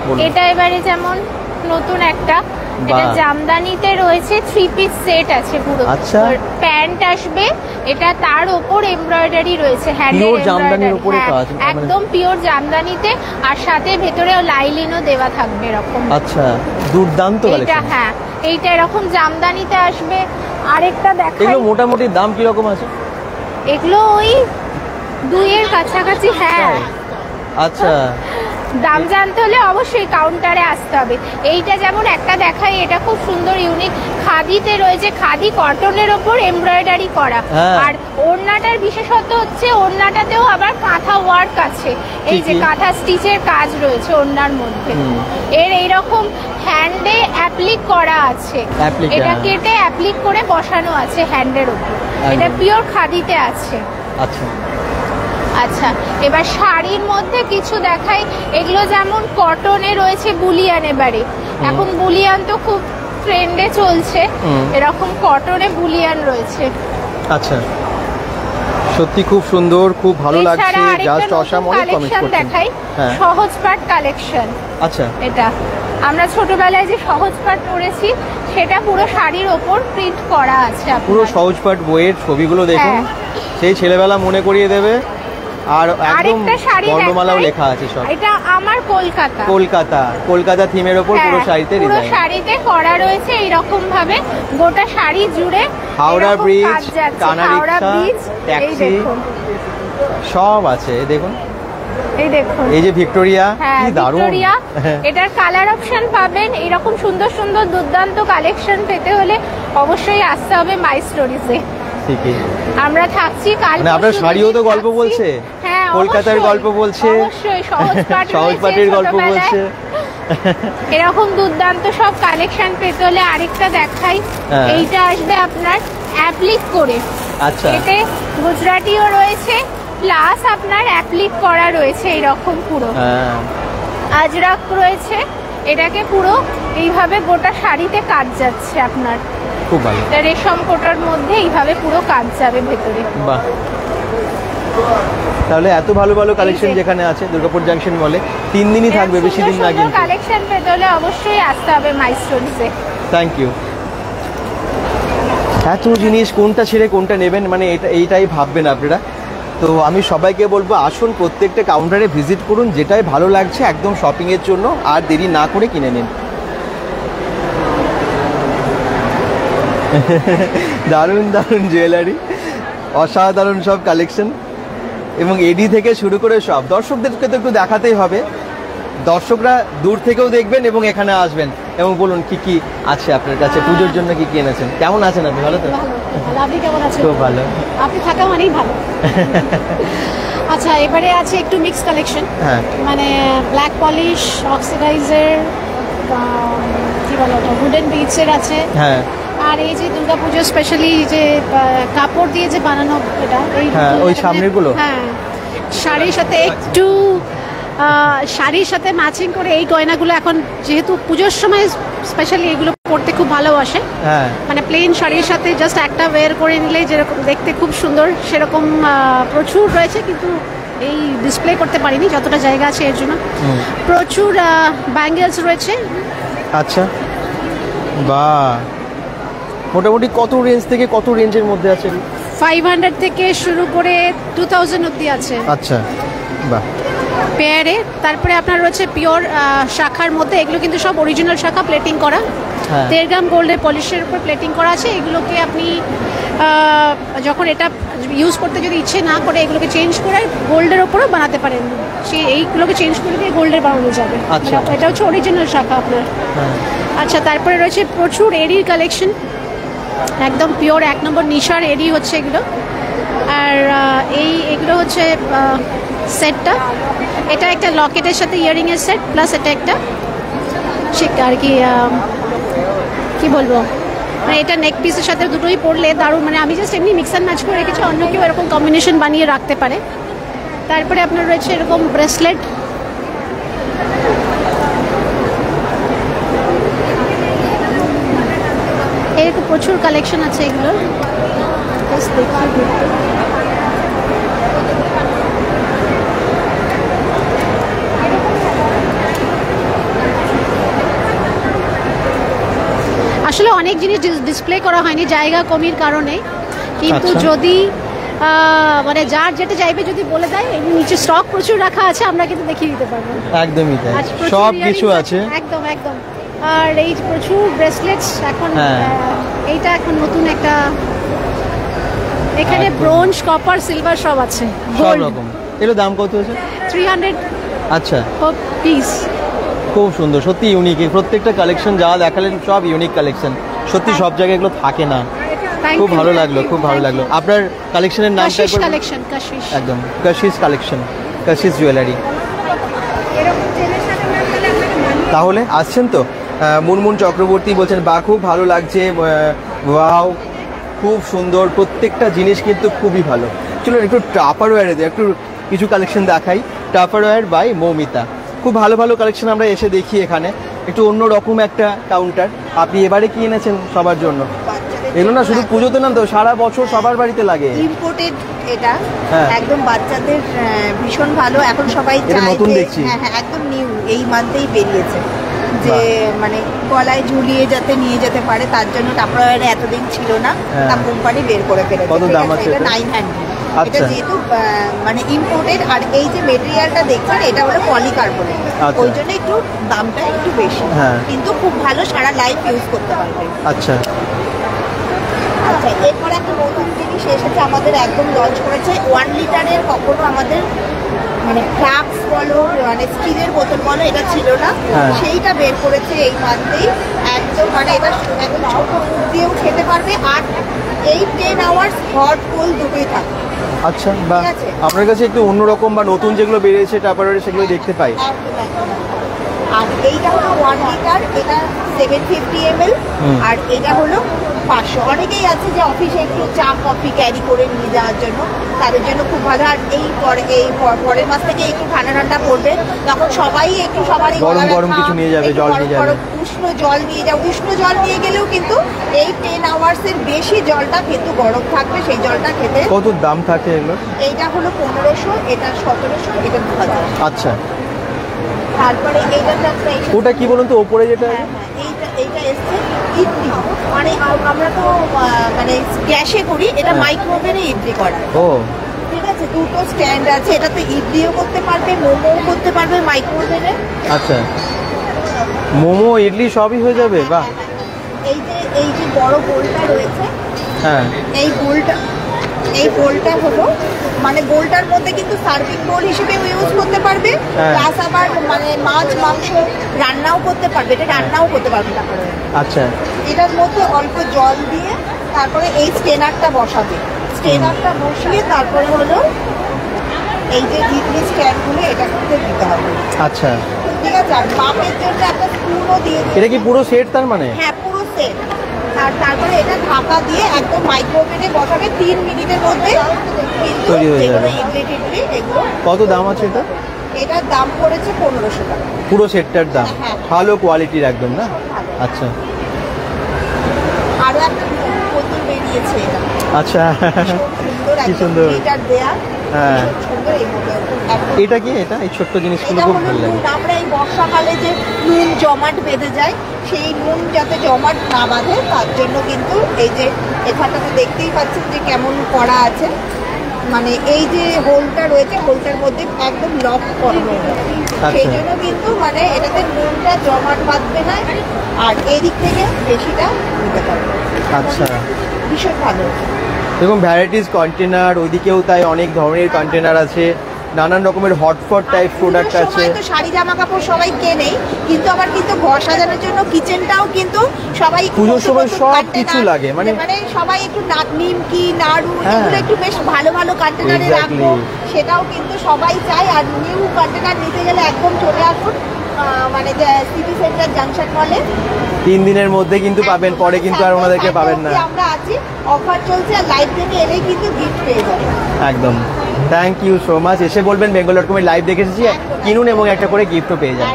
বলুন? এটা এবারে যেমন নতুন একটা, এটা জামদানিতে রয়েছে, 3 পিস সেট আছে পুরো। আচ্ছা, প্যান্ট আসবে, এটা তার উপর এমব্রয়ডারি রয়েছে, হ্যান্ডের পিওর জামদানির উপরে কাজ, একদম পিওর জামদানিতে, আর সাথে ভেতরে লাইলিনও দেওয়া থাকবে এরকম। আচ্ছা, দুর্দান্ত এটা কালেকশন। হ্যাঁ, এইটা এরকম জামদানিতে আসবে। আরেকটা দেখাই, এগুলো মোটামুটি দাম কি রকম আছে? এগুলো ওই 2 এর কাছাকাছি। হ্যাঁ, আচ্ছা, দাম জানতে হলে অবশ্যই কাউন্টারে আসতে হবে। এইটা যেমন একটা দেখাই, এটা খুব সুন্দর ইউনিক, খাদিতে রয়েছে, খাদি কটনের ওপর এমব্রয়ডারি করা। আর ওড়নাটার বিশেষত্ব হচ্ছে ওড়নাটাতেও আবার কাঁথা ওয়ার্ক আছে, এই যে কাঁথা স্টিচের কাজ রয়েছে ওড়নার মধ্যে। এর এইরকম হ্যান্ডে অ্যাপ্লিক করা আছে, এটা কেটে অ্যাপ্লিক করে বসানো আছে হ্যান্ডের ওপর। এটা পিওর খাদিতে আছে। আচ্ছা আচ্ছা, এবার শাড়ির মধ্যে কিছু দেখাই। এগুলো যেমন কটনে রয়েছে বুলিয়ান, এবারে এখন বুলিয়ান তো খুব ট্রেন্ডে চলছে, এরকম কটনে বুলিয়ান রয়েছে। আচ্ছা, সত্যি খুব সুন্দর, খুব ভালো লাগছে, জাস্ট অসাধারণ। কালেকশন দেখাই, সহজ পাট কালেকশন। আচ্ছা, এটা আমরা ছোটবেলায় যে সহজ পাট পরেছি সেটা পুরো শাড়ির ওপর প্রিন্ট করা আছে। পুরো সহজ পাট বইয়ের ছবিগুলো দেখুন, সেই ছেলেবেলা মনে করিয়ে দেবে। আর একদম বর্ণমালাও লেখা আছে সব। এটা আমার কলকাতা থিমের ওপর পুরো শাড়িতে ডিজাইন, পুরো শাড়িতে করা রয়েছে এইরকম ভাবে, গোটা শাড়ি জুড়ে হাওড়া ব্রিজ, টানা রিক্সা, ট্যাক্সি সব আছে। দেখুন, এই দেখুন, এই যে ভিক্টোরিয়া, কি দারুণ। এটার কালার অপশন পাবেন। এরকম সুন্দর সুন্দর দুর্দান্ত কালেকশন পেতে হলে অবশ্যই আসতে হবে মাই স্টোরিজে। ঠিকই, আমরা থাকছি কাল। মানে আপনার শাড়িও তো গল্প বলছে, কলকাতার গল্প বলছে, অবশ্যই সহজ পাটের গল্প বলছে। এরকম দুর্দান্ত সব কালেকশন পেতে হলে আরেকটা দেখাই। এইটা আসবে আপনার অ্যাপ্লিক করে। আচ্ছা, এতে গুজরাটিও রয়েছে, প্লাস আপনার অ্যাপ্লিক করা রয়েছে এইরকম পুরো হ্যাঁ আজরাক রয়েছে, এটাকে পুরো এইভাবে গোটা শাড়িতে কাজ যাচ্ছে আপনার। খুব ভালো। এটা রেশম কোটার মধ্যে এইভাবে পুরো কাজ যাবে ভেতরে। বাহ, তাহলে এত ভালো ভালো কালেকশন যেখানে আছে দুর্গাপুর জাংশন মলে 3 দিনই থাকবে, বেশি দিন না কিন্তু। কালেকশন পেতে হলে অবশ্যই আসতে হবে মাইস্টোনসে। Thank you. এত জিনিস কোনটা ছেড়ে কোনটা নেবেন, মানে এইটাই ভাববেন আপনারা। তো আমি সবাইকে বলবো আসুন, প্রত্যেকটা কাউন্টারে ভিজিট করুন, যেটাই ভালো লাগছে একদম শপিংয়ের জন্য আর দেরি না করে কিনে নিন। দারুণ দারুণ জুয়েলারি, অসাধারণ সব কালেকশন, এবং এডি থেকে শুরু করে সব। দর্শকদেরকে তো একটু দেখাতেই হবে, দর্শকরা দূর থেকেও দেখবেন এবং এখানে আসবেন। এবং বলুন কি কি আছে আপনার কাছে, পুজোর জন্য কি কি এনেছেন? কেমন আছেন আপনি? ভালো তো? আপনি কেমন আছেন? খুব ভালো। আপনি থাকা মানেই ভালো। আচ্ছা, এবারে আছে একটু মিক্স কালেকশন। হ্যাঁ, মানে ব্ল্যাক পলিশ, অক্সিডাইজার, কি বলো ওটা, উডেন বিটসের আছে। হ্যাঁ, আর এই যে দুর্গাপুজো স্পেশালি যে কাপড় দিয়ে যে বানানো এটা, এই হ্যাঁ, ওই সামনের গুলো। হ্যাঁ, শাড়ির সাথে একটু শাড়ির সাথে ম্যাচিং করে এই গয়নাগুলো এখন যেহেতু পুজোর সময় স্পেশালি এগুলো পরতে খুব ভালোবাসে। হ্যাঁ, মানে প্লেন শাড়ির সাথে জাস্ট একটা ওয়্যার করে নিলে যেরকম দেখতে খুব সুন্দর, সেরকম প্রচুর রয়েছে, কিন্তু এই ডিসপ্লে করতে পারিনি, যতটা জায়গা আছে এর জন্য। প্রচুর ব্যাঙ্গেলস রয়েছে। আচ্ছা, বাহ, মোটামুটি কত রেঞ্জ থেকে কত রেঞ্জের মধ্যে আছে? 500 থেকে শুরু করে 2000 অবধি আছে। আচ্ছা, বাহ। পেয়ারে তারপরে আপনার রয়েছে পিওর শাখার মধ্যে, এগুলো কিন্তু সব অরিজিনাল শাখা, প্লেটিং করা। 1.5 গ্রাম গোল্ডের পলিশের উপর প্লেটিং করা আছে। এগুলোকে আপনি যখন এটা ইউজ করতে যদি ইচ্ছে না করে, এগুলোকে চেঞ্জ করে গোল্ডের ওপরও বানাতে পারেন। সেই এইগুলোকে চেঞ্জ করে দিয়ে গোল্ডের বানানো যাবে। আচ্ছা, এটা হচ্ছে অরিজিনাল শাখা আপনার। আচ্ছা, তারপরে রয়েছে প্রচুর এরির কালেকশন, একদম পিওর 1 নম্বর নিশার এরি হচ্ছে এগুলো। আর এগুলো হচ্ছে সেটটা, এটা একটা লকেটের সাথে ইয়ারিংয়ের সেট, প্লাস এটা একটা আর কি বলবো, মানে এটা নেক পিসের সাথে দুটোই পরলে দারুণ। মানে আমি জাস্ট এমনি মিক্স অ্যান্ড ম্যাচ করে রেখেছি, অন্য কেউ এরকম কম্বিনেশন বানিয়ে রাখতে পারে। তারপরে আপনার রয়েছে এরকম ব্রেসলেট, এরকম প্রচুর কালেকশন আছে এগুলোর। আসলে অনেক জিনিস ডিসপ্লে করা হয়নি জায়গা কমির কারণে, কিন্তু যদি মানে যার যেটা চাইবে যদি বলে দেয়, এমনি নিচে স্টক প্রচুর রাখা আছে, আমরা কিন্তু দেখিয়ে দিতে পারবো। একদমই তাই, সব কিছু আছে একদম একদম। আর এই প্রচুর ব্রেসলেটস এখন, এইটা এখন নতুন একটা, এখানে ব্রোঞ্জ, কপার, সিলভার সব আছে, সব রকম। এর দাম কত আছে? 300। আচ্ছা, পিস। খুব সুন্দর, সত্যি ইউনিক। প্রত্যেকটা কালেকশন যা দেখালেন সব ইউনিক কালেকশন, সত্যি সব জায়গায় এগুলো থাকে না। খুব ভালো লাগলো, খুব ভালো লাগলো। আপনার কালেকশনের নামটা একবার? কালেকশন, কাশিশ। একদম, কাশিশ কালেকশন, কাশিশ জুয়েলারি। তাহলে আসছেন তো? মুনমুন চক্রবর্তী বলছেন, বা খুব ভালো লাগছে, ওয়াও খুব সুন্দর, প্রত্যেকটা জিনিস কিন্তু খুবই ভালো। চলুন একটু টাপারওয়্যারে একটু কিছু কালেকশন দেখাই। টাপারওয়্যার বাই মৌমিতা, খুব ভালো ভালো কালেকশন আমরা এসে দেখি এখানে। একটু অন্য রকম একটা কাউন্টার। আপনি এবারে কি এনেছেন সবার জন্য? এগুলো না শুধু পুজোতে না তো, সারা বছর সবার বাড়িতে লাগে। ইম্পোর্টেড এটা, একদম বাচ্চাদের ভীষণ ভালো। এখন সবাই এটা নতুন দেখছি। হ্যাঁ, একদম নিউ, এই মান্থেই বেরিয়েছে। যে মানে গলায় ঝুলিয়ে যাতে নিয়ে যেতে পারে, তার জন্য টাপারওয়্যারে এতদিন ছিল না, তা কোম্পানি বের করে ফেলেছে। কত দাম আছে এটা? 900। এটা যেহেতু মানে ইম্পোর্টেড, আর এই যে মেটেরিয়ালটা দেখছেন এটা হলো পলিকার্বনেট, ওই জন্য একটু দামটা একটু বেশি, কিন্তু খুব ভালো, সারা লাইফ ইউজ করতে পারবে। আচ্ছা আচ্ছা, এরপর একটা নতুন জিনিস এসেছে আমাদের, একদম লঞ্চ করেছে 1 লিটারের। কখনো আমাদের মানে ফ্লাক্স বলো, মানে স্টিলের বোতল বলো, এটা ছিল না, সেইটা বের করেছে এই মান্থেই। একদম মানে এটা একদম ছোট মুখ দিয়েও খেতে পারবে, আর 8-10 আওয়ার্স হট কোল্ড দুটোই থাকবে। আচ্ছা, বা আপনার কাছে একটু অন্যরকম বা নতুন যেগুলো বেরিয়েছে টাপারওয়্যারে সেগুলো দেখতে পাই। আর এইটা হলো 1 লিটার, এটা 750 ml, আর এটা হলো 500। অনেকেই আছে যে অফিসে একটু চা কফি ক্যারি করে নিয়ে যাওয়ার জন্য, তাদের জন্য খুব ভালো। আর এই পরের মাস থেকে একটু ঠান্ডা ঠান্ডা পড়বে, তখন সবাই একটু সবারই গরম গরম কিছু নিয়ে যাবে, জল নিয়ে যাবে, উষ্ণ জল নিয়ে যাও। উষ্ণ জল নিয়ে গেলেও কিন্তু এই 10 আওয়ার্সের বেশি জলটা কিন্তু গরম থাকবে, সেই জলটা খেতে। কত দাম থাকে এগুলো? এইটা হলো 1500, এটা 1700, এটা 2000। আচ্ছা, তারপরে এইটা ওটা কি বলুন তো ওপরে যেটা? এইটা এসছে ইডলি, মানে আমরা তো মানে গ্যাসে করি, এটা মাইক্রোওভেনে ইডলি করা। ও ঠিক আছে, দুটো স্ট্যান্ড আছে, এটাতে ইডলিও করতে পারবে, মোমোও করতে পারবে মাইক্রোওভেনে। আচ্ছা, মোমো ইডলি সবই হয়ে যাবে? বাহ। এই যে বড় বোলটা রয়েছে, হ্যাঁ, এই বোলটা হলো মানে বোলটার মধ্যে কিন্তু সার্ভিং বোল হিসেবে ইউজ করতে পারবে, প্লাস আবার মানে মাছ মাংস রান্নাও করতে পারবে, এটা রান্নাও করতে পারবে। আচ্ছা, এটার মধ্যে অল্প জল দিয়ে তারপরে এই স্টেনারটা বসাবে, স্টেনারটা বসিয়ে তারপরে হলো এই যে ইডলি স্ট্যান্ডগুলো এটা করতে দিতে হবে। আচ্ছা, ঠিক আছে। আর মাপের জন্য একটা স্পুনও দিয়ে দিতে। এটা কি পুরো সেট তার মানে? হ্যাঁ, পুরো সেট। আর তারপরে এটা ঢাকা দিয়ে একদম মাইক্রোওভেনে বসাবে, 3 মিনিটের মধ্যে তৈরি হয়ে যাবে। ইডলি টিডলি এগুলো। কত দাম আছে এটা? এটার দাম পড়েছে 1500 টাকা। পুরো সেটটার দাম? হ্যাঁ। ভালো কোয়ালিটির একদম না? আচ্ছা আরো একটা বোতল বেরিয়েছে এটা। আচ্ছা, সুন্দর, কি একদম সুন্দর। লিটার দেয়া। হ্যাঁ, সুন্দর এই বোতল। এটা কি? এটা এই ছোট্ট জিনিসগুলো এটা খুব হলো ভালো লাগে। নুন। আমরা এই বর্ষাকালে যে নুন জমাট বেঁধে যায়, সেই নুন যাতে জমাট না বাঁধে তার জন্য কিন্তু এই যে এখানটাতে দেখতেই পাচ্ছেন যে কেমন করা আছে, মানে এই যে হোলটা রয়েছে, হোলটার মধ্যে একদম লক করা হয়েছে, সেই জন্য কিন্তু মানে এটাতে নুনটা জমাট বাঁধবে না, আর এদিক থেকে বেশিটা নিতে পারবে। আচ্ছা, ভীষণ ভালো। দেখুন ভ্যারাইটিস কন্টেনার, ওইদিকেও তাই অনেক ধরনের কন্টেনার আছে, নানান রকমের হটপট টাইপ প্রোডাক্ট আছে। তো শাড়ি জামা কাপড় সবাই কেনেই, কিন্তু আবার কিন্তু ঘর সাজানোর জন্য কিচেনটাও কিন্তু সবাই পুজোর সময় সব কিছু লাগে, মানে সবাই একটু নিমকি নাড়ু এগুলো একটু বেশ ভালো ভালো কন্টেনারে রাখবো, সেটাও কিন্তু সবাই চায়। আর নিউ কন্টেনার নিতে গেলে একদম চলে আসুন মানে সিটি সেন্টার জাংশন মলে। 3 দিনের মধ্যে কিন্তু পাবেন, পরে কিন্তু আর ওনাদেরকে পাবেন না। আমরা আছি, অফার চলছে, আর লাইভ থেকে এলেই কিন্তু গিফট পেয়ে যাবেন। একদম, থ্যাংক ইউ সো মাচ। এসে বলবেন বেঙ্গল.com লাইভ দেখে এসেছি, কিনুন এবং একটা করে গিফটও পেয়ে যান।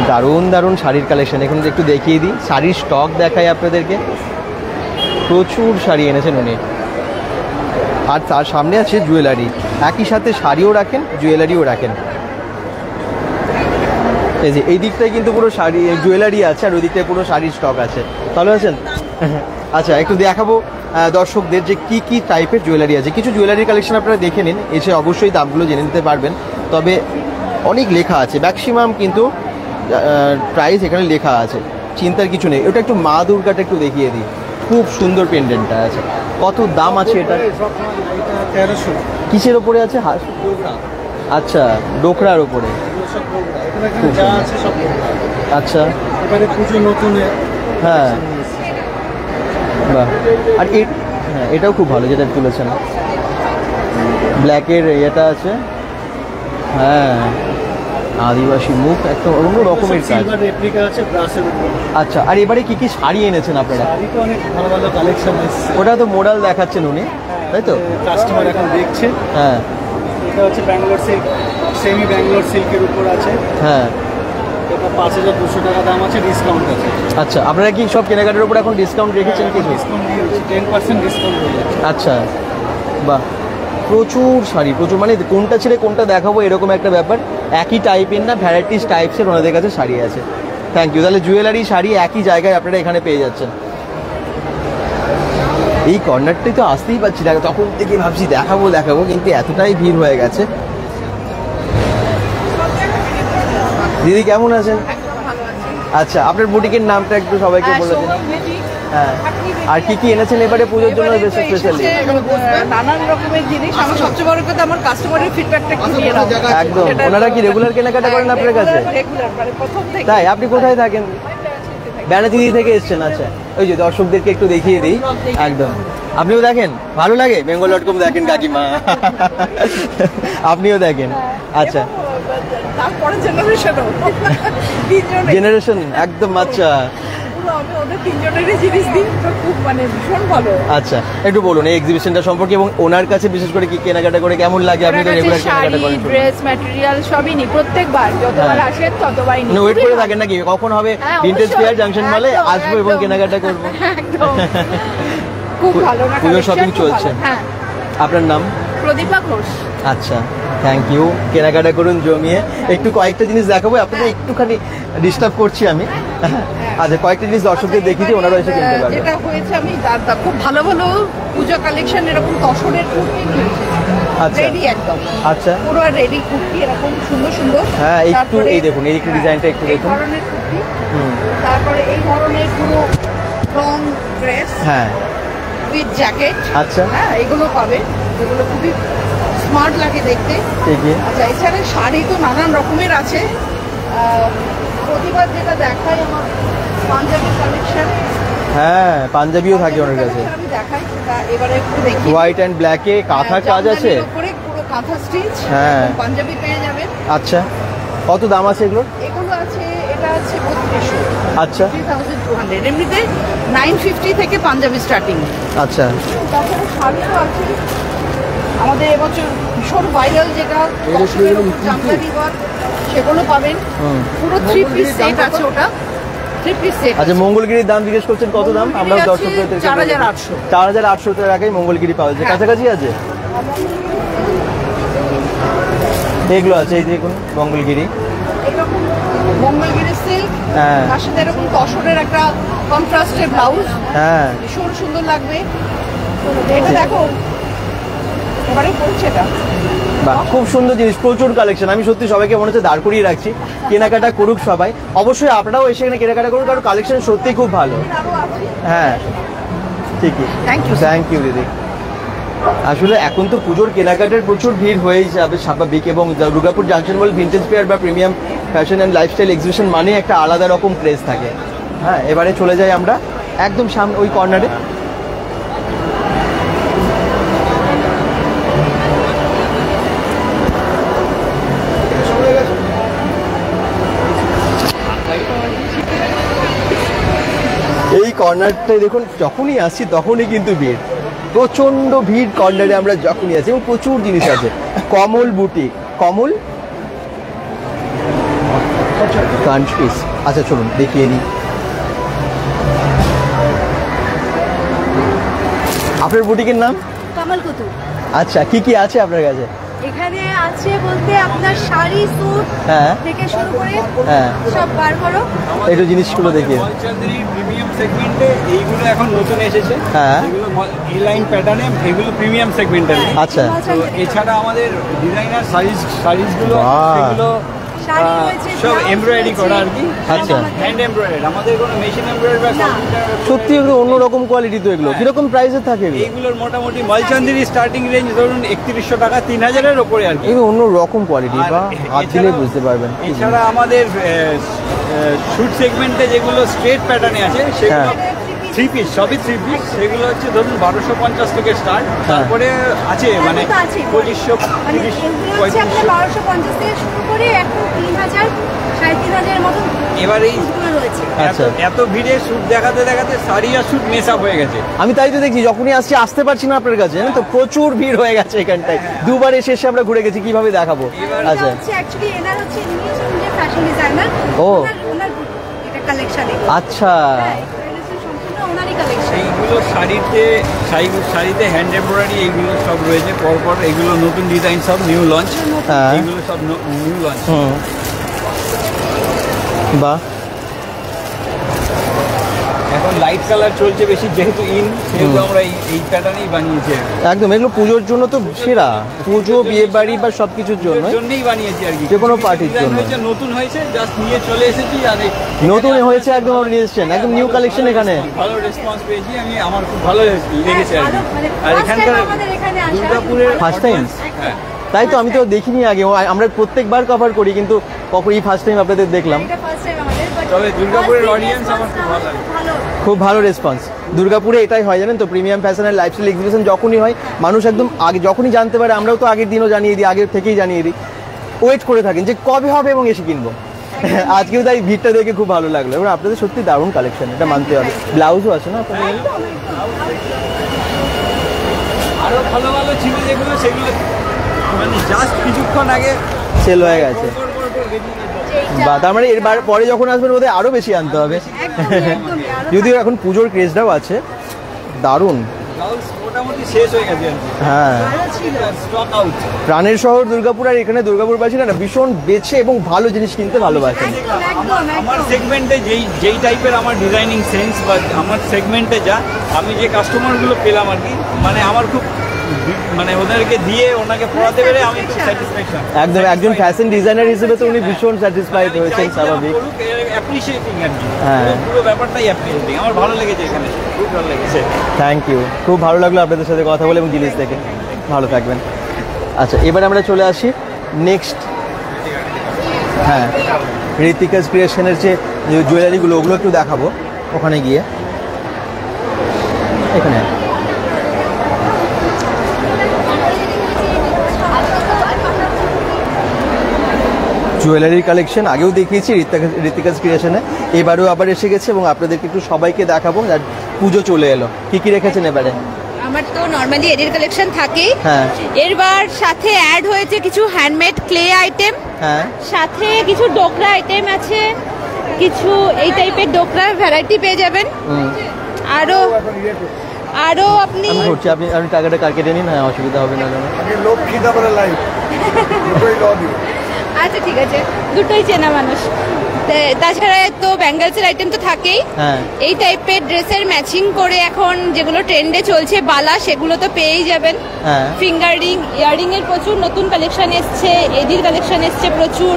দারুণ দারুণ শাড়ির কালেকশন, এখন একটু দেখিয়ে দিই। শাড়ির স্টক দেখাই আপনাদেরকে, প্রচুর শাড়ি এনেছেন উনি। আর তার সামনে আছে জুয়েলারি, একই সাথে শাড়িও রাখেন জুয়েলারিও রাখেন। এই যে এই দিকটায় কিন্তু পুরো শাড়ি জুয়েলারি আছে, আর ওই দিকটায় পুরো শাড়ির স্টক আছে। ভালো আছেন? আচ্ছা, একটু দেখাবো দর্শকদের যে কি কি টাইপের জুয়েলারি আছে। কিছু জুয়েলারির কালেকশন আপনারা দেখে নিন, এসে অবশ্যই দামগুলো জেনে নিতে পারবেন। তবে অনেক লেখা আছে, ম্যাক্সিমাম কিন্তু প্রাইস এখানে লেখা আছে, চিন্তার কিছু নেই। ওটা একটু মা দুর্গাটা একটু দেখিয়ে দিই, খুব সুন্দর পেন্ডেন্টটা আছে। কত দাম আছে এটা? 1300। কিসের ওপরে আছে? আচ্ছা, ডোকরার ওপরে। আচ্ছা, এবারে পুজো নতুন। হ্যাঁ, বাহ। আর হ্যাঁ, এটাও খুব ভালো যেটা তুলেছেন, ব্ল্যাকের এটা আছে। হ্যাঁ, আদিবাসী মুখ, একটা অন্য রকমের কাজ। আচ্ছা, আর এবারে কি কি শাড়ি এনেছেন আপনারা? অনেক ভালো ভালো কালেকশন এসেছে। ওটা তো মোডাল দেখাচ্ছেন উনি, তাই তো? কাস্টমার এখন দেখছে। হ্যাঁ, এটা হচ্ছে ব্যাঙ্গালোর সিল্ক, সেমি ব্যাঙ্গালোর সিল্কের উপর আছে। হ্যাঁ, এটা 5200 টাকা দাম আছে, ডিসকাউন্ট আছে। আচ্ছা, আপনারা কি সব কেনাকাটার উপর এখন ডিসকাউন্ট রেখেছেন? কিছু ডিসকাউন্ট দিয়ে 10% ডিসকাউন্ট হয়ে যাচ্ছে। আচ্ছা, বাহ, প্রচুর শাড়ি, প্রচুর, মানে কোনটা ছেড়ে কোনটা দেখাবো এরকম একটা ব্যাপার। একই টাইপের না, ভ্যারাইটিস টাইপসের ওনাদের কাছে শাড়ি আছে। Thank you. তাহলে জুয়েলারি শাড়ি একই জায়গায় আপনারা এখানে পেয়ে যাচ্ছেন। এই কর্নারটাই তো আসতেই পারছি না, তখন থেকে ভাবছি দেখাবো দেখাবো, কিন্তু এতটাই ভিড় হয়ে গেছে। দিদি কেমন আছেন? আচ্ছা, আপনার বুটিকের নামটা একটু সবাইকে বলে দিন। হ্যাঁ, আর কি কি এনেছেন এবারে পুজোর জন্য স্পেশালি? নানান রকমের জিনিস। আমার সবচেয়ে বড় কথা আমার কাস্টমারের ফিডব্যাকটা কি নিয়ে নাও। একদম, ওনারা কি রেগুলার কেনাকাটা করেন আপনার কাছে? রেগুলার, মানে প্রথম থেকে। তাই? আপনি কোথায় থাকেন? ব্যানাচিদি থেকে এসছেন? আচ্ছা, ওই যে দর্শকদেরকে একটু দেখিয়ে দিই। একদম, আপনিও দেখেন? ভালো লাগে? বেঙ্গল.com দেখেন কাকিমা? আপনিও দেখেন? আচ্ছা, তারপরে জেনারেশনও তিনজনে জেনারেশন একদম। আচ্ছা পুরো আমি ওদের তিনজনেরই জিনিস দিই, তো খুব মানে ভীষণ ভালো। আচ্ছা, একটু বলুন এই এক্সিবিশনটা সম্পর্কে এবং ওনার কাছে বিশেষ করে কি কেনাকাটা করে কেমন লাগে? আপনি তো রেগুলার কেনাকাটা করেন। ড্রেস ম্যাটেরিয়াল সবই নি, প্রত্যেকবার যতবার আসেন ততবারই নি। ওয়েট করে থাকেন নাকি কখন হবে ভিনটেজ ফেয়ার জাংশন মলে আসবো এবং কেনাকাটা করব? একদম খুব ভালো না, পুজো শপিং চলছে। হ্যাঁ। আপনার নাম? প্রদীপা ঘোষ। আচ্ছা, থ্যাংক ইউ। কেনাকাটা করুন জমিয়ে। একটু কয়েকটা জিনিস দেখাবো, আপনাদের একটুখানি ডিস্টার্ব করছি আমি। আচ্ছা, কয়েকটা জিনিস দর্শকদের দেখিয়ে দিই, ওনারা এসে কিনতে পারবে। যেটা হয়েছে আমি খুব ভালো ভালো পূজা কালেকশন এরকম তসরের কুর্তি নিয়েছি। আচ্ছা রেডি একদম। আচ্ছা, পুরো রেডি কুর্তি এরকম সুন্দর সুন্দর। হ্যাঁ, একটু এই দেখুন, এই একটু ডিজাইনটা একটু দেখুন। এই ধরনের কুর্তি, তারপরে এই ধরনের পুরো লং ড্রেস, হ্যাঁ, উইথ জ্যাকেট। আচ্ছা, হ্যাঁ, এগুলো পাবে, এগুলো খুবই স্মার্ট লাগে দেখতে। ঠিকই। আচ্ছা, এছাড়া শাড়ি তো নানান রকমের আছে। প্রতিবার যেটা দেখাই আমার পাঞ্জাবি কালেকশন। হ্যাঁ, পাঞ্জাবিও থাকে ওনার কাছে। আমি দেখাই সেটা এবারে একটু দেখি। হোয়াইট অ্যান্ড ব্ল্যাকে কাঁথা কাজ আছে। উপরে পুরো কাঁথা স্টিচ। হ্যাঁ, পাঞ্জাবি পেয়ে যাবেন। আচ্ছা, কত দাম আছে এগুলোর? এগুলো আছে, এটা আছে 3200। আচ্ছা, 3200। এমনিতে 950 থেকে পাঞ্জাবি স্টার্টিং। আচ্ছা, তারপরে শাড়িও আছে আমাদের এবছর ভীষণ ভাইরাল, যেটা তসরের উপর জামদানি ওয়ার্ক, সেগুলো পাবেন। পুরো 3 পিস সেট আছে, ওটা 3 পিস সেট। আচ্ছা, মঙ্গলগিরির দাম জিজ্ঞেস করছেন কত দাম? আমরা দর্শকদের 4800। 4800 টাকায় মঙ্গলগিরি পাওয়া যায়, কাছাকাছি আছে। এগুলো আছে, এই দেখুন মঙ্গলগিরি, এরকম মঙ্গলগিরি সিল্ক, হ্যাঁ, তার সাথে এরকম তসরের একটা কন্ট্রাস্টের ব্লাউজ, হ্যাঁ, ভীষণ সুন্দর লাগবে। এটা দেখো এবারে পড়ছে এটা। বাহ, খুব সুন্দর জিনিস, প্রচুর কালেকশন। আমি সত্যি সবাইকে মনে হচ্ছে দাঁড় করিয়ে রাখছি, কেনাকাটা করুক সবাই। অবশ্যই আপনারাও এসে এখানে কেনাকাটা করুন, কারণ কালেকশন সত্যি খুব ভালো। হ্যাঁ, ঠিকই। থ্যাংক ইউ দিদি। আসলে এখন তো পুজোর কেনাকাটার প্রচুর ভিড় হয়েই যাবে স্বাভাবিক, এবং Durgapur Junction Mall vintage fair বা premium fashion and lifestyle exhibition মানে একটা আলাদা রকম ক্রেজ থাকে। হ্যাঁ, এবারে চলে যাই আমরা একদম সামনে ওই কর্নারে। এই কর্নারটায় দেখুন, যখনই আসছি তখনই কিন্তু ভিড়, প্রচন্ড ভিড় কর্নারে আমরা যখনই আছি, এবং প্রচুর জিনিস আছে। কমল বুটিক, কমল কান্ট্রিজ। আচ্ছা, চলুন দেখিয়ে নিই। আপনার বুটিকের নাম? কমল কুতুব। আচ্ছা, কি কি আছে আপনার কাছে? এখানে আছে বলতে আপনার শাড়ি, স্যুট হ্যাঁ থেকে শুরু করে হ্যাঁ সব বার করো। একটু জিনিসগুলো দেখিয়ে। প্রিমিয়াম সেগমেন্টে এইগুলো এখন নতুন এসেছে। হ্যাঁ, এগুলো এই লাইন প্যাটার্নে, এগুলো প্রিমিয়াম সেগমেন্টের। আচ্ছা, তো এছাড়া আমাদের ডিজাইনার শাড়িজগুলো সেগুলো সব এমব্রয়ডারি করা আর কি। আচ্ছা, হ্যান্ড এমব্রয়ডারি, আমাদের কোনো মেশিন এমব্রয়ডারি বা কম্পিউটার। সত্যি এগুলো অন্যরকম কোয়ালিটি তো। এগুলো কিরকম প্রাইসে থাকে? এইগুলোর মোটামুটি মালচান্দির স্টার্টিং রেঞ্জ ধরুন 3100 টাকা, 3000-এর ওপরে আর কি। এগুলো অন্য রকম কোয়ালিটি, বা হাত দিলে বুঝতে পারবেন। এছাড়া আমাদের শুট সেগমেন্টে যেগুলো স্ট্রেট প্যাটার্নে আছে সেগুলো 3 পিস, সবই 3 পিস। সেগুলো হচ্ছে ধরুন 1250 থেকে স্টার্ট, তারপরে আছে মানে 2500, 30, 3500, 1250 থেকে শুরু করে এখন 3000, 3500 মতো। এবার এই এত ভিড়ে শুট দেখাতে দেখাতে শাড়ি আর শুট মেস আপ হয়ে গেছে। আমি তাই তো দেখছি, যখনই আসছি আসতে পারছি না আপনার কাছে, জানেন তো, প্রচুর ভিড় হয়ে গেছে এখানটায়। দুবার এসে আমরা ঘুরে গেছি, কিভাবে দেখাবো। আচ্ছা, অ্যাকচুয়ালি এনার হচ্ছে নিউ ফ্যাশন ডিজাইনার। ও, ওনার এটা কালেকশন। আচ্ছা, এইগুলো শাড়িতে হ্যান্ড এমব্রয়ডারি, এইগুলো সব রয়েছে পরপর। এগুলো নতুন ডিজাইন, সব নিউ লঞ্চ। এইগুলো সব নিউ লঞ্চ। বাহ, এখন লাইট কালার চলছে বেশি, যেহেতু সেহেতু আমরা এই প্যাটার্নেই বানিয়েছি একদম। এগুলো পুজোর জন্য তো সেরা, পুজো, বিয়ে বাড়ি বা সবকিছুর জন্যই বানিয়েছি আর কি, যে কোনো পার্টির জন্য। নতুন হয়েছে, জাস্ট নিয়ে চলে এসেছি। আর নতুন হয়েছে একদম, নিয়ে এসেছেন একদম নিউ কালেকশন। এখানে ভালো রেসপন্স পেয়েছি আমি, আমার খুব ভালো লেগেছে আর কি। আর এখানকার দুর্গাপুরের ফার্স্ট টাইম, তাই তো আমি তো দেখিনি আগে। আমরা প্রত্যেকবার কভার করি, কিন্তু কখন এই ফার্স্ট টাইম আপনাদের দেখলাম। তবে দুর্গাপুরের অডিয়েন্স আমার খুব ভালো লাগে, খুব ভালো রেসপন্স। দুর্গাপুরে এটাই হয় জানেন তো, premium fashion and lifestyle exhibition যখনই হয়, মানুষ একদম আগে যখনই জানতে পারে, আমরাও তো আগের দিনও জানিয়ে দিই, আগের থেকেই জানিয়ে দিই। ওয়েট করে থাকেন যে কবে হবে এবং এসে কিনবো। আজকেও তাই ভিড়টা দেখে খুব ভালো লাগলো এবং আপনাদের সত্যি দারুণ কালেকশন, এটা মানতে হবে। ব্লাউজও আছে না আপনাদের? আরো ভালো ভালো ছিল যেগুলো, সেগুলো মানে জাস্ট কিছুক্ষণ আগে সেল হয়ে গেছে। বা তার মানে এর পরে যখন আসবেন ওদের আরো বেশি আনতে হবে। যদিও এখন পুজোর ক্রেজটাও আছে, দারুণ। মোটামুটি শেষ হয়ে গেছে। হ্যাঁ, স্টক আউট। প্রাণের শহর দুর্গাপুর, আর এখানে দুর্গাপুরবাসীরা না ভীষণ বেছে এবং ভালো জিনিস কিনতে ভালোবাসেন। আমার সেগমেন্টে যেই টাইপের আমার ডিজাইনিং সেন্স বা আমার সেগমেন্টে যা আমি যে কাস্টমারগুলো পেলাম আর কি, মানে আমার খুব মানে ওদেরকে দিয়ে ওনাকে পড়াতে পেরে আমি খুব স্যাটিসফ্যাকশন। একদম একজন ফ্যাশন ডিজাইনার হিসেবে তো উনি ভীষণ স্যাটিসফাইড হয়েছেন, স্বাভাবিক। অ্যাপ্রিশিয়েটিং আর কি, হ্যাঁ পুরো ব্যাপারটাই অ্যাপ্রিশিয়েটিং। আমার ভালো লেগেছে এখানে, খুব ভালো লেগেছে। থ্যাংক ইউ, খুব ভালো লাগলো আপনাদের সাথে কথা বলে এবং জিনিস দেখে। ভালো থাকবেন। আচ্ছা, এবার আমরা চলে আসি নেক্সট। হ্যাঁ, ঋতিকাস ক্রিয়েশনের যে জুয়েলারিগুলো ওগুলো একটু দেখাবো ওখানে গিয়ে। এখানে জুয়েলারির কালেকশন আগেও দেখিয়েছি ঋতিকাস ক্রিয়েশনে, এবারেও আবার এসে গেছে এবং আপনাদেরকে একটু সবাইকে দেখাবো। আর পুজো চলে এলো, কি কি রেখেছেন এবারে? আমার তো নর্মালি এডির কালেকশন থাকেই, হ্যাঁ। এরবার সাথে অ্যাড হয়েছে কিছু হ্যান্ডমেড ক্লে আইটেম, হ্যাঁ, সাথে কিছু ডোকরা আইটেম আছে, কিছু এই টাইপের ডোকরার ভ্যারাইটি পেয়ে যাবেন। আরো আরো আপনি ঘুরছি, আপনি টাকাটা কার কেটে নিন, হ্যাঁ অসুবিধা হবে না। আচ্ছা ঠিক আছে, দুটোই চেনা মানুষ। তাছাড়া তো ব্যাঙ্গলসের আইটেম তো থাকেই, এই টাইপের ড্রেসের ম্যাচিং করে এখন যেগুলো ট্রেন্ডে চলছে বালা, সেগুলো তো পেয়েই যাবেন। ফিঙ্গার রিং, ইয়াররিং এর প্রচুর নতুন কালেকশন এসছে, এডির কালেকশন এসছে প্রচুর।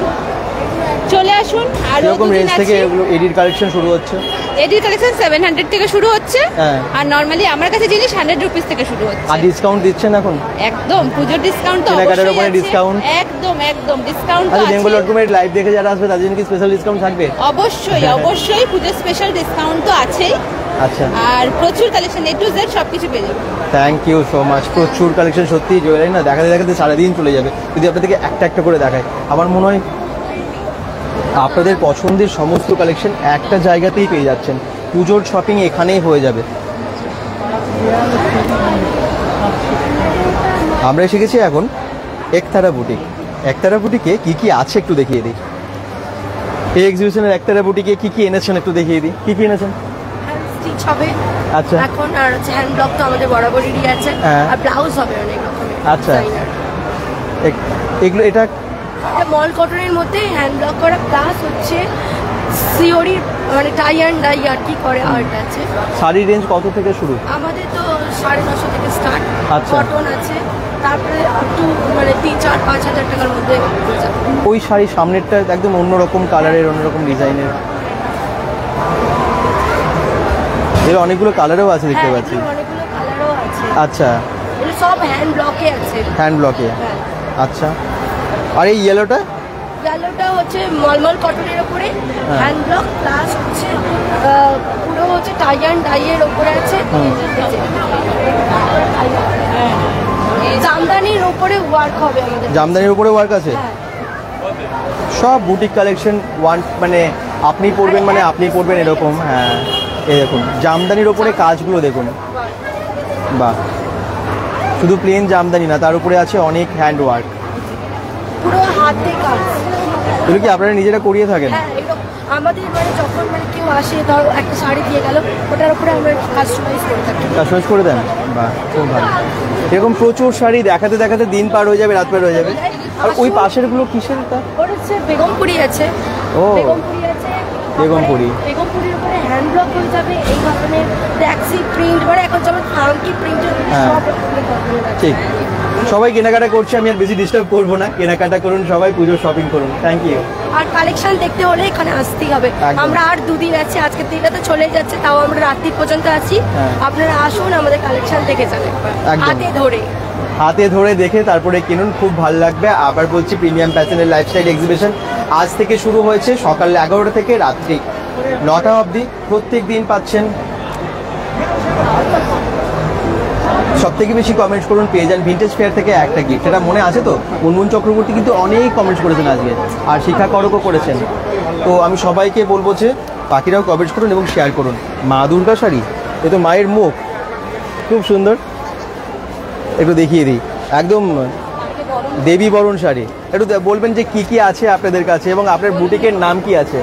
চলে আসুন। আর এরকম রেঞ্জ থেকে এগুলো এডির কালেকশন শুরু হচ্ছে? এডির কালেকশন 700 থেকে শুরু হচ্ছে, আর নরমালি আমার কাছে জিনিস 100 রুপিস থেকে শুরু হচ্ছে। আর ডিসকাউন্ট দিচ্ছেন এখন? একদম, পুজোর ডিসকাউন্ট তো কেনাকাটার উপরে ডিসকাউন্ট, একদম একদম ডিসকাউন্ট আছে। আচ্ছা, বেঙ্গল.com-এর লাইভ দেখে যারা আসবে তাদের জন্য কি স্পেশাল ডিসকাউন্ট থাকবে? অবশ্যই অবশ্যই, পুজোর স্পেশাল ডিসকাউন্ট তো আছেই। আচ্ছা, আর প্রচুর কালেকশন, এ টু জেড সবকিছু পেয়ে যাবেন। Thank you so much. প্রচুর কালেকশন, সত্যি জুয়েলারি না দেখাতে দেখাতে সারাদিন চলে যাবে যদি আপনাদেরকে একটা একটা করে দেখায়। আমার মনে হয় আপনাদের পছন্দের সমস্ত কালেকশন একটা জায়গাতেই পেয়ে যাচ্ছেন। পুজোর শপিং এখানেই হয়ে যাবে। আমরা এসে গেছি এখন একতারা বুটিক। একতারা বুটিকে কি কি আছে একটু দেখিয়ে দিই। এই এক্সিবিশনের একতারা বুটিকে কি কি এনেছেন একটু দেখিয়ে দিই। কি কি এনেছেন? স্টিচ হবে আচ্ছা এখন, আর হ্যান্ড ব্লক তো আমাদের বরাবরই আছে, আর ব্লাউজ হবে অনেক রকমের। আচ্ছা, এগুলো এটা মল কটনের মধ্যে হ্যান্ড ব্লক করা, প্লাস হচ্ছে সিওরি মানে টাই অ্যান্ড ডাই আর কি করে আর্ট আছে। শাড়ির রেঞ্জ কত থেকে শুরু? আমাদের তো 950 থেকে স্টার্ট। আচ্ছা, কটন আছে, তারপরে আপ টু মানে 3-4-5 হাজার টাকার মধ্যে। ওই শাড়ির সামনেরটা একদম অন্যরকম কালারের, অন্যরকম ডিজাইনের, এর অনেকগুলো কালারও আছে দেখতে পাচ্ছি। অনেকগুলো কালারও আছে। আচ্ছা, এগুলো সব হ্যান্ড ব্লকে আছে। হ্যান্ড ব্লকে, আচ্ছা। আর এই ইয়েলোটা? ইয়েলোটা হচ্ছে মলমল কটনের উপরে হ্যান্ড ব্লক, প্লাস হচ্ছে পুরো হচ্ছে টাই অ্যান্ড ডাই এর উপরে আছে। জামদানির উপরে ওয়ার্ক হবে আমাদের। জামদানির উপরে ওয়ার্ক আছে? সব বুটিক কালেকশন মানে আপনি পরবেন মানে আপনি পরবেন এরকম। হ্যাঁ, এই দেখুন জামদানির উপরে কাজগুলো দেখুন, বাহ। শুধু প্লেন জামদানি না, তার উপরে আছে অনেক হ্যান্ড ওয়ার্ক, পুরো হাতে কাজ। এগুলো কি আপনারা নিজেরা করিয়ে থাকেন? হ্যাঁ, আমাদের মানে যখন মানে কেউ আসে, ধরো একটা শাড়ি দিয়ে গেল, ওটার উপরে আমরা কাস্টমাইজ করে থাকি। কাস্টমাইজ করে দেন? বাহ, খুব ভালো। এরকম প্রচুর শাড়ি দেখাতে দেখাতে দিন পার হয়ে যাবে, রাত পার হয়ে যাবে। আর ওই পাশের গুলো কিসের? ওর হচ্ছে বেগমপুরি আছে। ও, বেগমপুরি আছে, বেগমপুরি। বেগমপুরির উপরে হ্যান্ড ব্লক হয়ে যাবে এই ধরনের ট্যাক্সি প্রিন্ট, মানে এখন যেমন ফাঙ্কি প্রিন্টের সব রকমের আছে। ঠিক, সবাই কেনাকাটা করছে, আমি আর বেশি ডিস্টার্ব করবো না। কেনাকাটা করুন সবাই, পুজোর শপিং করুন। Thank you. আর কালেকশন দেখতে হলে এখানে আসতেই হবে। আমরা আর দুদিন আছে, আজকের দিনটা তো চলে যাচ্ছে, তাও আমরা রাত্রি পর্যন্ত আছি। আপনারা আসুন, আমাদের কালেকশন দেখে যান একবার, হাতে ধরে হাতে ধরে দেখে তারপরে কিনুন, খুব ভালো লাগবে। আবার বলছি, প্রিমিয়াম ফ্যাশনের লাইফস্টাইল এক্সিবিশন আজ থেকে শুরু হয়েছে, সকাল 11টা থেকে রাত্রি 9টা অবধি প্রত্যেক দিন পাচ্ছেন সব থেকে বেশি কমেন্টস করুন পেয়ে যান ভিন্টেজ ফেয়ার থেকে একটা গিফট, সেটা মনে আছে তো? মুনমুন চক্রবর্তী কিন্তু অনেক কমেন্টস করেছেন আজকে, আর শিখা করকও করেছেন। তো আমি সবাইকে বলবো যে বাকিরাও কমেন্টস করুন এবং শেয়ার করুন। মা দুর্গা শাড়ি, এ তো মায়ের মুখ, খুব সুন্দর। একটু দেখিয়ে দিই, একদম দেবী বরণ শাড়ি। একটু বলবেন যে কি কি আছে আপনাদের কাছে এবং আপনার বুটিকের নাম কি আছে?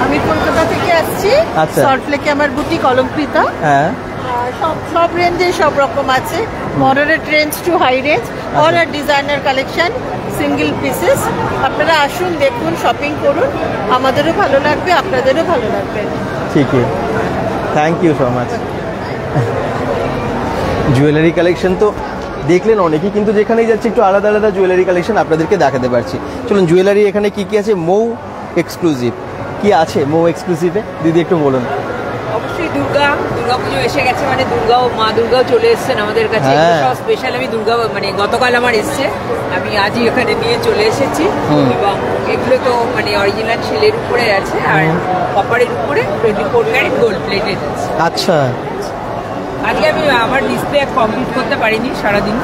আমি কলকাতা থেকে আসছি। আচ্ছা। সল্টলেকে আমার বুটিক অলঙ্কৃতা। হ্যাঁ, সব রেঞ্জে সব রকম আছে, moderate range to high range, all আর ডিজাইনার কালেকশন, সিঙ্গেল পিসেস। আপনারা আসুন, দেখুন, শপিং করুন, আমাদেরও ভালো লাগবে, আপনাদেরও ভালো লাগবে। ঠিকই, thank you so much. Jewellery collection তো দেখলেন অনেকেই, কিন্তু যেখানেই যাচ্ছে একটু আলাদা আলাদা জুয়েলারি কালেকশন আপনাদেরকে দেখাতে পারছি। চলুন জুয়েলারি এখানে কি কি আছে, মৌ এক্সক্লুসিভ কি আছে মৌ এক্সক্লুসিভে দিদি একটু বলুন। অবশ্যই দুর্গা পুজো এসে গেছে, মানে মা দুর্গাও চলে এসেছেন আমাদের কাছে। সব স্পেশাল, আমি দুর্গা মানে গতকাল আমার এসছে, আমি আজই ওখানে নিয়ে চলে এসেছি। এবং এগুলো তো মানে অরিজিনাল শিলের উপরে আছে আর কপারের উপরে 24 ক্যারেট গোল্ড প্লেটেড আছে। আচ্ছা, আজকে আমি আমার ডিসপ্লে কমপ্লিট করতে পারিনি, সারাদিন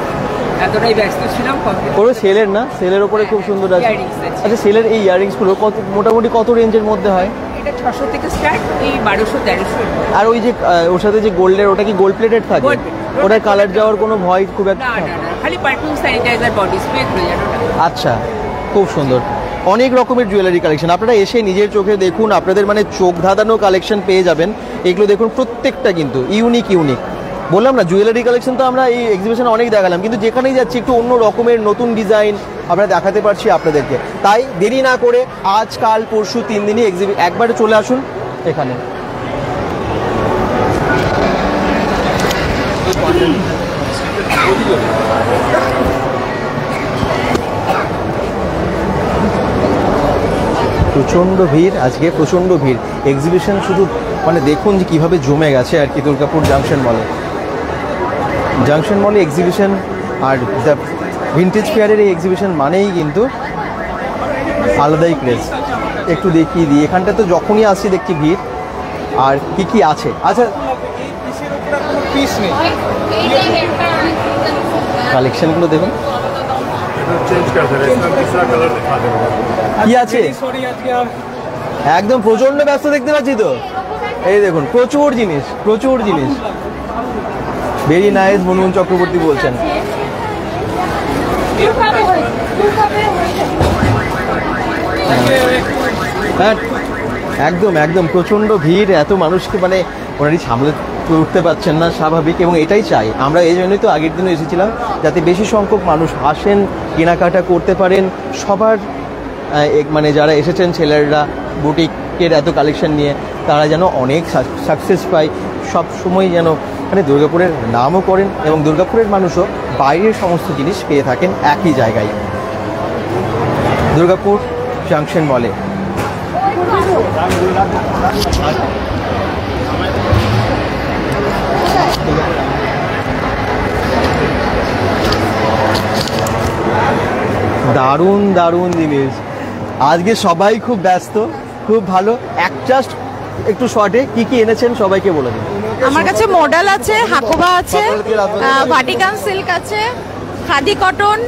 এতটাই ব্যস্ত ছিলাম। পুরো সেলের না, সেলের ওপরে খুব সুন্দর আছে। আচ্ছা, সেলের এই ইয়াররিংসগুলো কত মোটামুটি কত রেঞ্জের মধ্যে হয়? এটা 600 থেকে স্টার্ট, এই 1200-1300। আর ওই যে ওর সাথে যে গোল্ডের, ওটা কি গোল্ড প্লেটেড থাকে? ওটার কালার যাওয়ার কোনো ভয় খুব একটা? না, খালি পারফিউম, স্যানিটাইজার, বডি স্প্রে হয়ে যাবে। আচ্ছা, খুব সুন্দর। অনেক রকমের জুয়েলারি কালেকশন আপনারা এসে নিজের চোখে দেখুন, আপনাদের মানে চোখ ধাঁধানো কালেকশন পেয়ে যাবেন। এগুলো দেখুন, প্রত্যেকটা কিন্তু ইউনিক। বললাম না, জুয়েলারি কালেকশন তো আমরা এই এক্সিবিশনে অনেক দেখালাম, কিন্তু যেখানেই যাচ্ছি একটু অন্য রকমের নতুন ডিজাইন আমরা দেখাতে পারছি আপনাদেরকে। তাই দেরি না করে আজ কাল পরশু 3 দিনই একবারে চলে আসুন এখানে। প্রচণ্ড ভিড় আজকে, প্রচণ্ড ভিড়। এক্সিবিশন শুধু মানে দেখুন যে কীভাবে জমে গেছে আর কি দুর্গাপুর জাংশন মলে এক্সিবিশন। আর দ্য ভিন্টেজ ফেয়ারের এই এক্সিবিশন মানেই কিন্তু আলাদাই ক্রেজ। একটু দেখিয়ে দিই, এখানটা তো যখনই আসছি দেখছি ভিড়। আর কি কি আছে? আচ্ছা, কালেকশনগুলো দেখুন কি আছে। একদম প্রচন্ড ব্যস্ত দেখতে পাচ্ছি তো, এই দেখুন প্রচুর জিনিস। ভেরি নাইস, মুনমুন চক্রবর্তী বলছেন। হ্যাঁ, একদম প্রচণ্ড ভিড়, এত মানুষকে মানে ওনারই সামলে উঠতে পারছেন না, স্বাভাবিক। এবং এটাই চাই আমরা, এই জন্যই তো আগের দিনও এসেছিলাম, যাতে বেশি সংখ্যক মানুষ আসেন, কেনাকাটা করতে পারেন। সবার মানে যারা এসেছেন ছেলেরা বুটিকের এত কালেকশন নিয়ে, তারা যেন অনেক সাকসেস পায়, সব সময় যেন মানে দুর্গাপুরের নামও করেন এবং দুর্গাপুরের মানুষও বাইরের সমস্ত জিনিস পেয়ে থাকেন একই জায়গায়, দুর্গাপুর জাংশন মলে। দারুণ জিনিস। আজকে সবাই খুব ব্যস্ত, খুব ভালো। একটু শর্টে কি কি এনেছেন সবাইকে বলে দিন। আমার কাছে মডেল আছে, হাকোবা আছে, ভাটিকান সিল্ক আছে, খাদি কটন,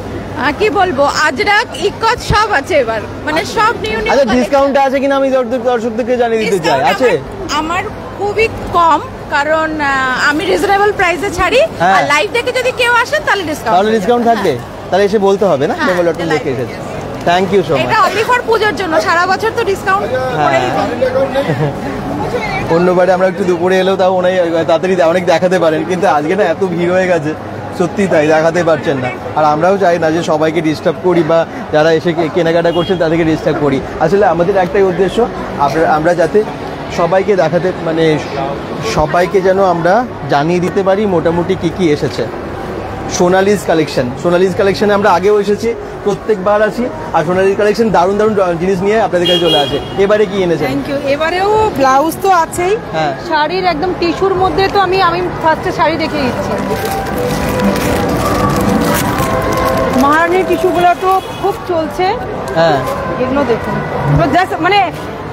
কি বলবো, আজরাক, ইকত সব আছে এবার, মানে সব নিউ। আচ্ছা, ডিসকাউন্ট আছে কিনা আমি দর্শকদেরকে জানিয়ে দিতে চাই। আছে আমার খুবই কম, কারণ আমি রিজনেবল প্রাইসে ছাড়ি। আর লাইভ দেখে যদি কেউ আসেন তাহলে ডিসকাউন্ট থাকবে, তাহলে এসে বলতে হবে না বেঙ্গলটন দেখে এসেছে। Thank you so much. এটা অনলি ফর পুজোর জন্য, সারা বছর তো ডিসকাউন্ট করেই দিই। অন্যবারে আমরা একটু দুপুরে এলেও তাও ওনাই তাড়াতাড়ি অনেক দেখাতে পারেন, কিন্তু আজকে না এত ভিড় হয়ে গেছে, সত্যি তাই দেখাতে পারছেন না। আর আমরাও চাই না যে সবাইকে ডিস্টার্ব করি বা যারা এসে কেনাকাটা করছেন তাদেরকে ডিস্টার্ব করি। আসলে আমাদের একটাই উদ্দেশ্য, আমরা যাতে সবাইকে দেখাতে, মানে সবাইকে যেন আমরা জানিয়ে দিতে পারি মোটামুটি কি কি এসেছে। সোনালিজ কালেকশনে আমরা আগেও এসেছি, প্রত্যেকবার আছি। আর সোনালিজ কালেকশন দারুণ জিনিস নিয়ে আপনাদের কাছে চলে আসে। এবারে কি এনেছেন? Thank you. এবারেও ব্লাউজ তো আছেই, শাড়ির একদম টিস্যুর মধ্যে তো আমি ফার্স্টে শাড়ি দেখে দিচ্ছি। মহারানীর টিস্যুগুলো তো খুব চলছে। এগুলো দেখুন, জাস্ট মানে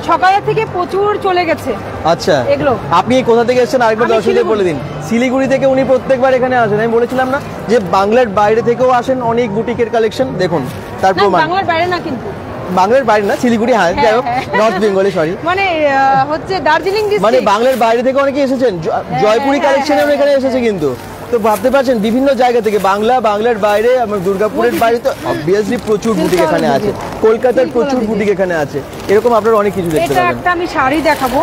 সকালের থেকে প্রচুর চলে গেছে। আচ্ছা, এগুলো আপনি কোথা থেকে এসেছেন আরেকবার দর্শকদের বলে দিন। শিলিগুড়ি থেকে উনি প্রত্যেকবার এখানে আসেন, আমি বলেছিলাম না যে বাংলার বাইরে থেকেও আসেন অনেক বুটিকের কালেকশন, দেখুন তার প্রমাণ। বাংলার বাইরে না, কিন্তু বাংলার বাইরে না, শিলিগুড়ি, হ্যাঁ যাই হোক, নর্থ বেঙ্গলে, সরি মানে হচ্ছে দার্জিলিং মানে ডিস্ট্রিক্ট, বাংলার বাইরে থেকে অনেকে এসেছেন, জয়পুরি কালেকশনের এখানে এসেছে কিন্তু। তো ভাবতে পারছেন বিভিন্ন জায়গা থেকে, বাংলার বাইরে, আমার দুর্গাপুরের বাইরে তো অবভিয়াসলি প্রচুর বুটিক এখানে আছে, কলকাতার প্রচুর বুটিক এখানে আছে, এরকম আপনারা অনেক কিছু দেখতে এটা পাবেন। একটা আমি শাড়ি দেখাবো,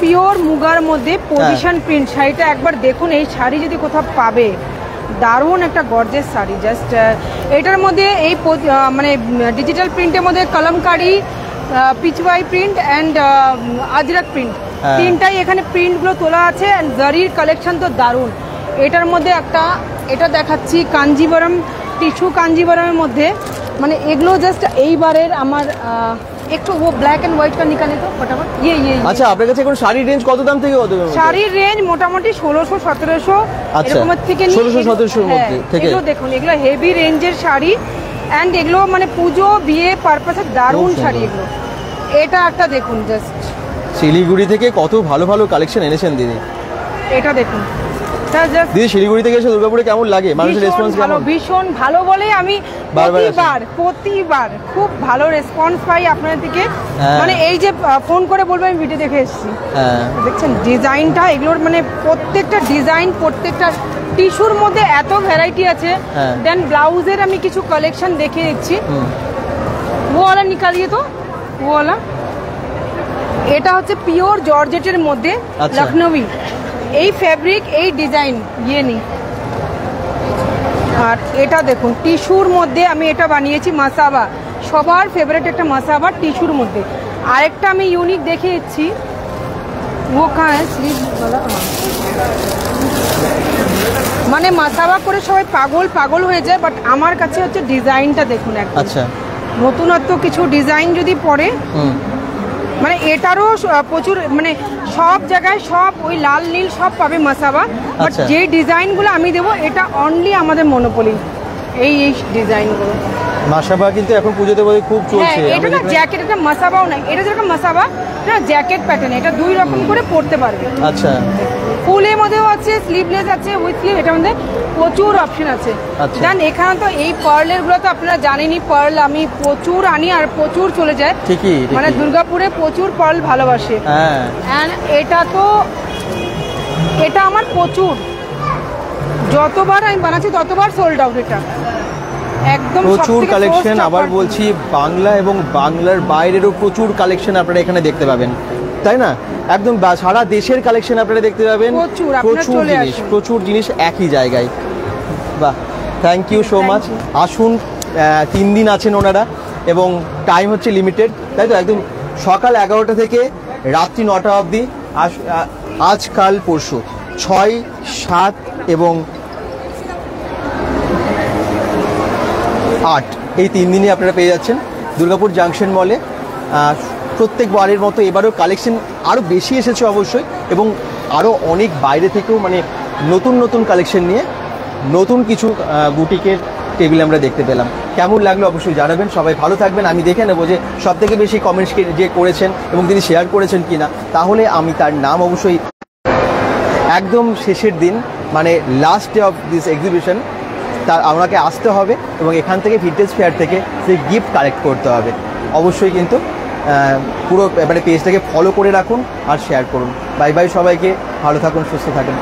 পিওর মুগার মধ্যে পজিশন প্রিন্ট শাড়িটা একবার দেখুন। এই শাড়ি যদি কোথাও পাবে, দারুণ একটা গর্জেস শাড়ি। জাস্ট এটার মধ্যে এই মানে ডিজিটাল প্রিন্টের মধ্যে Kalamkari, Pichwai print and Ajrak print, তিনটাই এখানে প্রিন্টগুলো তোলা আছে। অ্যান্ড জারির কালেকশন তো দারুণ। এটার মধ্যে একটা, এটা দেখাচ্ছি কাঞ্জিবরম, টিস্যু কাঞ্জিবরমের মধ্যে, মানে এগুলো জাস্ট এইবারের আমার একটু ও ব্ল্যাক এন্ড হোয়াইট কা নিকালে তো ফটাফট। আচ্ছা, আপনার কাছে এখন শাড়ির রেঞ্জ কত দাম থেকে কত? শাড়ির রেঞ্জ মোটামুটি 1600-1700 এরকমের থেকে, 1600-1700 মধ্যে থেকে। এগুলো দেখুন, এগুলো হেভি রেঞ্জের শাড়ি অ্যান্ড এগুলো মানে পুজো বিয়ে পারপাসে দারুণ শাড়ি এগুলো। এটা একটা দেখুন, জাস্ট শিলিগুড়ি থেকে কত ভালো ভালো কালেকশন এনেছেন দিদি। এটা দেখুন দিদি, শিলিগুড়ি থেকে এসে দুর্গাপুরে কেমন লাগে, মানুষের রেসপন্স কেমন? ভীষণ ভালো বলে আমি প্রতিবার খুব ভালো রেসপন্স পাই আপনাদের থেকে। মানে এই যে ফোন করে বলবো আমি ভিডিও দেখে এসেছি, দেখছেন ডিজাইনটা, এগুলোর মানে প্রত্যেকটা ডিজাইন, প্রত্যেকটা টিস্যুর মধ্যে এত ভ্যারাইটি আছে। দেন ব্লাউজের আমি কিছু কালেকশন দেখে দিচ্ছি। ওয়ালা নিকালিয়ে তো, ওয়ালা এটা হচ্ছে পিওর জর্জেটের মধ্যে লখনৌই, এই ফ্যাব্রিক, এই ডিজাইন ইয়ে নেই। আর এটা দেখুন টিস্যুর মধ্যে আমি এটা বানিয়েছি, মাসাবা, সবার ফেভারিট একটা মাসাবা টিস্যুর মধ্যে। আরেকটা আমি ইউনিক দেখে দিচ্ছি, ও কাহা স্লিভ, মানে মাসাবা করে সবাই পাগল হয়ে যায়, বাট আমার কাছে হচ্ছে ডিজাইনটা দেখুন একদম। আচ্ছা, নতুনত্ব কিছু ডিজাইন যদি পড়ে, মানে এটারও প্রচুর, মানে সব জায়গায় সব ওই লাল নীল সব পাবে মাসাবা, বাট যে ডিজাইনগুলো আমি দেবো এটা অনলি আমাদের মনোপলি, এই ডিজাইনগুলো। মাসাবা কিন্তু এখন পুজোতে বলে খুব চলছে। এটা না জ্যাকেট, এটা মাসাবাও নাই, এটা যেরকম মাসাবা না জ্যাকেট প্যাটার্ন, এটা দুই রকম করে পরতে পারবে। আচ্ছা, ফুলের মধ্যেও আছে, স্লিভলেস আছে, উইথ স্লিভ, এটার মধ্যে প্রচুর অপশন আছে। দেন এখানে তো এই পার্লের গুলো তো আপনারা জানেনই, পার্ল আমি প্রচুর আনি আর প্রচুর চলে যায়, ঠিকই, মানে দুর্গাপুরে প্রচুর পার্ল ভালোবাসে। এন্ড এটা তো, এটা আমার প্রচুর, যতবার আমি বানাচ্ছি ততবার সোল্ড আউট। এটা একদম প্রচুর কালেকশন, আবার বলছি বাংলা এবং বাংলার বাইরেরও প্রচুর কালেকশন আপনারা এখানে দেখতে পাবেন, তাই না? একদম সারা দেশের কালেকশন আপনারা দেখতে পাবেন, প্রচুর জিনিস একই জায়গায়। বাহ, থ্যাংক ইউ সো মাচ। আসুন, 3 দিন আছেন ওনারা এবং টাইম হচ্ছে লিমিটেড, তাই তো? একদম সকাল 11টা থেকে রাত্রি 9টা অবধি, আজ কাল পরশু 6, 7 এবং 8, এই 3 দিনই আপনারা পেয়ে যাচ্ছেন দুর্গাপুর জাংশন মলে। প্রত্যেকবারের মতো এবারও কালেকশন আরও বেশি এসেছে অবশ্যই, এবং আরও অনেক বাইরে থেকেও মানে নতুন কালেকশন নিয়ে নতুন কিছু বুটিকের টেবিল আমরা দেখতে পেলাম। কেমন লাগলো অবশ্যই জানাবেন, সবাই ভালো থাকবেন। আমি দেখে নেবো যে সবথেকে বেশি কমেন্টস যে করেছেন এবং তিনি শেয়ার করেছেন কিনা, তাহলে আমি তার নাম অবশ্যই একদম শেষের দিন, মানে last day of this exhibition, তার আপনাকে আসতে হবে এবং এখান থেকে ভিন্টেজ ফেয়ার থেকে সেই গিফট কালেক্ট করতে হবে। অবশ্যই কিন্তু পুরো মানে পেজটাকে ফলো করে রাখুন আর শেয়ার করুন। বাই বাই সবাইকে, ভালো থাকুন, সুস্থ থাকুন।